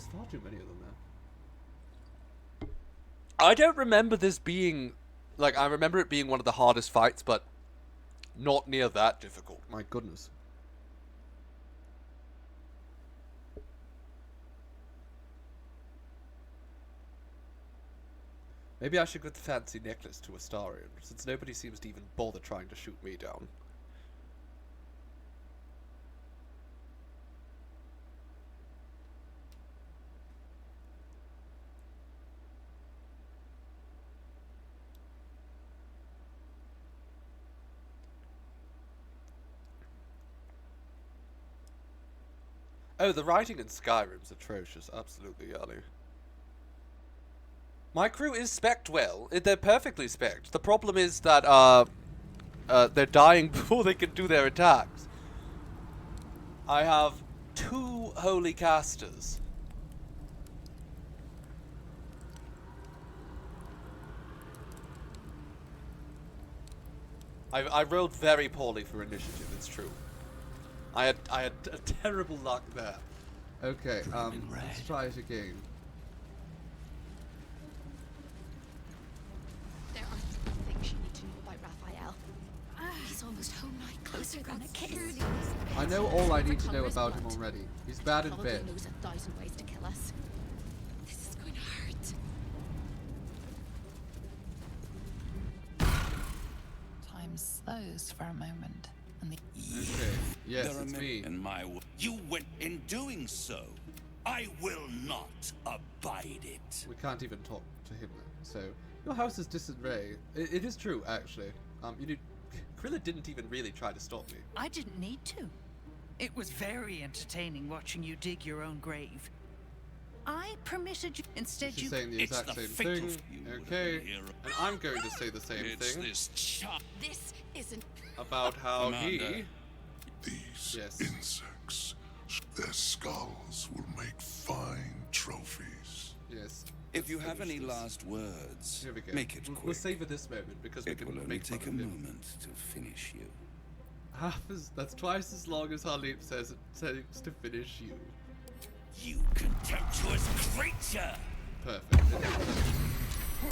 far too many of them there. I don't remember this being, like, I remember it being one of the hardest fights, but not near that difficult. My goodness. Maybe I should give the fancy necklace to Astarion, since nobody seems to even bother trying to shoot me down. Oh, the writing in Skyrim's atrocious, absolutely, Ali. My crew is spec'd well. They're perfectly spec'd. The problem is that, they're dying before they can do their attacks. I have 2 holy casters. I rolled very poorly for initiative, it's true. I had a terrible luck there. Okay, let's try it again. There are 3 things you need to know about Raphael. He's almost home now, closer than a kiss. I know all I need to know about him already. He's bad in Probably bed. knows 1,000 ways to kill us. This is going to hurt. Time slows for a moment, and the Okay. Yes, There are it's many me. in my you went in doing so. I will not abide it. We can't even talk to him then. So your house is disarray. It is true, actually. Krilla didn't even really try to stop me. I didn't need to. It was very entertaining watching you dig your own grave. I permitted you. Instead, She's you. saying the exact same thing. Okay, and I'm going to say the same thing This isn't about how Commander. These Yes. insects, their skulls will make fine trophies. Yes. If you have any last words, Here we go. make it quick. We'll savor this moment because we It can will only make fun take a of him. moment to finish you. That's twice as long as Harleep says it takes to finish you. You contemptuous creature! Perfect.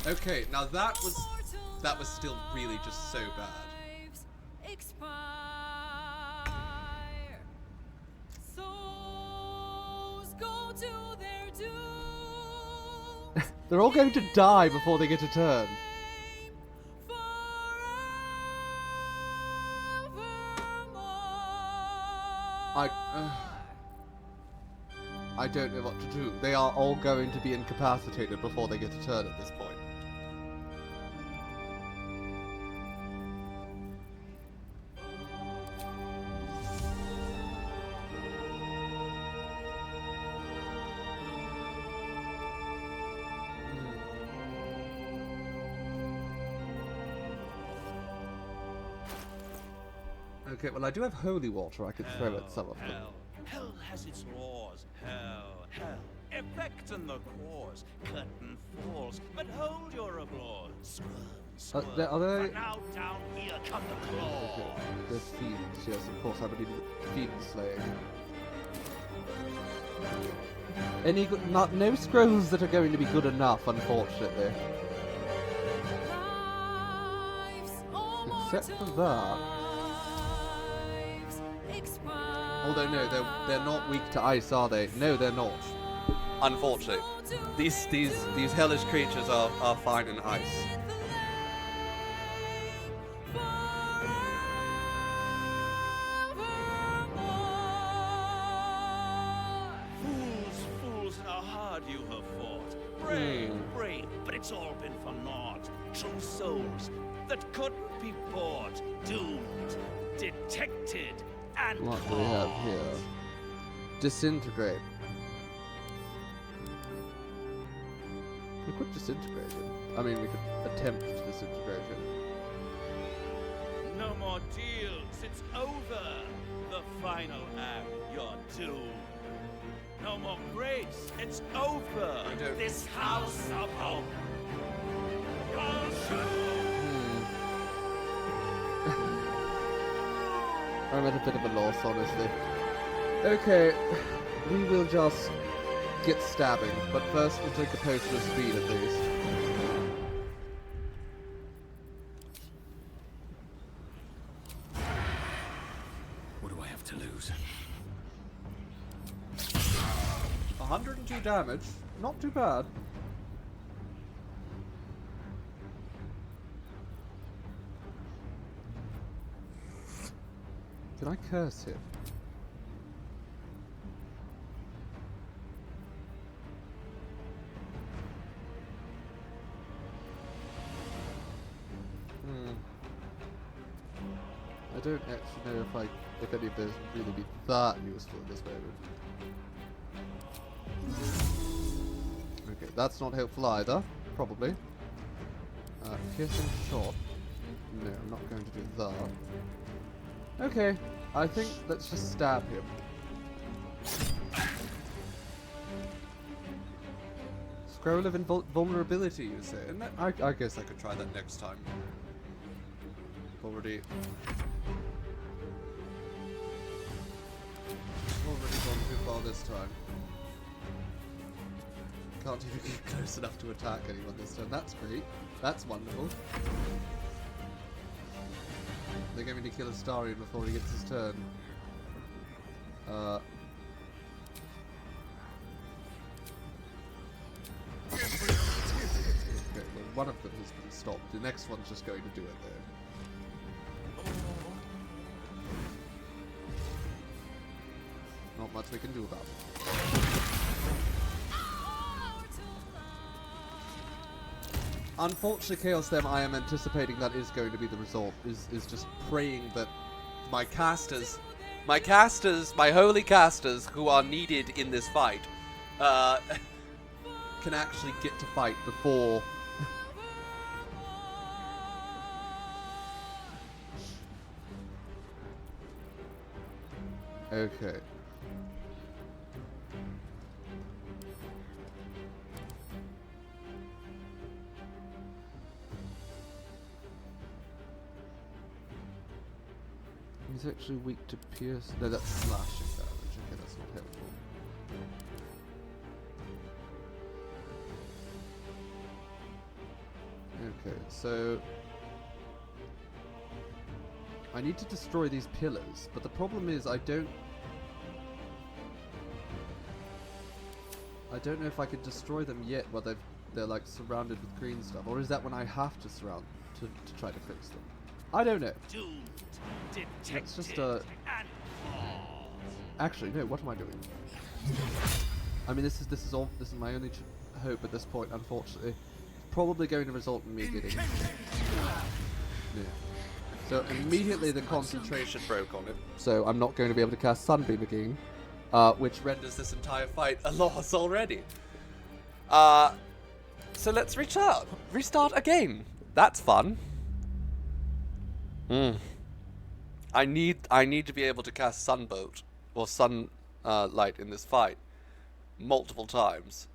Okay, now that was still really just so bad. Expire. Souls go to their doom. They're all going to die before they get a turn. I don't know what to do. They are all going to be incapacitated before they get a turn at this point. Okay, well I do have holy water I could throw at some of them. Hell has its laws. Hell. Effect and the cause. Curtain falls, but hold your applause. Squirm. Are they... But now down here come the claw. Okay. There's fiends, yes, of course, I would need fiend slaying. Any good... no scrolls that are going to be good enough, unfortunately. Except for that. Although no, they're not weak to ice, are they? No, they're not. Unfortunately, these hellish creatures are fine in ice. Fools, how hard you have fought. Brave, but it's all been for naught. True souls that couldn't be bought, doomed, detected, and What do we have here? Disintegrate. We could disintegrate him. I mean, we could attempt to disintegrate him. No more deals, it's over. The final act, you're doomed. No more grace, it's over. This house of hope. You're doomed. I'm at a bit of a loss, honestly. Okay, we will just get stabbing, but first we'll take a potion of speed at least. What do I have to lose? 102 damage, not too bad. Can I curse him? I don't actually know if any of those would really be that useful at this moment. Okay, that's not helpful either, probably. Piercing shot. No, I'm not going to do that. Okay, I think let's just stab him. Scroll of invulnerability, you say? And I guess I could try that next time. Already gone too far this time. Can't even get close enough to attack anyone this turn. That's great. That's wonderful. They're going to kill Astarion before he gets his turn. Okay, well, one of them has been stopped. The next one's just going to do it though. Not much we can do about it. Unfortunately, Chaos Them, I am anticipating that is going to be the result. Is just praying that my holy casters who are needed in this fight, can actually get to fight before. Okay. He's actually weak to pierce. No, that's slashing damage. Okay, that's not helpful. Okay, so I need to destroy these pillars, but the problem is I don't know if I can destroy them yet while they're like surrounded with green stuff, or is that when I have to surround to try to fix them? I don't know. Let's just actually no. What am I doing? I mean, this is my only hope at this point. Unfortunately, probably going to result in me getting. Yeah. So immediately the concentration broke on it. So I'm not going to be able to cast Sunbeam again, which renders this entire fight a loss already. So let's restart again. That's fun. I need to be able to cast Sunbolt or Sunlight in this fight multiple times.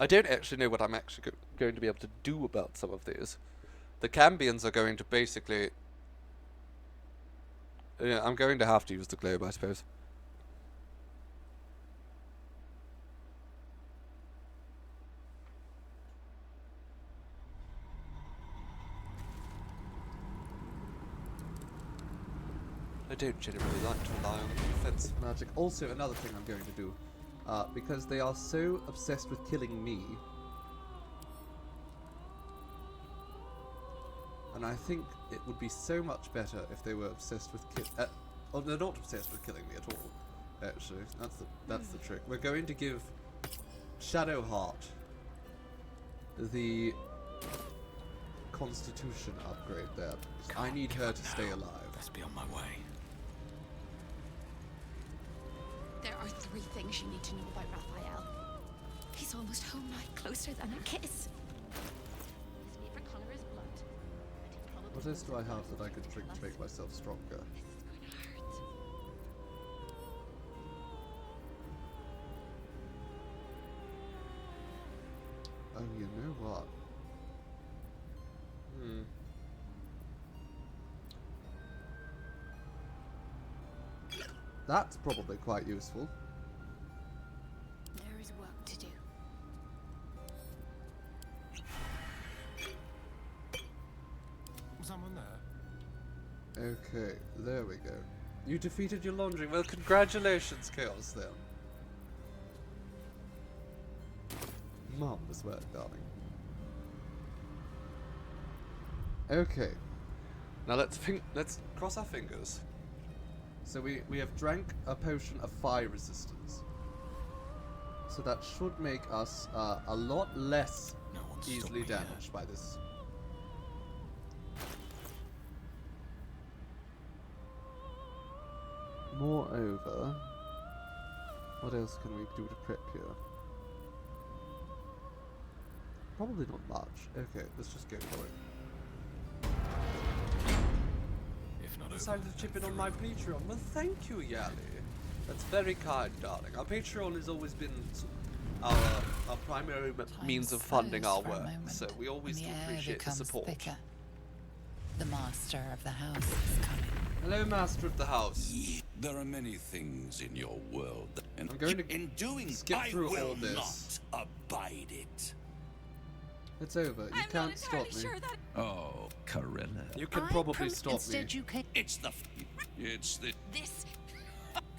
I don't actually know what I'm actually going to be able to do about some of these. The Cambions are going to basically... Yeah, I'm going to have to use the globe, I suppose. I don't generally like to rely on defensive magic. Also, another thing I'm going to do, because they are so obsessed with killing me, and I think it would be so much better if they were obsessed with oh, they're not obsessed with killing me at all. Actually, that's the trick. We're going to give Shadowheart the Constitution upgrade there. I need her to stay alive. Let's be on my way. There are 3 things you need to know about Raphael. He's almost home now, closer than a kiss. His favorite color is blood. And he probably What else do I have that I could drink to make myself stronger? Oh, you know what? That's probably quite useful. There is work to do. Someone there? Okay, there we go. You defeated your laundry. Well, congratulations, Chaos, then. Marvelous work, darling. Okay. Now let's cross our fingers. So we have drank a potion of fire resistance. So that should make us a lot less easily damaged by this. Moreover, what else can we do to prep here? Probably not much. Okay, let's just go for it. Decided to chip in on my Patreon. Well, thank you, Yali. That's very kind, darling. Our Patreon has always been our primary means of funding our work, so we always do appreciate the support. Thicker. The master of the house is coming. Hello, master of the house. There are many things in your world that, I'm going to in doing skip through all this. Not abide it. It's over. You can't stop me. Oh, Corella. You can probably stop me. It's the This.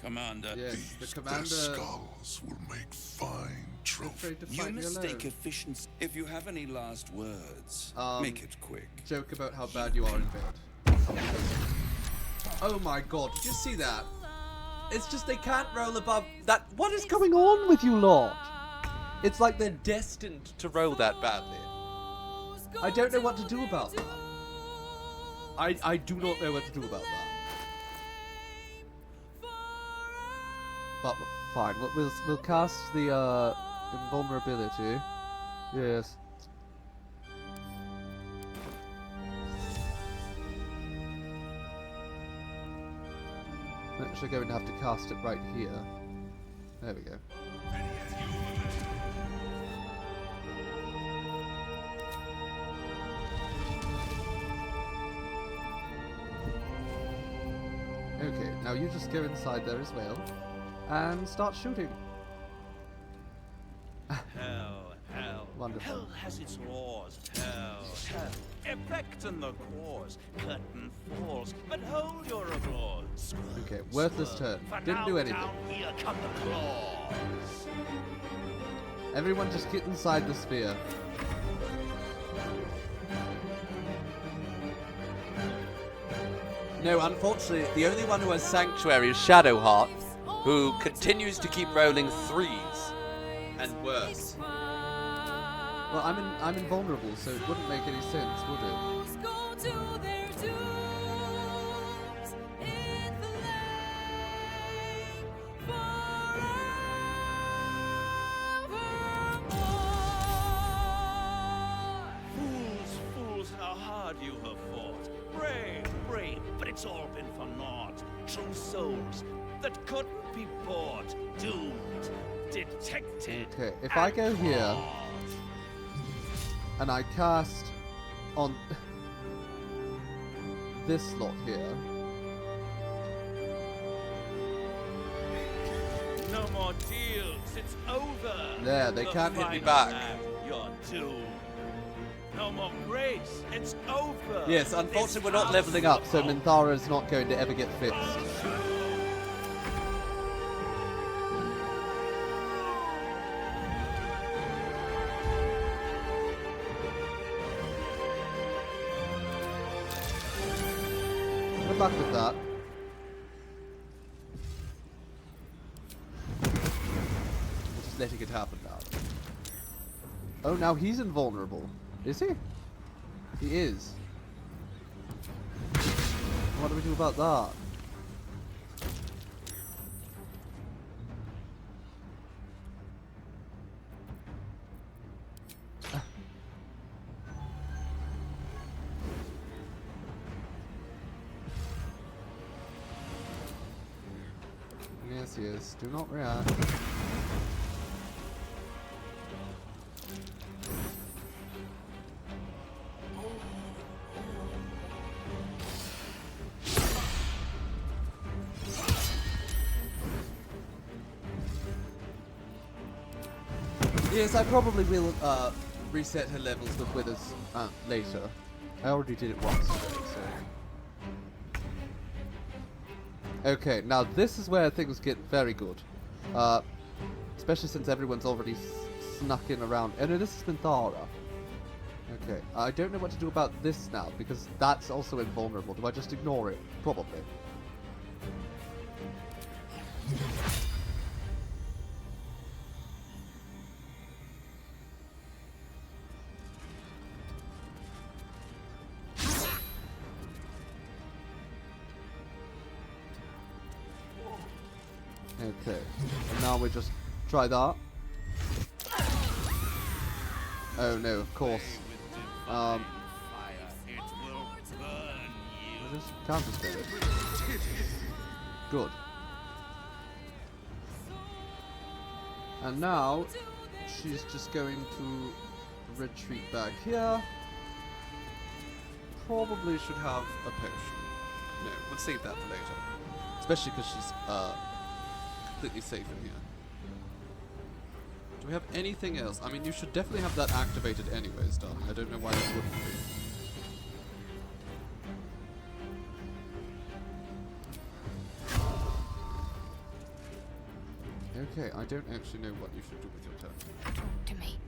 Commander. Yes, the Their commander. skulls will make fine trophies. You mistake efficiency. If you have any last words, make it quick. Joke about how bad you are in bed. Oh my god, did you see that? It's just they can't roll above that. What is going on with you lot? It's like they're destined to roll that badly. I don't know what to do about that. I do not know what to do about that. But fine, we'll cast the invulnerability. Yes. I'm actually going to have to cast it right here. There we go. Okay, now you just go inside there as well and start shooting. Hell. Wonderful. Hell has its laws. Hell. Effect in the cause. Curtain falls, but hold your applause. Okay, worthless turn. Didn't do anything. Down here come the claws. Everyone just get inside the sphere. No, unfortunately, the only one who has Sanctuary is Shadowheart, who continues to keep rolling 3s. And worse. Well, I'm invulnerable, so it wouldn't make any sense, would it? Fools, how hard you have fought. Brave, but it's all been for naught. True souls that couldn't be bought. Doomed, detected. Okay, if I go here and I cast on this slot here. No more deals, it's over. There, they The can't hit me final back. act, you're doomed. No more grace, it's over. Yes, unfortunately we're not leveling up, so Minthara is not going to ever get fixed. Good luck with that. Just letting it happen now. Oh, now he's invulnerable. Is he? He is. What do we do about that? Yes, yes. Do not react. Yes, I probably will reset her levels with Withers later. I already did it once today, so... Okay, now this is where things get very good. Especially since everyone's already snuck in around... Oh no, this is Minthara. Okay, I don't know what to do about this now, because that's also invulnerable. Do I just ignore it? Probably. Okay, and now we just try that. Oh no, of course. Just counter spirit. Good. And now she's just going to retreat back here. Probably should have a potion. No, we'll save that for later. Especially because she's completely safe in here. Do we have anything else? I mean, you should definitely have that activated anyways, Don. I don't know why it wouldn't be. Okay, I don't actually know what you should do with your turn. Talk to me.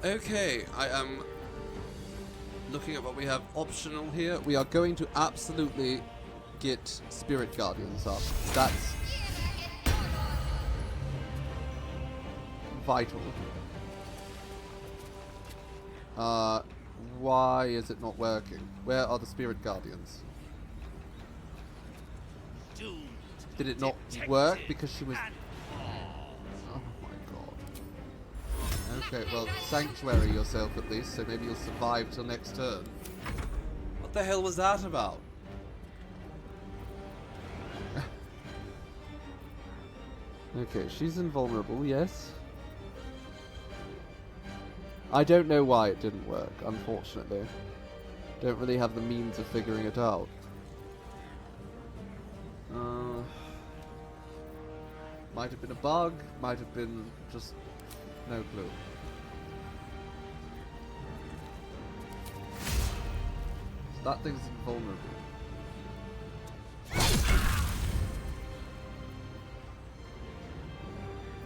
Okay, I am looking at what we have optional here. We are going to absolutely get Spirit Guardians up. That's vital. Why is it not working? Where are the Spirit Guardians? Did it not work because she was... Oh my god. Okay, well, Sanctuary yourself at least, so maybe you'll survive till next turn. What the hell was that about? Okay, she's invulnerable, yes. I don't know why it didn't work, unfortunately. Don't really have the means of figuring it out. Might have been a bug, might have been just no clue. So that thing's invulnerable.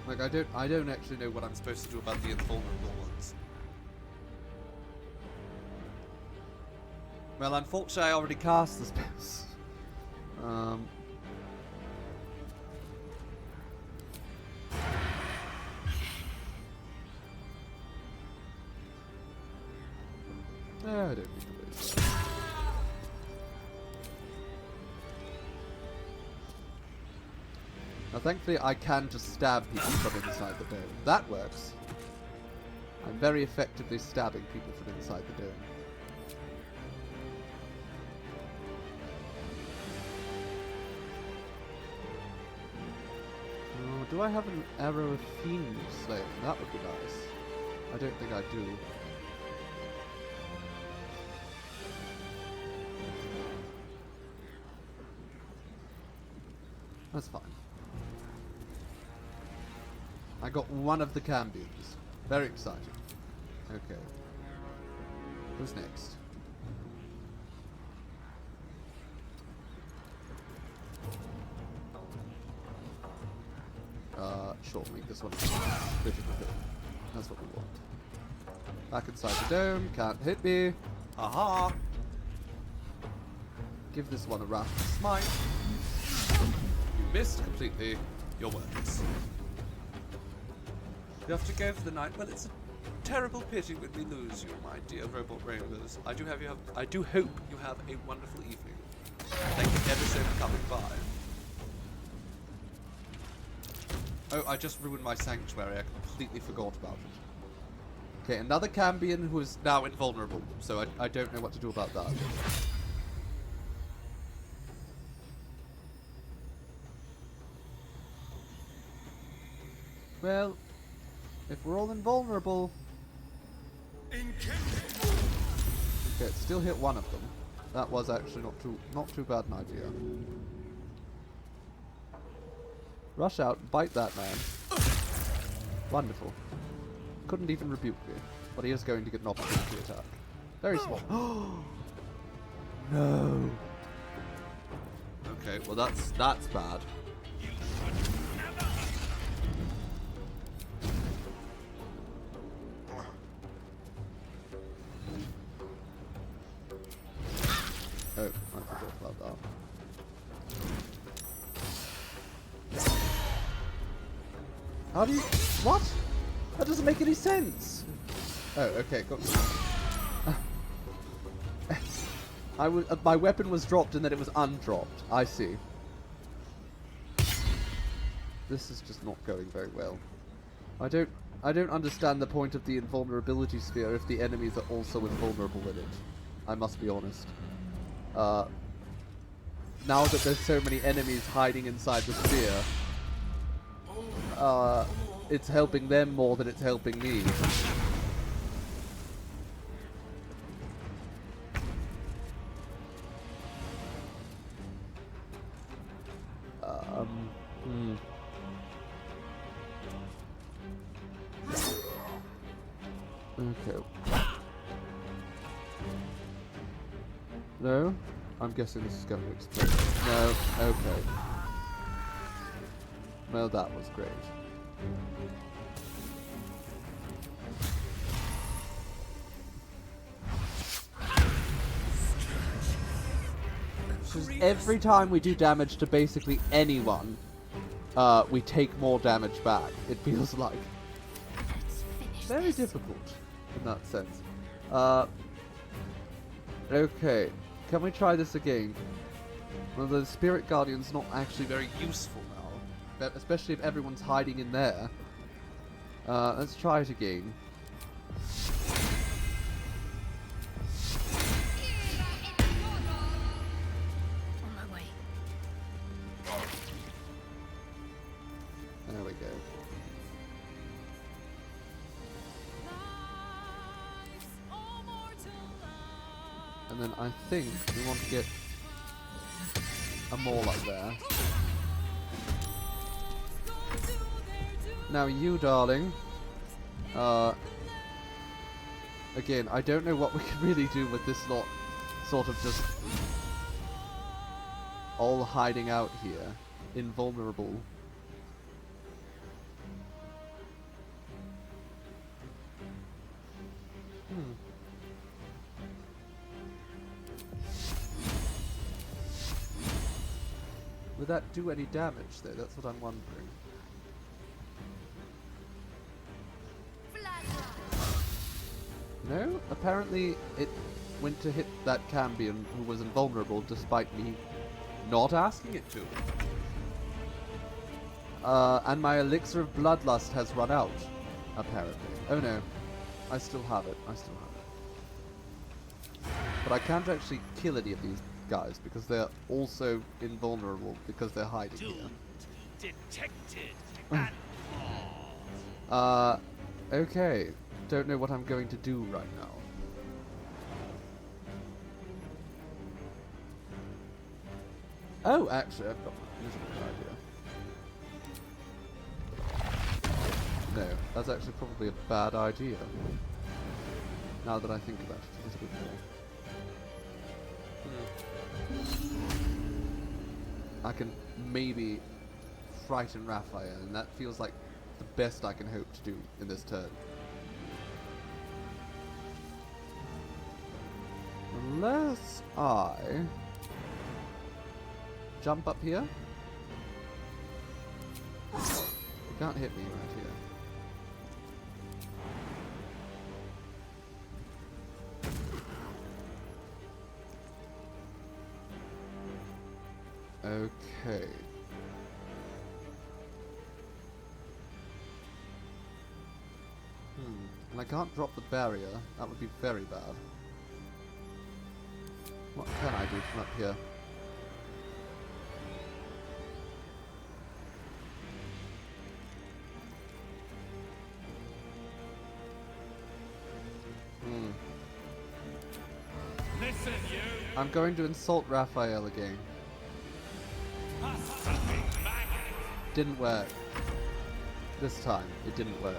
Like I don't actually know what I'm supposed to do about the invulnerable ones. Well, unfortunately I already cast the spells. I don't need to waste. Now thankfully I can just stab people from inside the dome. That works. I'm very effectively stabbing people from inside the dome. Oh, do I have an arrow of fiend slaying? That would be nice. I don't think I do. That's fine. I got one of the cambions. Very exciting. Okay. Who's next? Sure, make this one critical hit. That's what we want. Back inside the dome, can't hit me. Aha! Give this one a wrathful smite. You missed completely. You're worthless. You have to go for the night. Well, it's a terrible pity when we lose you, my dear robot rainbows. I do hope you have a wonderful evening. Thank you ever so for coming by. Oh, I just ruined my sanctuary. I completely forgot about it. Okay, another cambion who is now invulnerable, so I don't know what to do about that. Well, if we're all invulnerable... Okay, it still hit one of them. That was actually not too bad an idea. Rush out, bite that man. Wonderful. Couldn't even rebuke me, but he is going to get an opportunity attack. Very small. No. Okay, well that's bad. Oh, I forgot about that. How do you... What? That doesn't make any sense. Oh, okay, got my weapon was dropped and then it was undropped. I see. This is just not going very well. I don't understand the point of the invulnerability sphere if the enemies are also invulnerable in it. I must be honest. Now that there's so many enemies hiding inside the sphere, it's helping them more than it's helping me. Okay. No? I'm guessing this is going to explode. No? Okay. Well, that was great. Just every time we do damage to basically anyone, we take more damage back. It feels like very difficult in that sense. Okay, can we try this again? Well, the Spirit Guardian's not actually very useful now, especially if everyone's hiding in there. Let's try it again. On my way. There we go. And And then I think we want to get a mall up there. Now you, darling. Again, I don't know what we can really do with this lot sort of just all hiding out here. Invulnerable. Would that do any damage though? That's what I'm wondering. No? Apparently it went to hit that Cambion who was invulnerable despite me not asking it to. And my elixir of bloodlust has run out, apparently. Oh no. I still have it. I still have it. But I can't actually kill any of these guys because they're also invulnerable because they're hiding here. Detected. Okay. Don't know what I'm going to do right now. Oh, actually, I've got a miserable idea. No, that's actually probably a bad idea. Now that I think about it a little bit more. I can maybe frighten Raphael, and that feels like the best I can hope to do in this turn. Unless I jump up here. You can't hit me right here. Okay. And I can't drop the barrier. That would be very bad. What can I do from up here? Listen, you. I'm going to insult Raphael again. Didn't work. This time, it didn't work.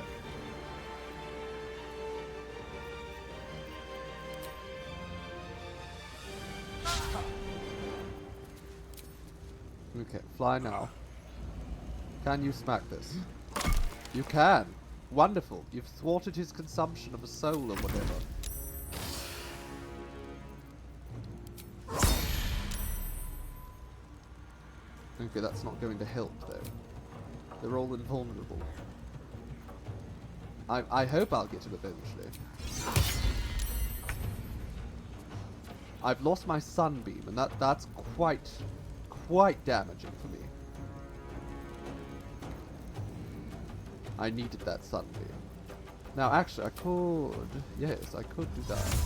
Okay, fly now. Can you smack this? You can! Wonderful! You've thwarted his consumption of a soul or whatever. Okay, that's not going to help though. They're all invulnerable. I hope I'll get him eventually. I've lost my sunbeam, and that's quite damaging for me. I needed that sunbeam. Now, actually, I could... Yes, I could do that.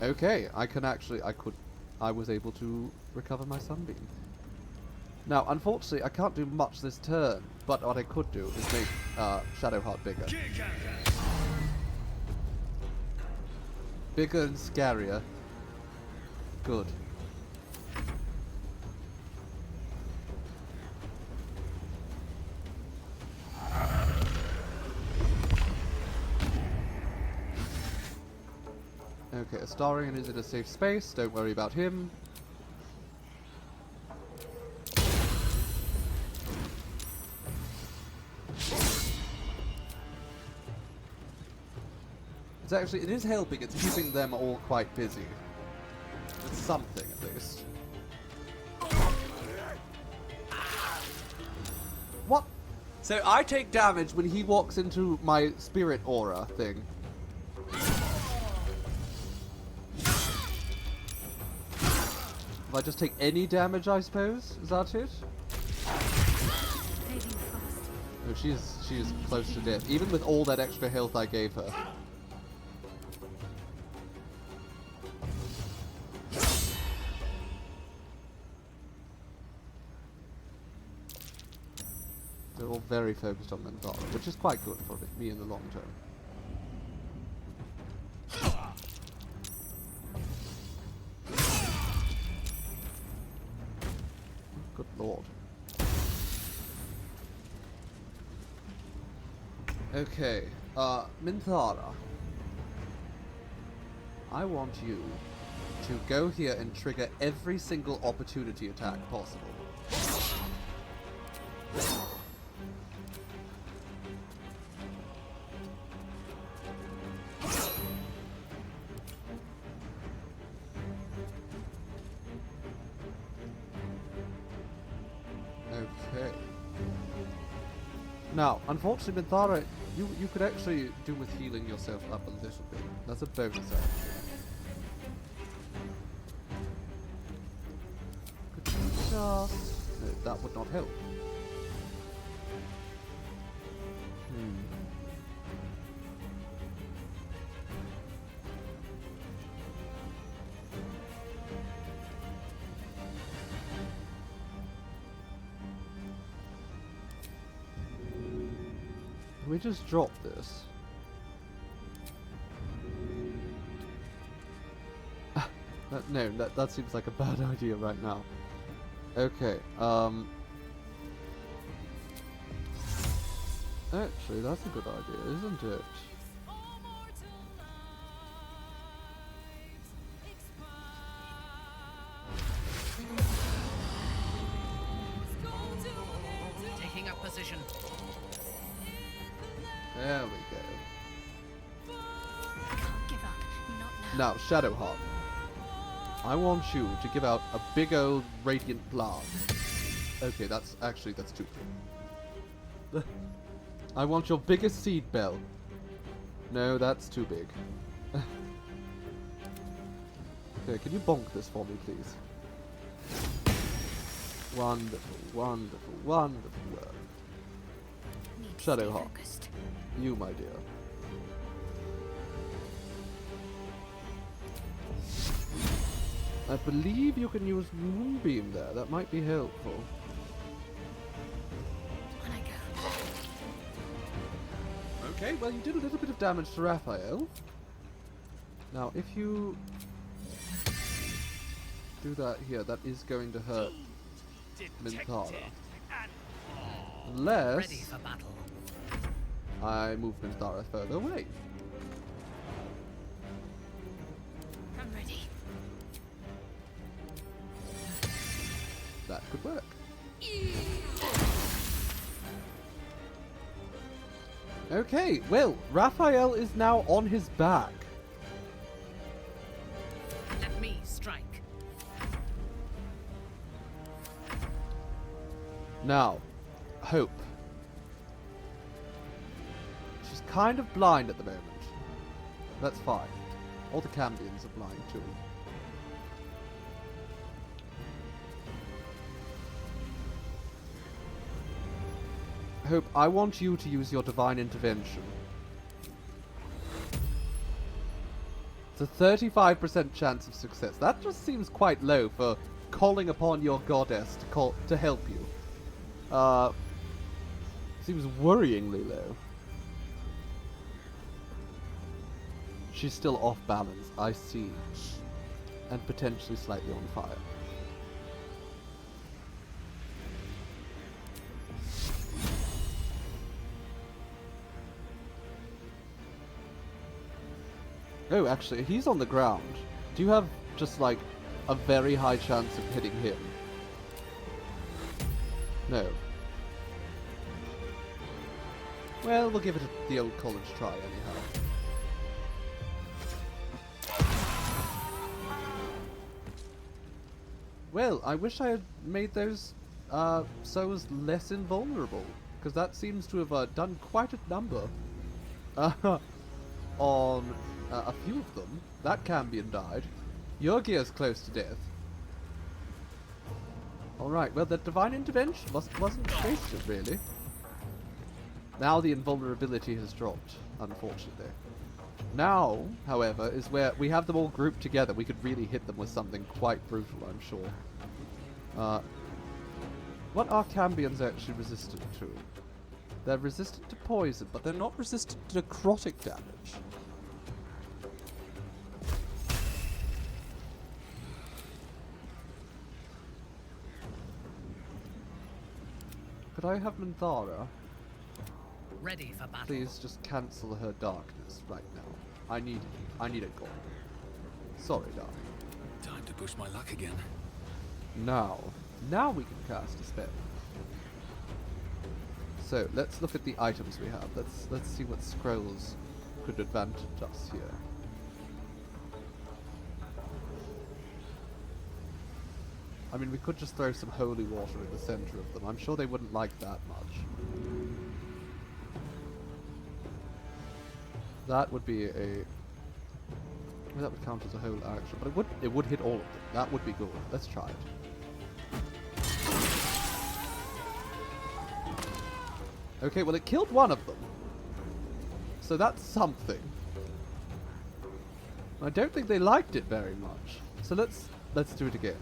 Okay, I can actually... I was able to recover my sunbeam. Now, unfortunately, I can't do much this turn, but what I could do is make Shadowheart bigger. Bigger and scarier. Good. Okay, Astarion is in a safe space, don't worry about him. It's actually, it is helping, it's keeping them all quite busy. With something, at least. What? So I take damage when he walks into my spirit aura thing. If I just take any damage, I suppose? Is that it? Oh, she is close to death. Even with all that extra health I gave her. They're all very focused on Menthara, which is quite good for me in the long term. Okay, Minthara. I want you to go here and trigger every single opportunity attack possible. Okay. Now, unfortunately, Minthara, you could actually do with healing yourself up a little bit. That's a bonus action. Could you just... No, that would not help. Can we just drop this? No, that seems like a bad idea right now. Okay, actually, that's a good idea, isn't it? Taking up position. There we go. Can't give up. Not now. Now, Shadowheart. I want you to give out a big old radiant blast. Okay, that's too big. I want your biggest seed bell. No, that's too big. Okay, can you bonk this for me, please? Wonderful, wonderful, wonderful work. Shadowheart. You, my dear. I believe you can use Moonbeam there. That might be helpful. Okay, well, you did a little bit of damage to Raphael. Now, if you do that here, that is going to hurt Minthara. Unless I move Minthara further away. I'm ready. That could work. Okay, well, Raphael is now on his back. Let me strike. Now, Hope. She's kind of blind at the moment. That's fine. All the Cambions are blind too. Hope, I want you to use your divine intervention. It's a 35% chance of success. That just seems quite low for calling upon your goddess to help you. Seems worryingly low. She's still off balance, I see. And potentially slightly on fire. Oh, actually, he's on the ground. Do you have just, like, a very high chance of hitting him? No. Well, we'll give it the old college try, anyhow. Well, I wish I had made those souls less invulnerable, because that seems to have done quite a number on a few of them. That Cambion died. Yorgia's close to death. Alright, well, the divine intervention wasn't wasted, really. Now the invulnerability has dropped, unfortunately. Now, however, is where we have them all grouped together. We could really hit them with something quite brutal, I'm sure. What are Cambions actually resistant to? They're resistant to poison, but they're not resistant to necrotic damage. Could I have Minthara ready for battle. Please just cancel her darkness right now. I need it gone. Sorry, darling. Time to push my luck again. Now we can cast a spell. So let's look at the items we have. Let's see what scrolls could advantage us here. I mean, we could just throw some holy water in the center of them. I'm sure they wouldn't like that much. That would be a... Well, that would count as a whole action, but it would hit all of them. That would be good. Let's try it. Okay, well it killed one of them. So that's something. I don't think they liked it very much. So let's do it again.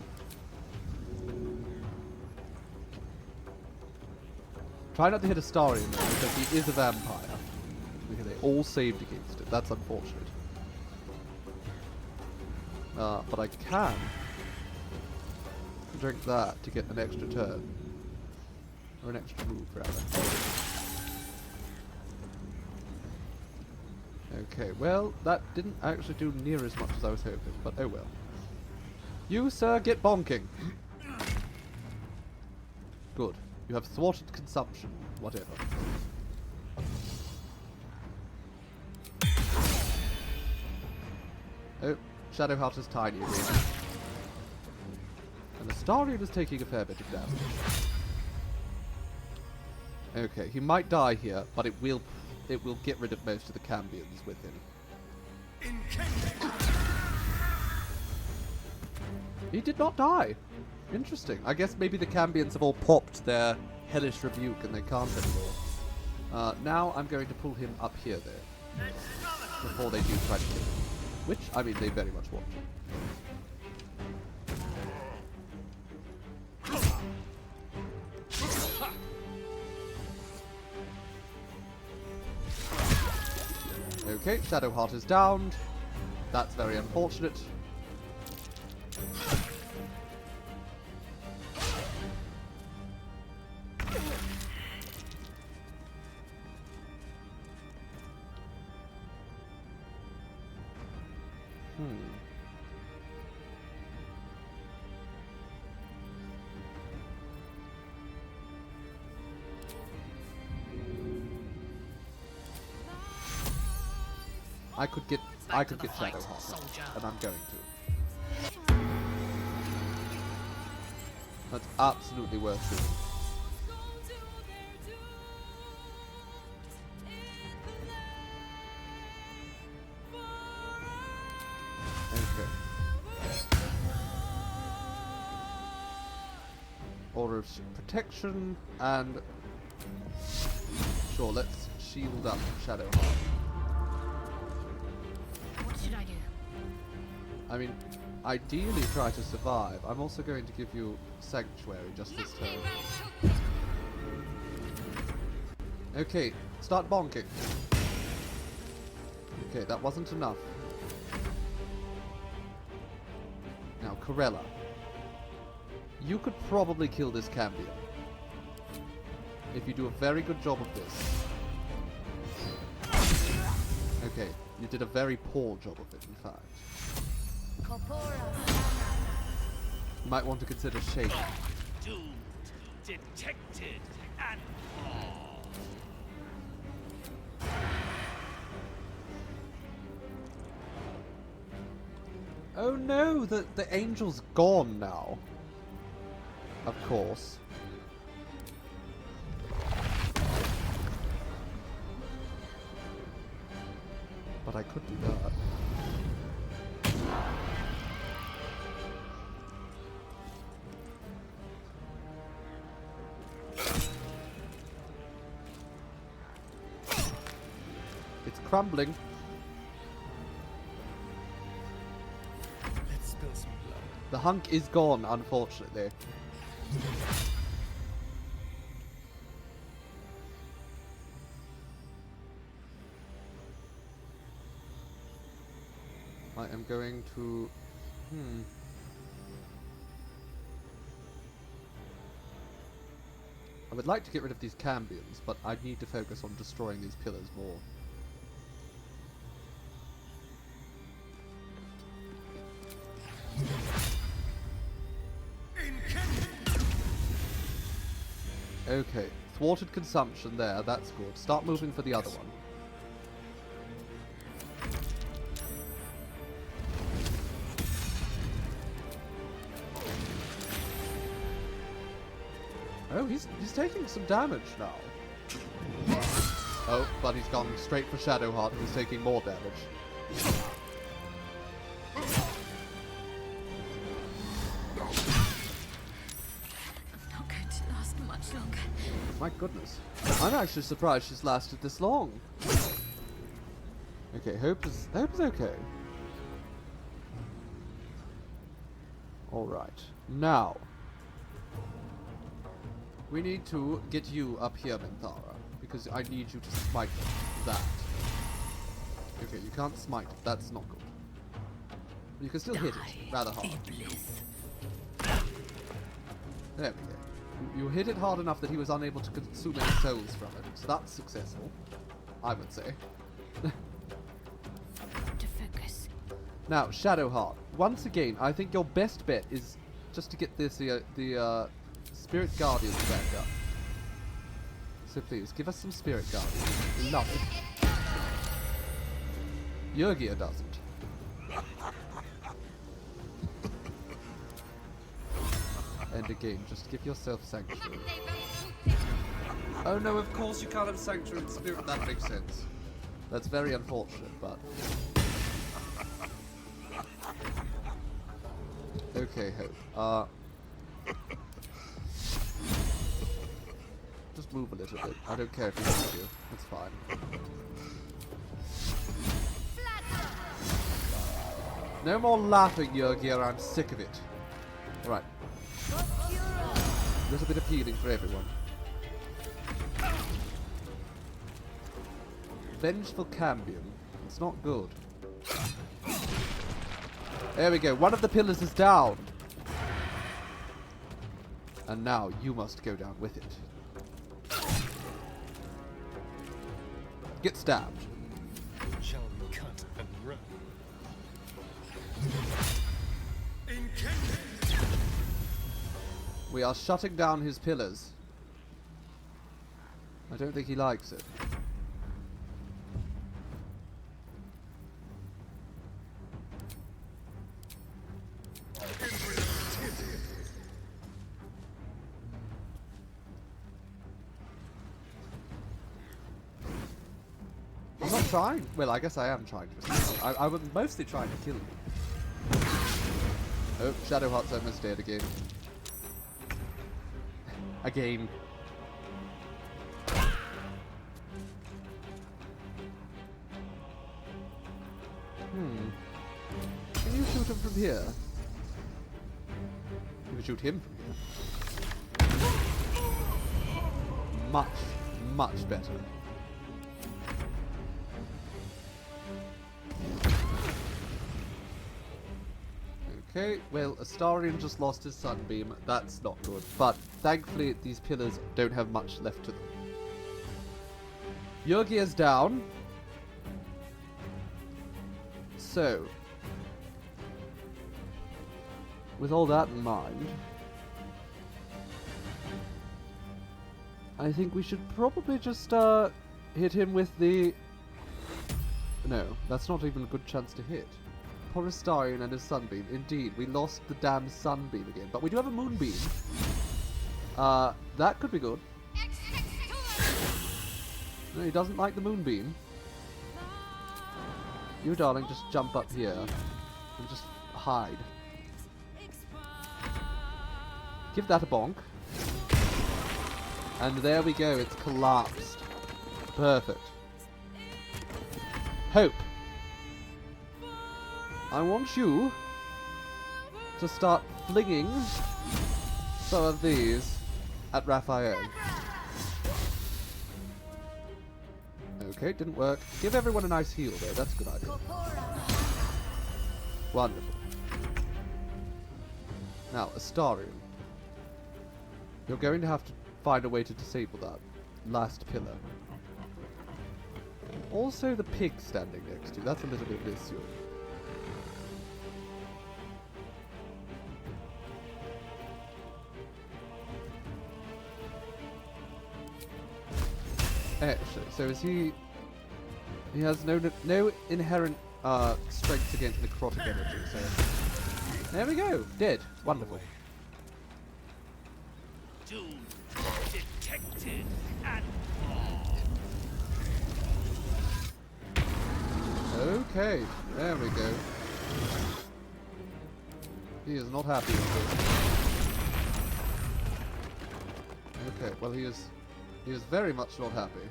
Try not to hit Astarion though, because he is a vampire. Okay, they all saved against it. That's unfortunate. But I can drink that to get an extra turn. Or an extra move, rather. Okay, well, that didn't actually do near as much as I was hoping, but oh well. You, sir, get bonking. Good. You have thwarted consumption. Whatever. Oh, Shadowheart is tiny again. And Astarion is taking a fair bit of damage. Okay, he might die here, but it will get rid of most of the Cambions with him. He did not die. Interesting. I guess maybe the Cambions have all popped their hellish rebuke and they can't anymore. Now I'm going to pull him up here there. Before they do try to kill him. Which, I mean, they very much want to. Okay, Shadowheart is downed. That's very unfortunate. I could get Shadowheart, and I'm going to. That's absolutely worth doing. Okay. Aura of protection, and sure, let's shield up Shadowheart. I mean, ideally try to survive. I'm also going to give you Sanctuary just this turn. Okay, start bonking. Okay, that wasn't enough. Now, Corella. You could probably kill this Cambion. If you do a very good job of this. Okay, you did a very poor job of it, in fact. You might want to consider shaking. Doomed, detected, and Oh no, the angel's gone now. Of course. But I could do that. It's crumbling. Let's spill some blood. The hunk is gone, unfortunately. I am going to... would like to get rid of these cambions, but I need to focus on destroying these pillars more. Okay, thwarted consumption there, that's good. Start moving for the other one. Oh, he's taking some damage now. Oh, but he's gone straight for Shadowheart and he's taking more damage. Not going to last much longer. My goodness. I'm actually surprised she's lasted this long. Okay, Hope is okay. Alright. Now we need to get you up here, Minthara, because I need you to smite that. Okay, you can't smite. That's not good. You can still hit it rather hard. There we go. You hit it hard enough that he was unable to consume any souls from it. So that's successful, I would say. To focus. Now, Shadowheart. Once again, I think your best bet is just to get this the Spirit Guardians back up. So please, give us some Spirit Guardians. We love it. Yurgia doesn't. And again, just give yourself Sanctuary. Oh no, of course you can't have Sanctuary and Spirit. That makes sense. That's very unfortunate, but... Okay, Hope. Just move a little bit. I don't care if you hit you. It's fine. No more laughing, Yurgia. I'm sick of it. Alright. A little bit of healing for everyone. Vengeful Cambion. It's not good. There we go. One of the pillars is down. And now you must go down with it. Get stabbed. Shall we cut and run? We are shutting down his pillars. I don't think he likes it. I'm not trying. Well, I guess I am trying to. I was mostly trying to kill you. Oh, Shadowheart's almost dead again. Again. Can you shoot him from here? You can shoot him from here. Much, much better. Okay, well, Astarion just lost his sunbeam. That's not good. But thankfully, these pillars don't have much left to them. Yurgia's down. So, with all that in mind, I think we should probably just hit him with the... No, that's not even a good chance to hit. Poor Astarion and his sunbeam. Indeed, we lost the damn sunbeam again. But we do have a moonbeam. That could be good. No, he doesn't like the moonbeam. You, darling, just jump up here and just hide. Give that a bonk. And there we go, it's collapsed. Perfect. Hope. I want you to start flinging some of these at Raphael. Okay, didn't work. Give everyone a nice heal though, that's a good idea. Wonderful. Now, Astarion. You're going to have to find a way to disable that last pillar. Also the pig standing next to you. That's a little bit visual. Actually, so is he... He has no inherent strength against necrotic energy, so... There we go! Dead. Wonderful. Doom detected and Okay, there we go. He is not happy with this. Okay, well he is very much not happy.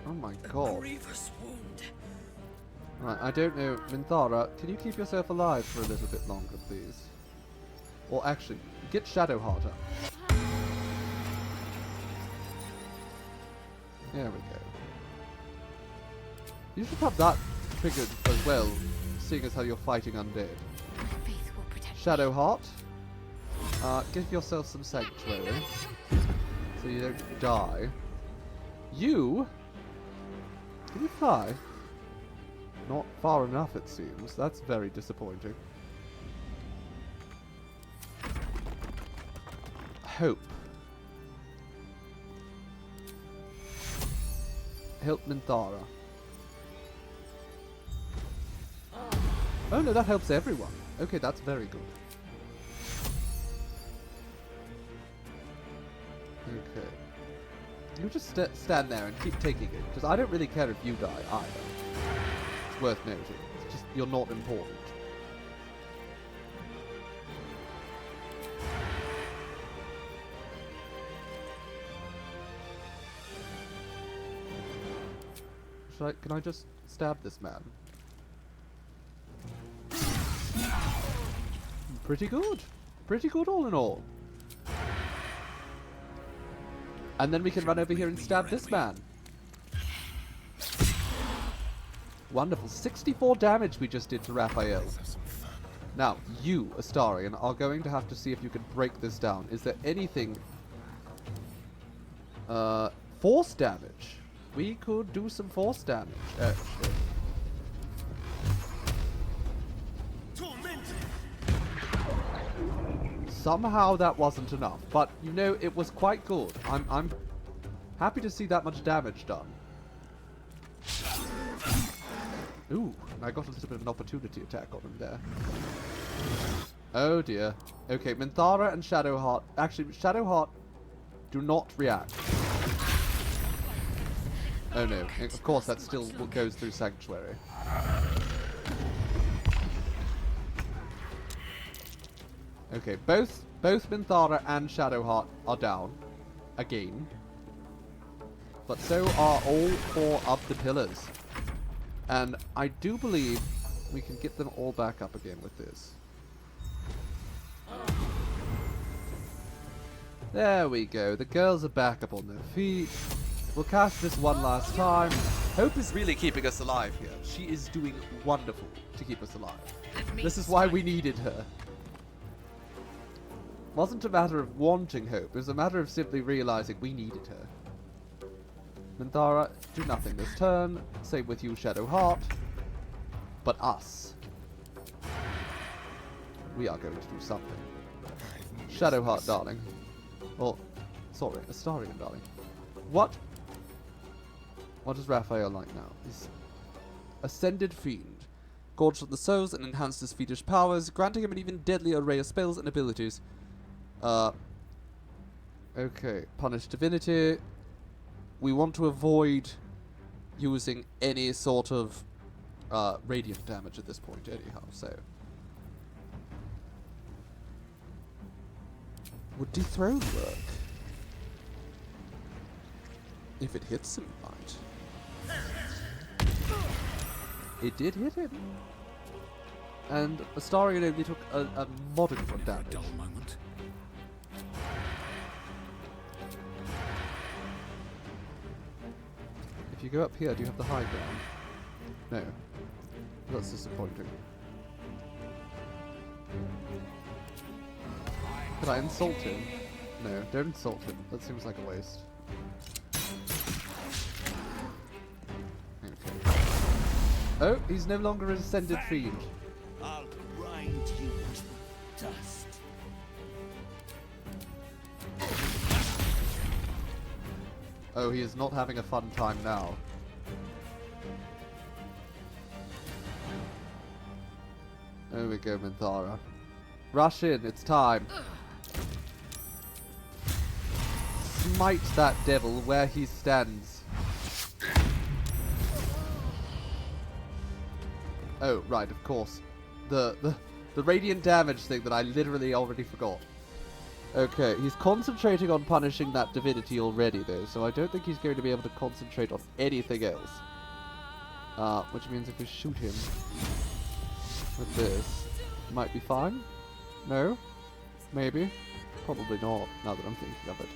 Oh my god. Grievous wound. Right, I don't know. Minthara, can you keep yourself alive for a little bit longer, please? Or actually, get Shadowheart up. There we go. You should have that triggered as well, seeing as how you're fighting undead. Shadowheart, give yourself some sanctuary, so you don't die. You? Can you fly? Not far enough, it seems. That's very disappointing. Hope. Help Minthara. Oh no, that helps everyone. Okay, that's very good. Okay. You just stand there and keep taking it, because I don't really care if you die either. It's worth noting. It's just, you're not important. Can I just stab this man? Pretty good. Pretty good all in all. And then we can run over here and stab this man. Wonderful. 64 damage we just did to Raphael. Now, you, Astarion, are going to have to see if you can break this down. Is there anything... force damage. We could do some force damage, actually. Somehow that wasn't enough, but you know, it was quite good. I'm happy to see that much damage done. Ooh, I got a little bit of an opportunity attack on him there. Oh dear. Okay, Minthara and Shadowheart. Actually, Shadowheart, do not react. Oh no, of course that still goes through Sanctuary. Okay, both Minthara and Shadowheart are down. Again. But so are all 4 of the pillars. And I do believe we can get them all back up again with this. There we go. The girls are back up on their feet. We'll cast this one last time. Hope is really keeping us alive here. She is doing wonderful to keep us alive. This is why we needed her. Wasn't a matter of wanting Hope. It was a matter of simply realizing we needed her. Minthara, do nothing this turn. Same with you, Shadowheart. But us. We are going to do something. Shadowheart, darling. Well, sorry, Astarion, darling. What is Raphael like now? He's Ascended Fiend. Gorged on the souls and enhanced his fiendish powers, granting him an even deadlier array of spells and abilities. Okay. Punish Divinity. We want to avoid using any sort of radiant damage at this point anyhow, so. Would Dethrone work? If it hits him right. It did hit him. And Astarion only took a modicum of damage. If you go up here, do you have the high ground? No. That's disappointing. Could I insult him? No, don't insult him. That seems like a waste. Okay. Oh, he's no longer an ascended fiend. I'll grind you to dust. Oh, he is not having a fun time now. There we go, Minthara. Rush in, it's time. Smite that devil where he stands. Oh, right, of course. The radiant damage thing that I literally already forgot. Okay, he's concentrating on punishing that divinity already, though, so I don't think he's going to be able to concentrate on anything else. Which means if we shoot him with this, it might be fine? No? Maybe? Probably not, now that I'm thinking of it.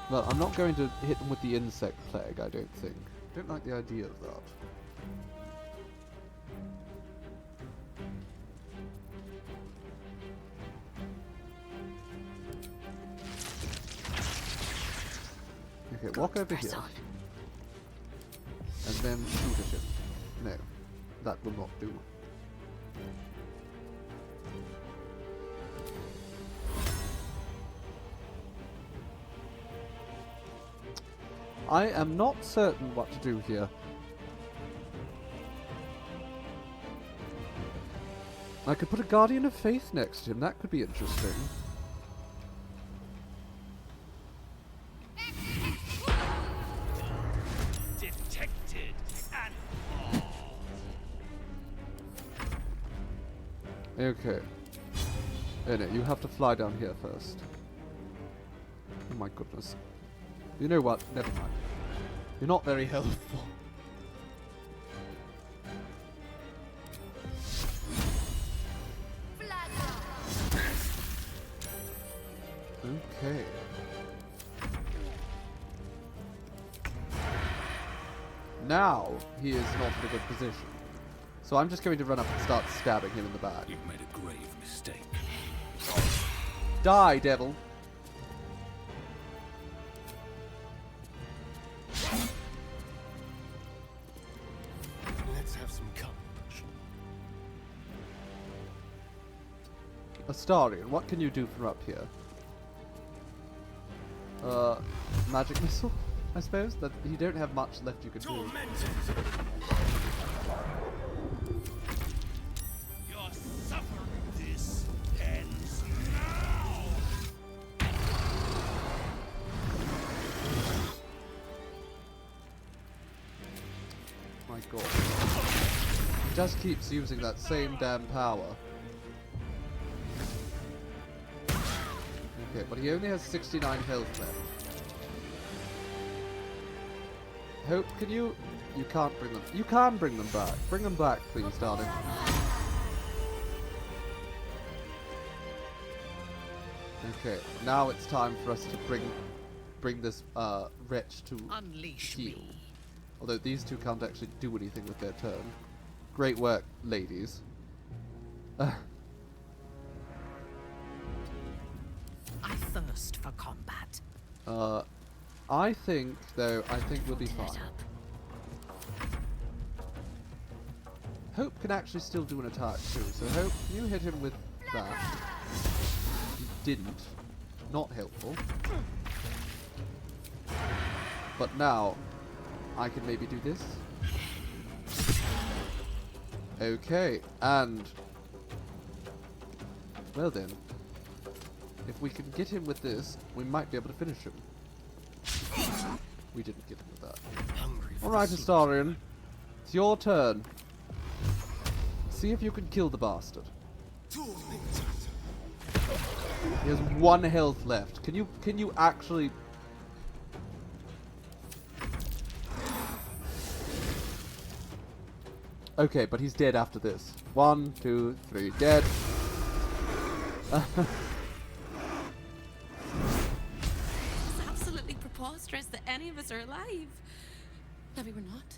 Well, I'm not going to hit him with the insect plague, I don't think. Don't like the idea of that. Okay, walk over here. And then shoot at him. No, that will not do. I am not certain what to do here. I could put a Guardian of Faith next to him. That could be interesting. Detected and Okay. Oh no, you have to fly down here first. Oh my goodness. You know what? Never mind. You're not very helpful. Okay. Now he is not in a good position. So I'm just going to run up and start stabbing him in the back. You've made a grave mistake. Die, devil! Let's have some compassion. Astarion, what can you do from up here? Magic missile, I suppose? That you don't have much left you can do. your suffering this ends now. My god. He just keeps using that same damn power. Okay, but he only has 69 health left. Hope, can you... You can't bring them... You can bring them back. Bring them back, please, darling. Okay, now it's time for us to bring this wretch to Unleash heal. me. Although these two can't actually do anything with their turn. Great work, ladies. I thirst for combat. I think we'll be fine. Hope can actually still do an attack too, so Hope, can you hit him with that? He didn't. Not helpful. But now, I can maybe do this. Okay, and... Well then. If we can get him with this, we might be able to finish him. We didn't get him with that. Alright, Astarion. It's your turn. See if you can kill the bastard. He has 1 health left. Can you actually... Okay, but he's dead after this. 1, 2, 3, dead. It's absolutely preposterous that any of us are alive. Maybe we're not.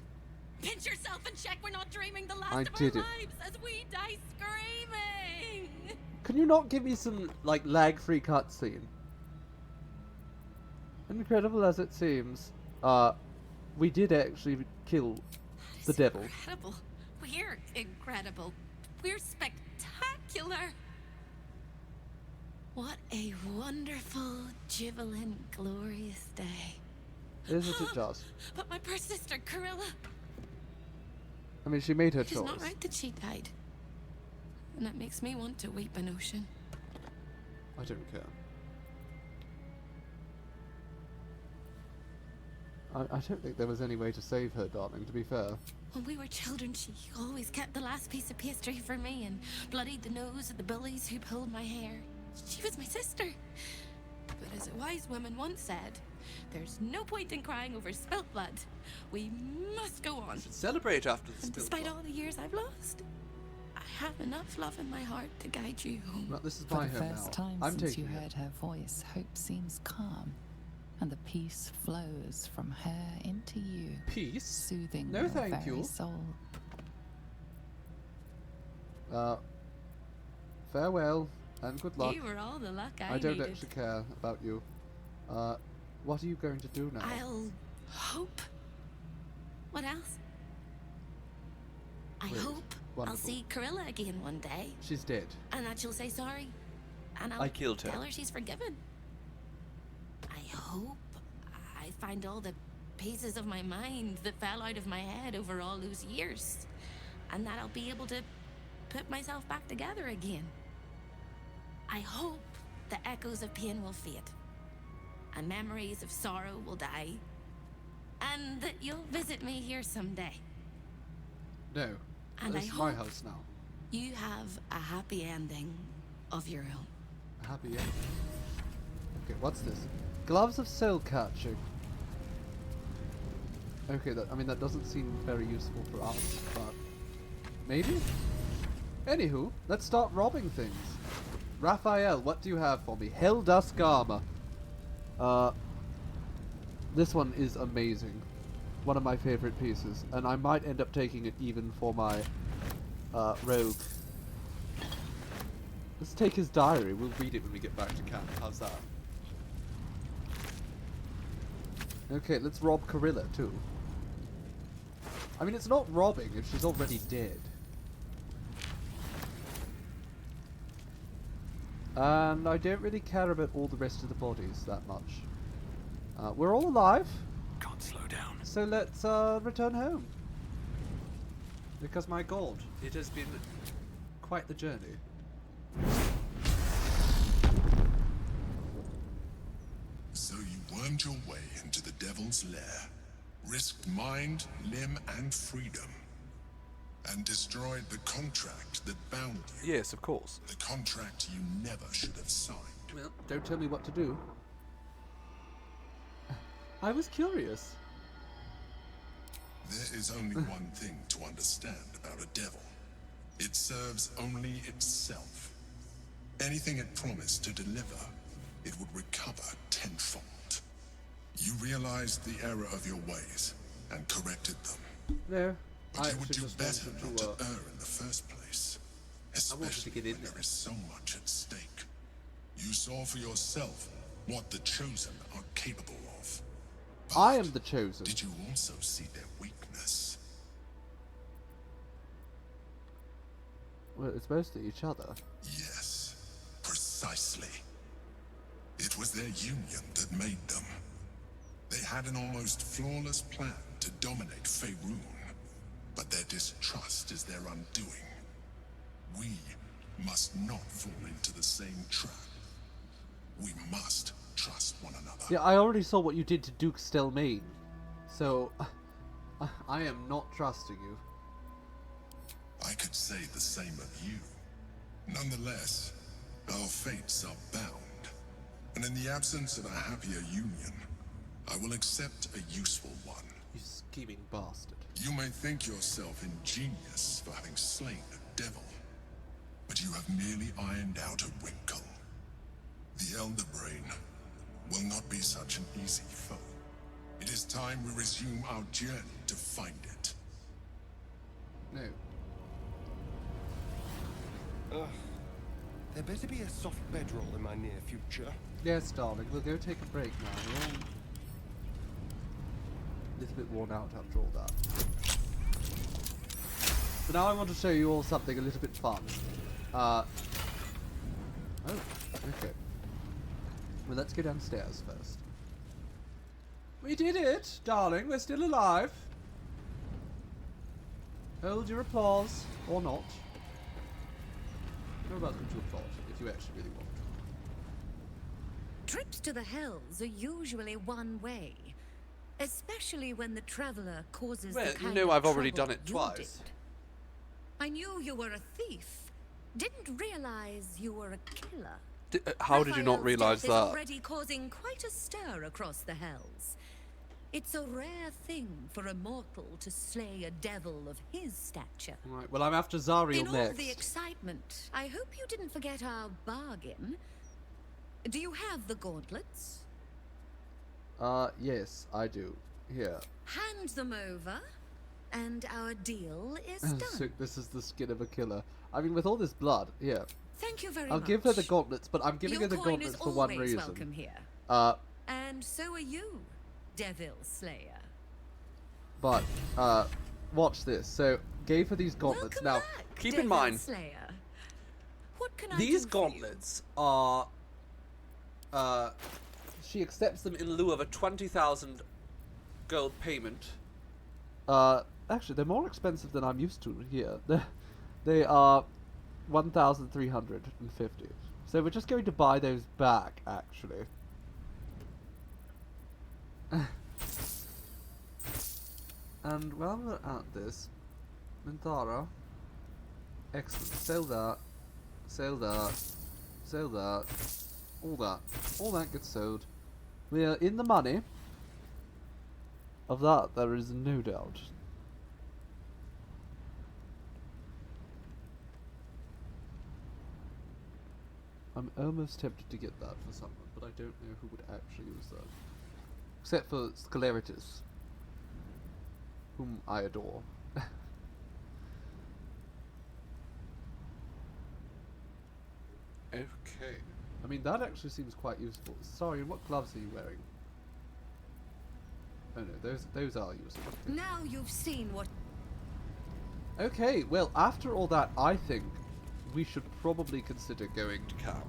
Pinch yourself and check we're not dreaming the last I of our did it. lives as we die screaming. Can you not give me some, like, lag-free cutscene? Incredible as it seems, we did actually kill the devil. Incredible. We're incredible. We're spectacular. What a wonderful, jubilant, glorious day. Isn't it just? But my poor sister, Corilla. I mean, she made her It's choice. not right that she died. And that makes me want to weep an ocean. I don't care. I don't think there was any way to save her, darling, to be fair. When we were children, she always kept the last piece of pastry for me and bloodied the nose of the bullies who pulled my hair. She was my sister. But as a wise woman once said, there's no point in crying over spilt blood. We must go on. Celebrate after the And spilt despite blood. all the years I've lost, I have enough love in my heart to guide you home. Well, this is For my the home first now. time I'm since you taking it. heard her voice, hope seems calm, and the peace flows from her into you. Peace? Soothing No, your thank very you. soul. Farewell, and good luck. You were all the luck I don't needed. actually care about you. What are you going to do now? I'll hope. What else? I Great. hope Wonderful. I'll see Corilla again one day. She's dead. And that she'll say sorry. And I'll I killed her. tell her she's forgiven. I hope I find all the pieces of my mind that fell out of my head over all those years. And that I'll be able to put myself back together again. I hope the echoes of pain will fade. And memories of sorrow will die. And that you'll visit me here someday. No. And This I is my hope house now. you have a happy ending of your own. A happy ending. Okay, what's this? Gloves of soul catching. Okay, that doesn't seem very useful for us, but maybe? Anywho, let's start robbing things. Raphael, what do you have for me? Helldusk armor. This one is amazing. One of my favorite pieces, and I might end up taking it even for my rogue. Let's take his diary. We'll read it when we get back to camp. How's that? Okay, let's rob Corilla too. I mean, it's not robbing if she's already dead. And I don't really care about all the rest of the bodies that much. We're all alive. Can't slow down. So let's return home. Because my god, it has been quite the journey. So you wormed your way into the Devil's Lair, risked mind, limb, and freedom, and destroyed the contract that bound you. Yes, of course. The contract you never should have signed. Well, don't tell me what to do. I was curious. There is only one thing to understand about a devil. It serves only itself. Anything it promised to deliver, it would recover tenfold. You realized the error of your ways and corrected them. No, But I you would actually do just better wanted not to, to err in the first place. I wanted to Especially get in when there. there is so much at stake. You saw for yourself what the Chosen are capable of. I am the Chosen. Did you also see their weakness? Well, it's mostly each other. Yes, precisely. It was their union that made them. They had an almost flawless plan to dominate Faerun, but their distrust is their undoing. We must not fall into the same trap. We must trust one another. Yeah, I already saw what you did to Duke Stelmane. So, I am not trusting you. I could say the same of you. Nonetheless, our fates are bound. And in the absence of a happier union, I will accept a useful one. You scheming bastard. You may think yourself ingenious for having slain a devil, but you have merely ironed out a wrinkle. The Elder Brain will not be such an easy foe. It is time we resume our journey to find it. No. There better be a soft bedroll in my near future. Yes, darling. We'll go take a break now. We're all a little bit worn out after all that. So now I want to show you all something a little bit fun. Oh, okay. Well, let's go downstairs first. We did it, darling. We're still alive. Hold your applause, or not. You're welcome to applaud if you actually really want to. Trips to the Hells are usually one way, especially when the traveler causes the kind of I've already trouble done it you twice. did. I knew you were a thief. Didn't realize you were a killer. How did you not realize Raphael's death that? is already causing quite a stir across the Hells. It's a rare thing for a mortal to slay a devil of his stature. Right, well, I'm after Zariel In all next. the excitement, I hope you didn't forget our bargain. Do you have the gauntlets? Yes, I do. Here. Hand them over, and our deal is done. So this is the skin of a killer. I mean, with all this blood, here. Thank you very I'll much. give her the gauntlets, but I'm giving Your her the coin gauntlets is for one always reason. welcome here. And so are you, Devil Slayer. But, watch this. So, gave her these gauntlets. Welcome now, back, keep Devil in mind, Slayer. What can these I do for you? gauntlets are, she accepts them in lieu of a 20,000 gold payment. Actually, they're more expensive than I'm used to here. They are 1,350. So we're just going to buy those back, actually. And while we're at this, Minthara, excellent. Sell that, sell that, sell that, all that. All that gets sold. We are in the money. Of that, there is no doubt. I'm almost tempted to get that for someone, but I don't know who would actually use that. Except for Scleritus, whom I adore. Okay. I mean, that actually seems quite useful. Sorry, what gloves are you wearing? Oh no, those are useful. Now you've seen what... Okay, well, after all that, I think we should probably consider going to camp.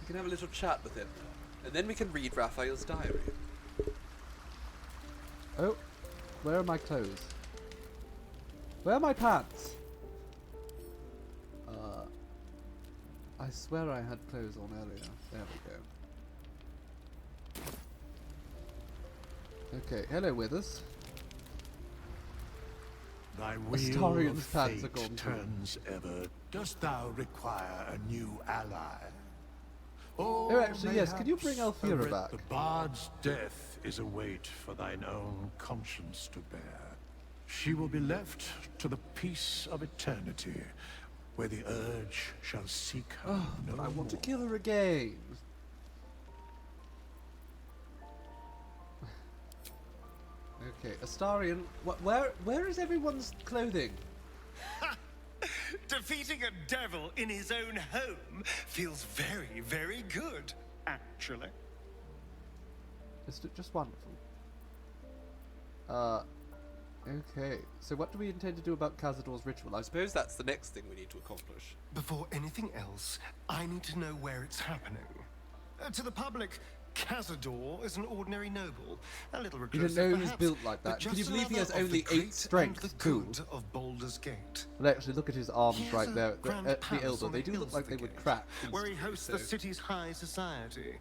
We can have a little chat with him, and then we can read Raphael's diary. Oh, where are my clothes? Where are my pants? I swear I had clothes on earlier. There we go. Okay, hello Withers. Thy wheel Astarion's of pants are fate gone too. turns ever. Dost thou require a new ally? Oh, actually, yes. Could you bring Alfira back? The bard's death is a weight for thine own conscience to bear. She will be left to the peace of eternity, where the urge shall seek her no But I want to more. kill her again. Okay, Astarion, where is everyone's clothing? Defeating a devil in his own home feels very, very good, actually. It's just wonderful. Okay. So what do we intend to do about Cazador's ritual? I suppose that's the next thing we need to accomplish. Before anything else, I need to know where it's happening. To the public, Cazador is an ordinary noble, a little You reclusive, didn't know he was perhaps, built like but that. Can you just believe he has another of only the 8 great strength? and the Cool. good of Baldur's Gate. Well, actually, look at his arms He has right a there. grand The palace elbow. on They the do look hills like of they the would gate, crack. where he instantly, hosts so- the city's high society.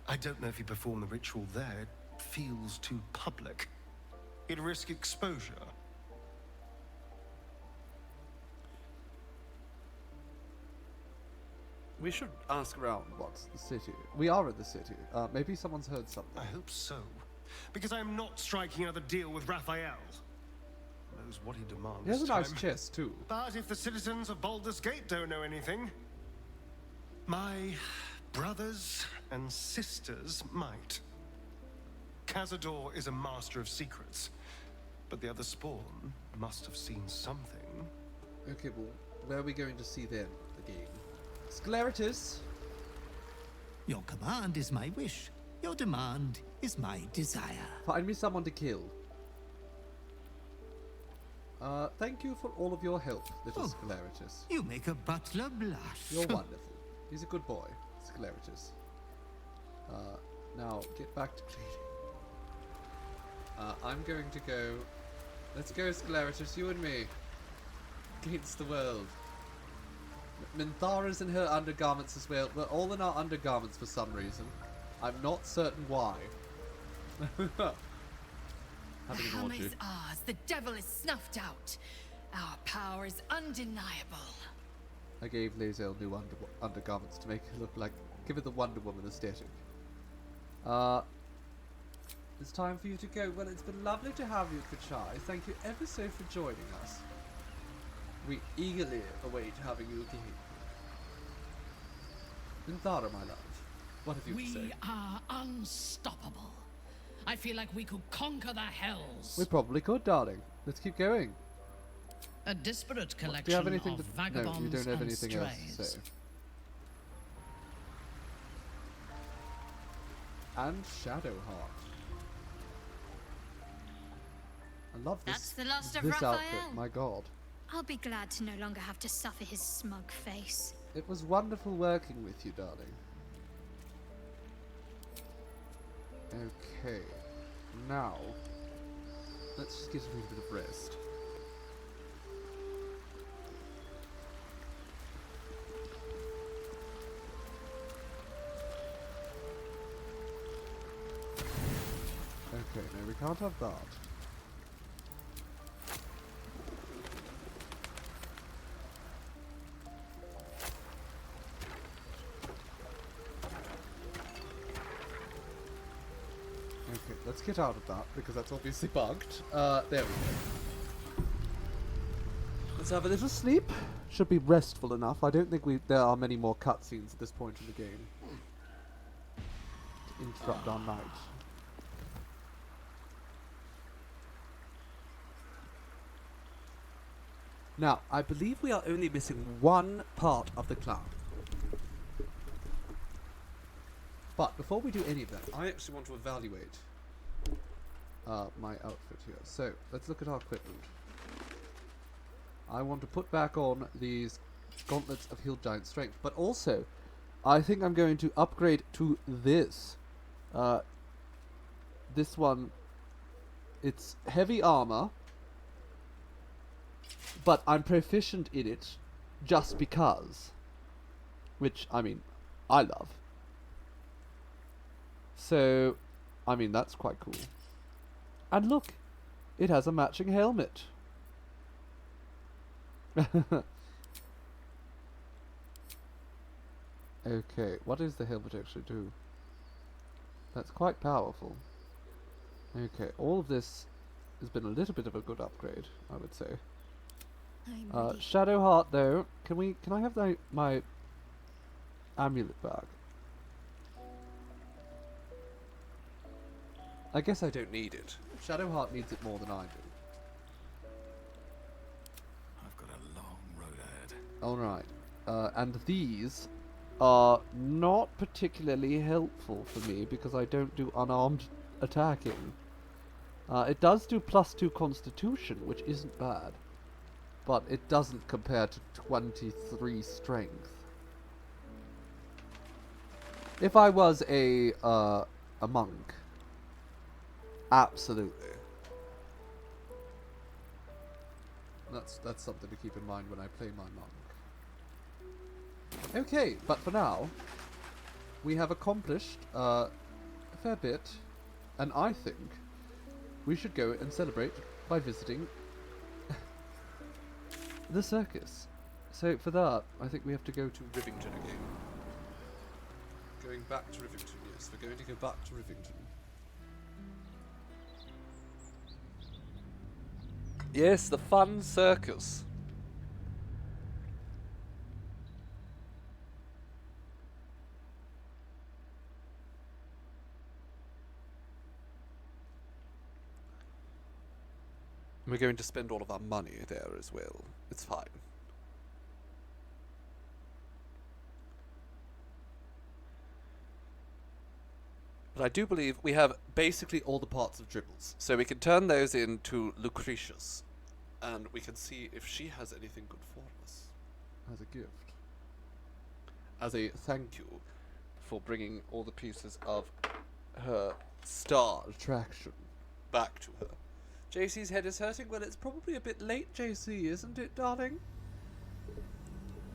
I don't know if he performed the ritual there. It feels too public. He'd risk exposure. We should ask around what's the city. We are in the city. Maybe someone's heard something. I hope so. Because I'm not striking another deal with Raphael. knows what he demands. He has a nice chest too. But if the citizens of Baldur's Gate don't know anything, my brothers and sisters might. Cazador is a master of secrets, but the other spawn must have seen something. Okay, well, where are we going to see them? The game. Scleritus. Your command is my wish. Your demand is my desire. Find me someone to kill. Thank you for all of your help, little Scleritus. You make a butler blush. You're wonderful. He's a good boy, Scleritus. Now, get back to cleaning. I'm going to go... Let's go, Scleritus, you and me. Against the world. Minthara's in her undergarments as well. We're all in our undergarments for some reason. I'm not certain why. The helm is ours. The devil is snuffed out. Our power is undeniable. I gave Lae'zel new undergarments to make it look like... Give it the Wonder Woman aesthetic. It's time for you to go. Well, it's been lovely to have you, Kachai. Thank you ever so for joining us. We eagerly await having you again. Minthara, my love, what have you to say? We are unstoppable. I feel like we could conquer the hells. We probably could, darling. Let's keep going. A disparate collection Do you have anything of to... vagabonds No, you don't have and anything else to strays. say. And Shadowheart. I love this. That's the last of this Raphael. outfit, my god. I'll be glad to no longer have to suffer his smug face. It was wonderful working with you, darling. Okay. Now, let's just get a little bit of rest. Okay, no, we can't have that. Okay, let's get out of that, because that's obviously bugged. There we go. Let's have a little sleep. Should be restful enough. I don't think there are many more cutscenes at this point in the game to interrupt our night. Now, I believe we are only missing one part of the clan. But before we do any of that, I actually want to evaluate my outfit here. So, let's look at our equipment. I want to put back on these gauntlets of Hill Giant Strength, but also, I think I'm going to upgrade to this. This one, it's heavy armor, but I'm proficient in it just because. Which, I mean, I love. So, I mean, that's quite cool. And look, it has a matching helmet. Okay, what does the helmet actually do? That's quite powerful. Okay, all of this has been a little bit of a good upgrade, I would say. Shadowheart, though, can I have my amulet back? I guess I don't need it. Shadowheart needs it more than I do. I've got a long road ahead. Alright. And these are not particularly helpful for me because I don't do unarmed attacking. It does do +2 constitution, which isn't bad. But it doesn't compare to 23 strength. If I was a monk, absolutely. That's something to keep in mind when I play my monk. Okay, but for now, we have accomplished a fair bit, and I think we should go and celebrate by visiting the circus. So for that, I think we have to go to Rivington again. Going back to Rivington, yes, we're going to go back to Rivington. Yes, the fun circus. We're going to spend all of our money there as well. It's fine. But I do believe we have basically all the parts of Dribbles. So we can turn those into Lucretius. And we can see if she has anything good for us. As a gift. As a thank you for bringing all the pieces of her star attraction back to her. JC's head is hurting. Well, it's probably a bit late, JC, isn't it, darling?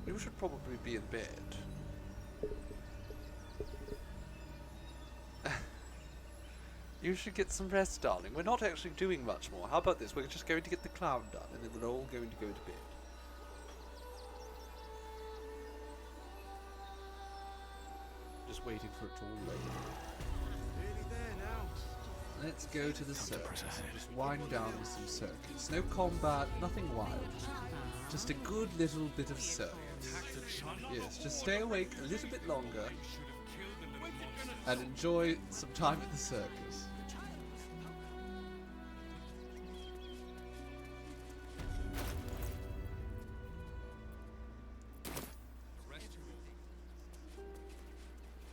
You should probably be in bed. You should get some rest, darling. We're not actually doing much more. How about this? We're just going to get the clown done, and then we're all going to go to bed. Just waiting for it to all load. Let's go to the circus. Just wind down with some circus. No combat, nothing wild. Just a good little bit of circus. Yes, just stay awake a little bit longer and enjoy some time at the circus.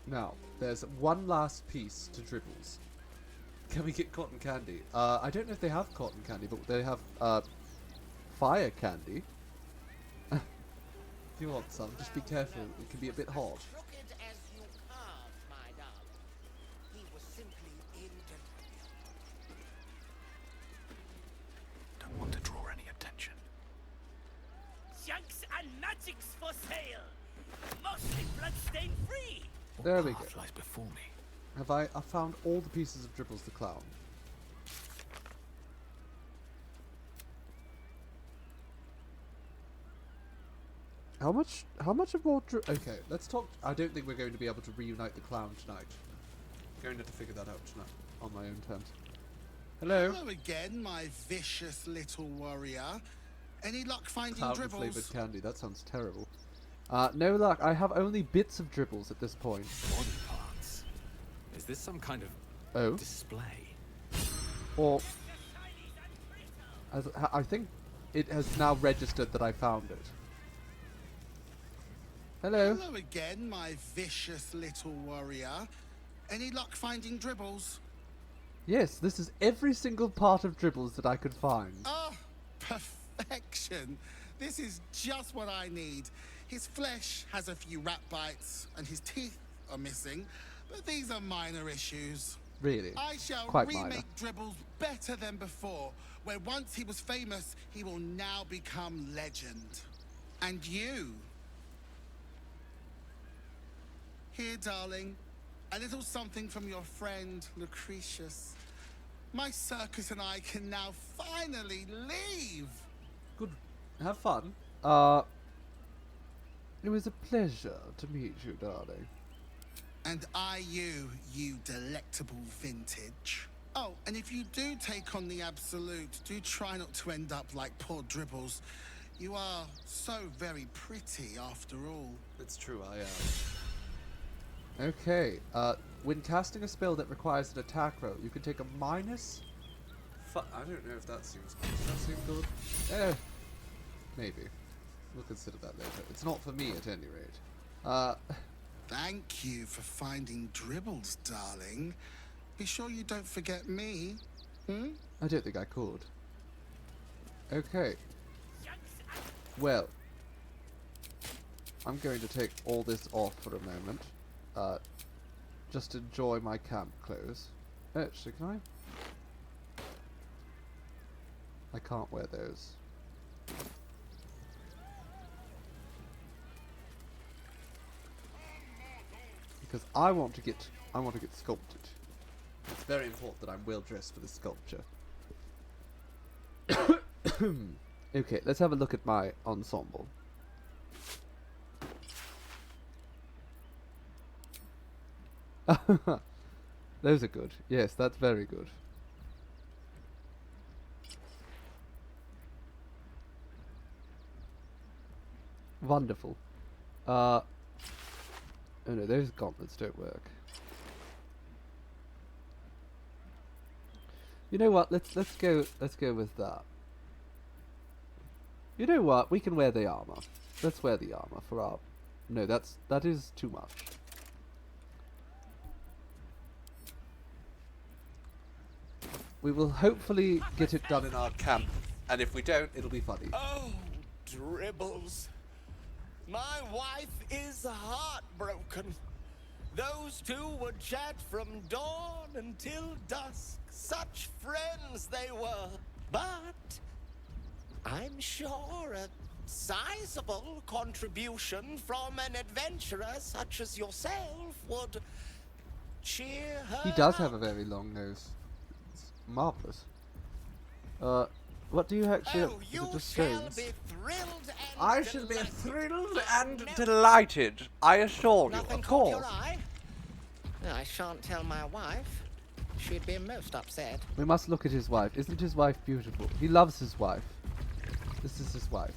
Now, there's one last piece to Dribbles. Can we get cotton candy? I don't know if they have cotton candy, but they have fire candy. If you want some, just be careful. It can be a bit hot. Don't want to draw any attention. Junks and magics for sale. Mostly bloodstain free. There we go. Lies before me. Have I found all the pieces of Dribbles the Clown? How much of more okay, let's talk. I don't think we're going to be able to reunite the clown tonight. Going to have to figure that out tonight on my own terms. Hello. Hello again, my vicious little warrior. Any luck finding Clown Dribbles? flavored candy. That sounds terrible. No luck. I have only bits of Dribbles at this point. Body parts. Is this some kind of display? Or I think it has now registered that I found it. Hello. Hello again, my vicious little warrior. Any luck finding Dribbles? Yes, this is every single part of Dribbles that I could find. Oh, perfection. This is just what I need. His flesh has a few rat bites, and his teeth are missing, but these are minor issues. Really? I shall Quite remake minor. Dribbles better than before, where once he was famous, he will now become legend. And you... Here, darling, a little something from your friend, Lucretius. My circus and I can now finally leave. Good. Have fun. It was a pleasure to meet you, darling. And you delectable vintage. Oh, and if you do take on the absolute, do try not to end up like poor Dribbles. You are so very pretty after all. It's true, I am. Okay, when casting a spell that requires an attack roll, you can take a minus... I don't know if that seems good. Does that seem good? Maybe. We'll consider that later. It's not for me, at any rate. Thank you for finding Dribbles, darling. Be sure you don't forget me. I don't think I could. Okay. Well. I'm going to take all this off for a moment. Just enjoy my camp clothes. Actually, can I? I can't wear those. Because I want to get sculpted. It's very important that I'm well dressed for the sculpture. Okay, let's have a look at my ensemble. Those are good. Yes, that's very good. Wonderful. Oh no, those gauntlets don't work. You know what? Let's go with that. You know what? We can wear the armor. Let's wear the armor for our. No, that is too much. We will hopefully get it done in our camp, and if we don't, it'll be funny. Oh, dribbles. My wife is heartbroken. Those two would chat from dawn until dusk. Such friends they were. But I'm sure a sizable contribution from an adventurer such as yourself would cheer her. He does have a very long nose. It's marvelous. What do you actually? Oh, is it just stones? I shall be thrilled and delighted, I assure you, of course. I shan't tell my wife. She'd be most upset. We must look at his wife. Isn't his wife beautiful? He loves his wife. This is his wife.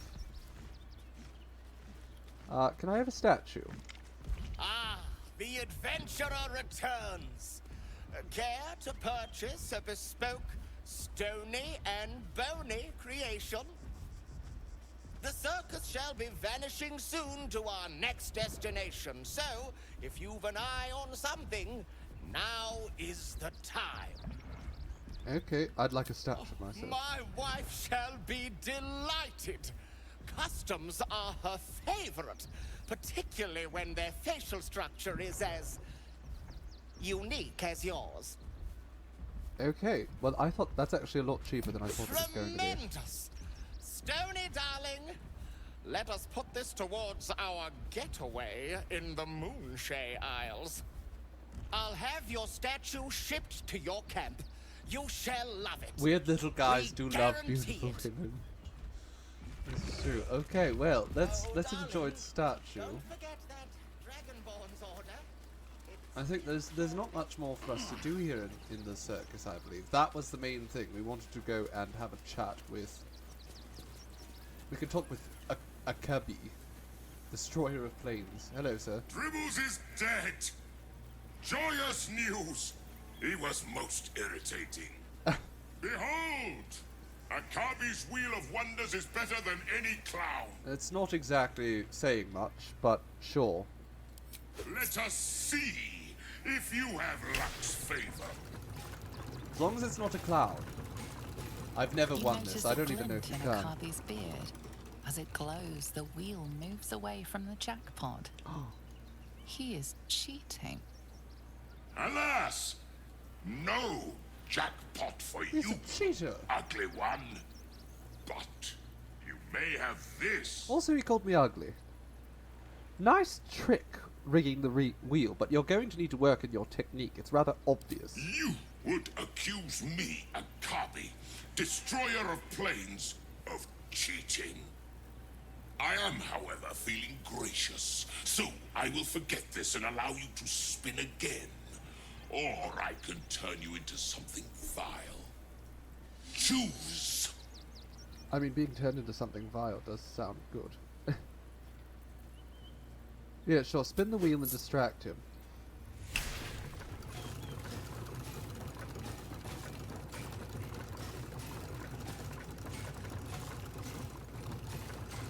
Can I have a statue? Ah, the adventurer returns. Care to purchase a bespoke, stony and bony creation? The circus shall be vanishing soon to our next destination, so if you've an eye on something, now is the time. Okay, I'd like a statue of myself. My wife shall be delighted. Customs are her favorite, particularly when their facial structure is as unique as yours. Okay, well I thought that's actually a lot cheaper than I thought it was going to be. Tremendous! Stony, darling, let us put this towards our getaway in the Moonshade Isles. I'll have your statue shipped to your camp. You shall love it. Weird little guys do love guarantee beautiful it. women. This is true. Okay, well, let's enjoy the statue. Don't forget that Dragonborn's order. I think there's not much more for us to do here in the circus, I believe. That was the main thing. We wanted to go and have a chat with... We could talk with a Cubby, destroyer of planes. Hello, sir. Dribbles is dead. Joyous news. He was most irritating. Behold! Akabi's Wheel of Wonders is better than any clown. It's not exactly saying much, but sure. Let us see if you have luck's favor. As long as it's not a cloud. I've never You won notice this. I a don't even know glint if you in can. Akabi's beard. As it glows, the wheel moves away from the jackpot. He is cheating. Alas! No jackpot for He's you, a cheater. ugly one. But you may have this. Also, he called me ugly. Nice trick rigging the wheel, but you're going to need to work in your technique. It's rather obvious. You would accuse me, Akabi, destroyer of planes, of cheating. I am, however, feeling gracious, so I will forget this and allow you to spin again. Or I can turn you into something vile. Choose. I mean, being turned into something vile does sound good. Yeah, sure. Spin the wheel and distract him.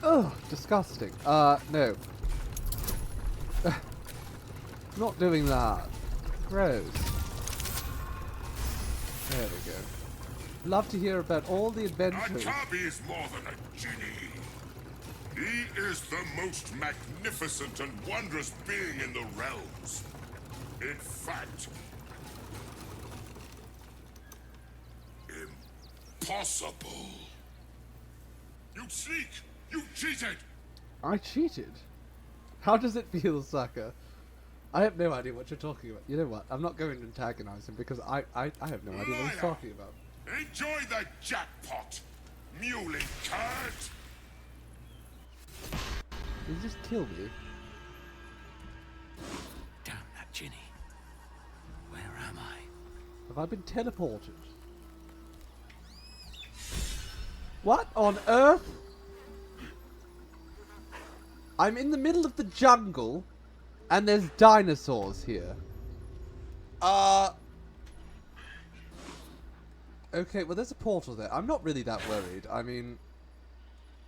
Ugh, disgusting. No. Not doing that. Gross. There we go. Love to hear about all the adventures. Akabi is more than a genie. He is the most magnificent and wondrous being in the realms. In fact, impossible. You sneak! You cheated! I cheated? How does it feel, sucker? I have no idea what you're talking about. You know what? I'm not going to antagonize him because I have no idea what he's talking about. Enjoy the jackpot, muley card! Did he just kill me? Damn that Ginny. Where am I? Have I been teleported? What on earth? I'm in the middle of the jungle, and there's dinosaurs here. Okay, well, there's a portal there. I'm not really that worried. I mean...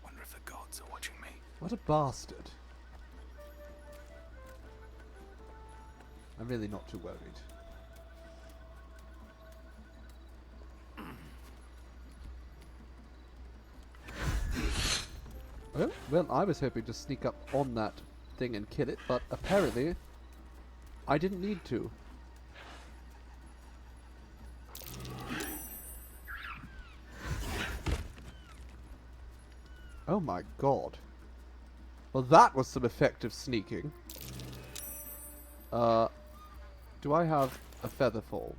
Wonder if the gods are watching me. What a bastard. I'm really not too worried. Oh, well, I was hoping to sneak up on that thing and kill it, but apparently I didn't need to. Oh my god. Well, that was some effective sneaking. Do I have a feather fall?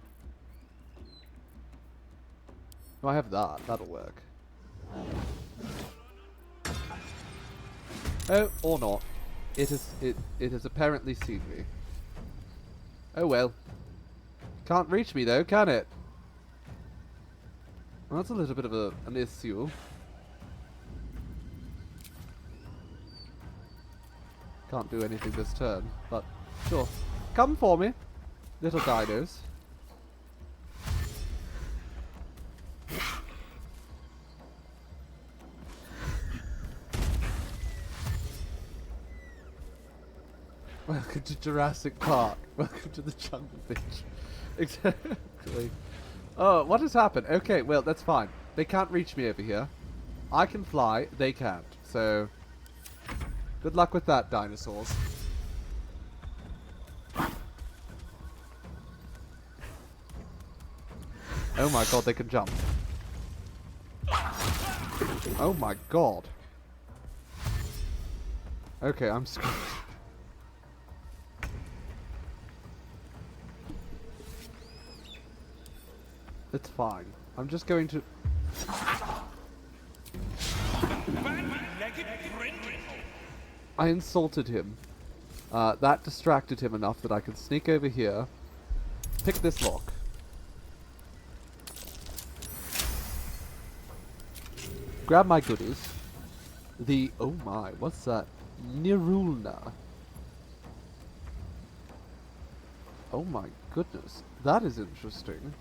No, I have that. That'll work. Oh, or not. It has apparently seen me. Oh well. Can't reach me though, can it? Well, that's a little bit of an issue. Can't do anything this turn, but sure. Come for me, little dinos. Welcome to Jurassic Park. Welcome to the jungle, bitch. Exactly. Oh, what has happened? Okay, well, that's fine. They can't reach me over here. I can fly, they can't. So, good luck with that, dinosaurs. Oh my god, they can jump. Oh my god. Okay, I'm screwed. It's fine. I'm just going to... I insulted him. That distracted him enough that I can sneak over here, pick this lock. Grab my goodies. Oh my, what's that? Nirulna. Oh my goodness, that is interesting.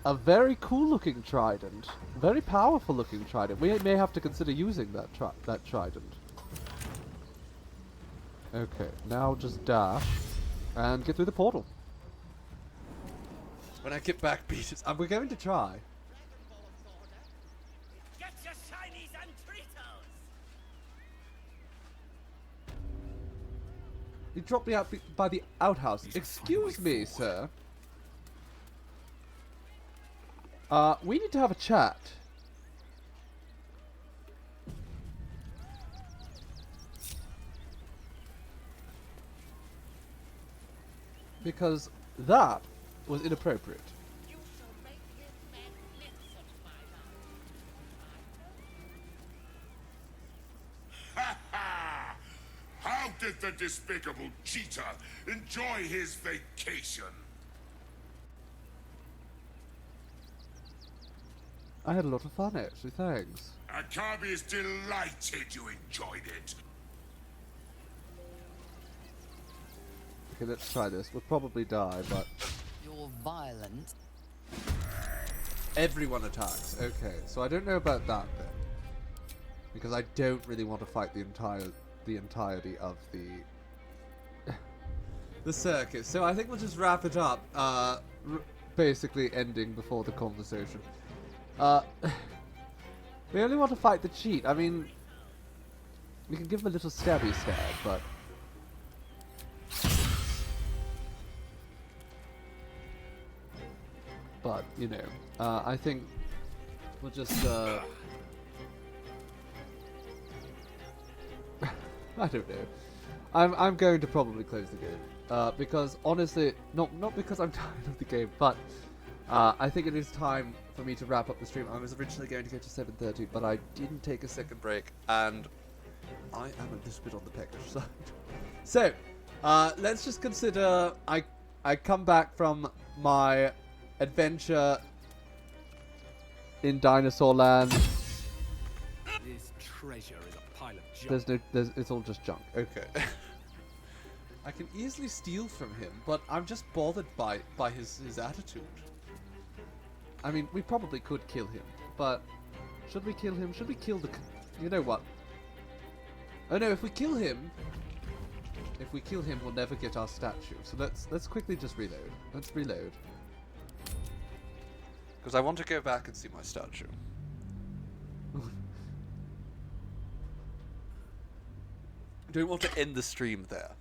A very cool looking trident. Very powerful looking trident. We may have to consider using that trident. Okay, now just dash and get through the portal. When I get back, Beaters, we're going to try. Get your shinies and treatos! You dropped me out by the outhouse. Excuse me, sir. We need to have a chat. Because that was inappropriate. Ha ha! How did the despicable cheetah enjoy his vacation? I had a lot of fun, actually, thanks. Akabi is delighted you enjoyed it. Okay, let's try this. We'll probably die, but... You're violent. Everyone attacks. Okay, so I don't know about that then. Because I don't really want to fight the entirety of the... the circus. So I think we'll just wrap it up, basically ending before the conversation. We only want to fight the cheat. I mean, we can give him a little stabby stab, but... But, you know, I think we'll just, I don't know. I'm going to probably close the game. Because, honestly, not because I'm tired of the game, but I think it is time for me to wrap up the stream. I was originally going to go to 7:30, but I didn't take a second break, and I am a little bit on the peckish side. So, let's just consider I come back from my adventure in Dinosaur Land. treasure is a pile of junk. It's all just junk. Okay. I can easily steal from him, but I'm just bothered by his attitude. I mean, we probably could kill him, but should we kill him? Should we kill the... You know what? Oh no, if we kill him, we'll never get our statue. So let's quickly just reload. Let's reload. Because I want to go back and see my statue. Don't want to end the stream there.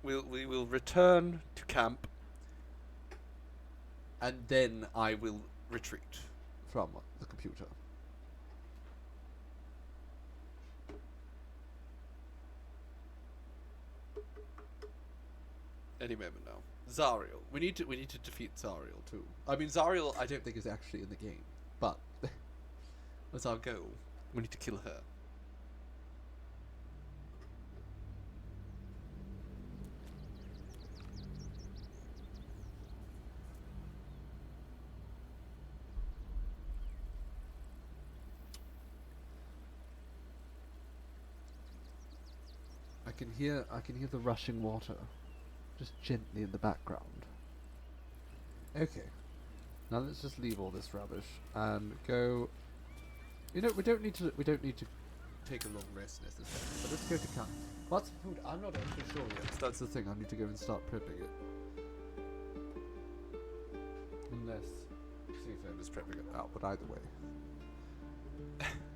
We will return to camp, and then I will retreat from the computer. Any moment now. Zariel. We need to defeat Zariel too. I mean, Zariel I don't think is actually in the game, but that's our goal. We need to kill her. I can hear the rushing water, just gently in the background. Okay, now let's just leave all this rubbish and go. You know, we don't need to take a long rest necessarily, but let's go to camp. What's food? I'm not actually sure yet. That's the thing. I need to go and start prepping it. Unless Seafoam is prepping it out, but either way.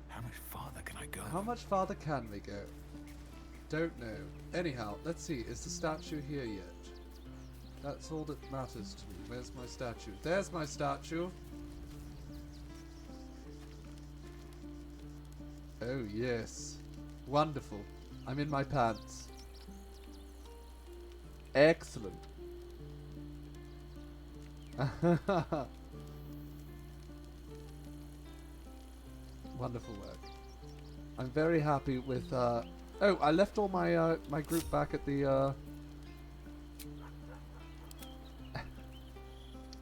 How much farther can I go? How much farther can we go? Don't know. Anyhow, let's see. Is the statue here yet? That's all that matters to me. Where's my statue? There's my statue. Oh, yes. Wonderful. I'm in my pants. Excellent. Wonderful work. I'm very happy with, oh, I left all my, my group back at the,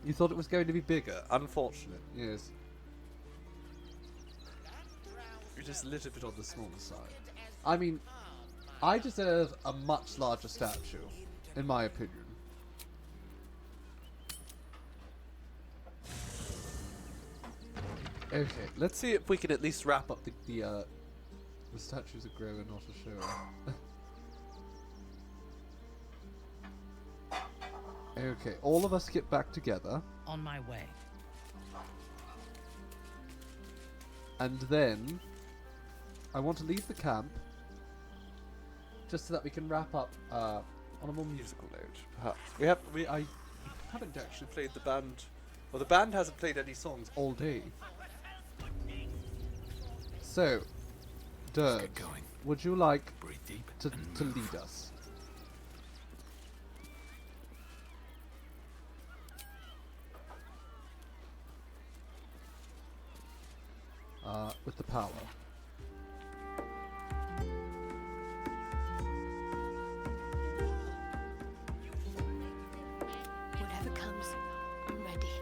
You thought it was going to be bigger? Unfortunate. Yes. You're just a little bit on the smaller side. I mean, I deserve a much larger statue, in my opinion. Okay, let's see if we can at least wrap up the statue's a grower, not a shower. Okay, all of us get back together. On my way. And then I want to leave the camp just so that we can wrap up on a more musical note. Perhaps I haven't actually played the band. Well, the band hasn't played any songs all day. So, Dirge, would you like to lead us? With the power. Whatever comes, I'm ready.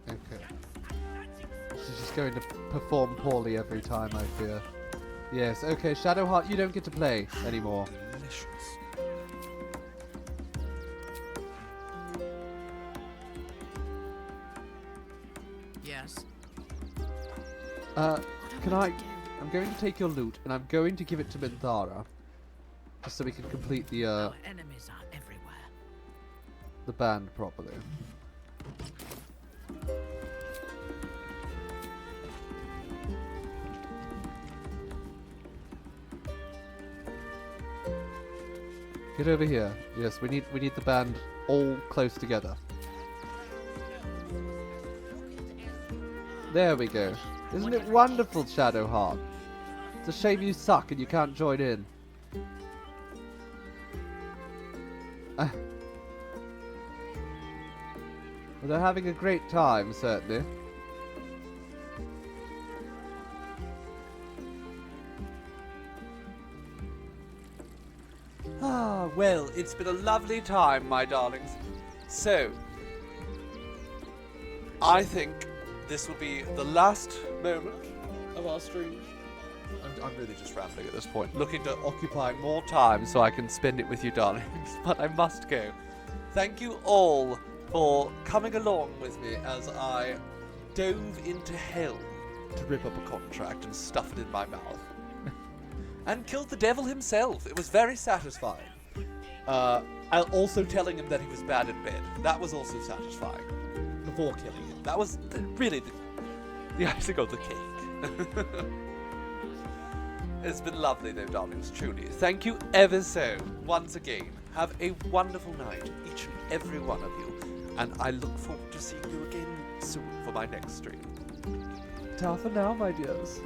Okay. She's just going to perform poorly every time, I fear. Yes, okay, Shadowheart, you don't get to play anymore. Delicious. Yes. I'm going to take your loot and I'm going to give it to Minthara. Just so we can complete the Our enemies are everywhere. the band properly. Get over here. Yes, we need the band all close together. There we go. Isn't it wonderful, Shadowheart? It's a shame you suck and you can't join in. Well, they're having a great time, certainly. Ah, well, it's been a lovely time, my darlings. So, I think this will be the last moment of our stream. I'm really just rambling at this point, looking to occupy more time so I can spend it with you, darlings, but I must go. Thank you all for coming along with me as I dove into hell to rip up a contract and stuff it in my mouth. And killed the devil himself. It was very satisfying. Also telling him that he was bad in bed. That was also satisfying. Before killing him. That was really the icing on the cake. It's been lovely though, darlings, truly. Thank you ever so, once again. Have a wonderful night, each and every one of you. And I look forward to seeing you again soon for my next stream. Ta for now, my dears.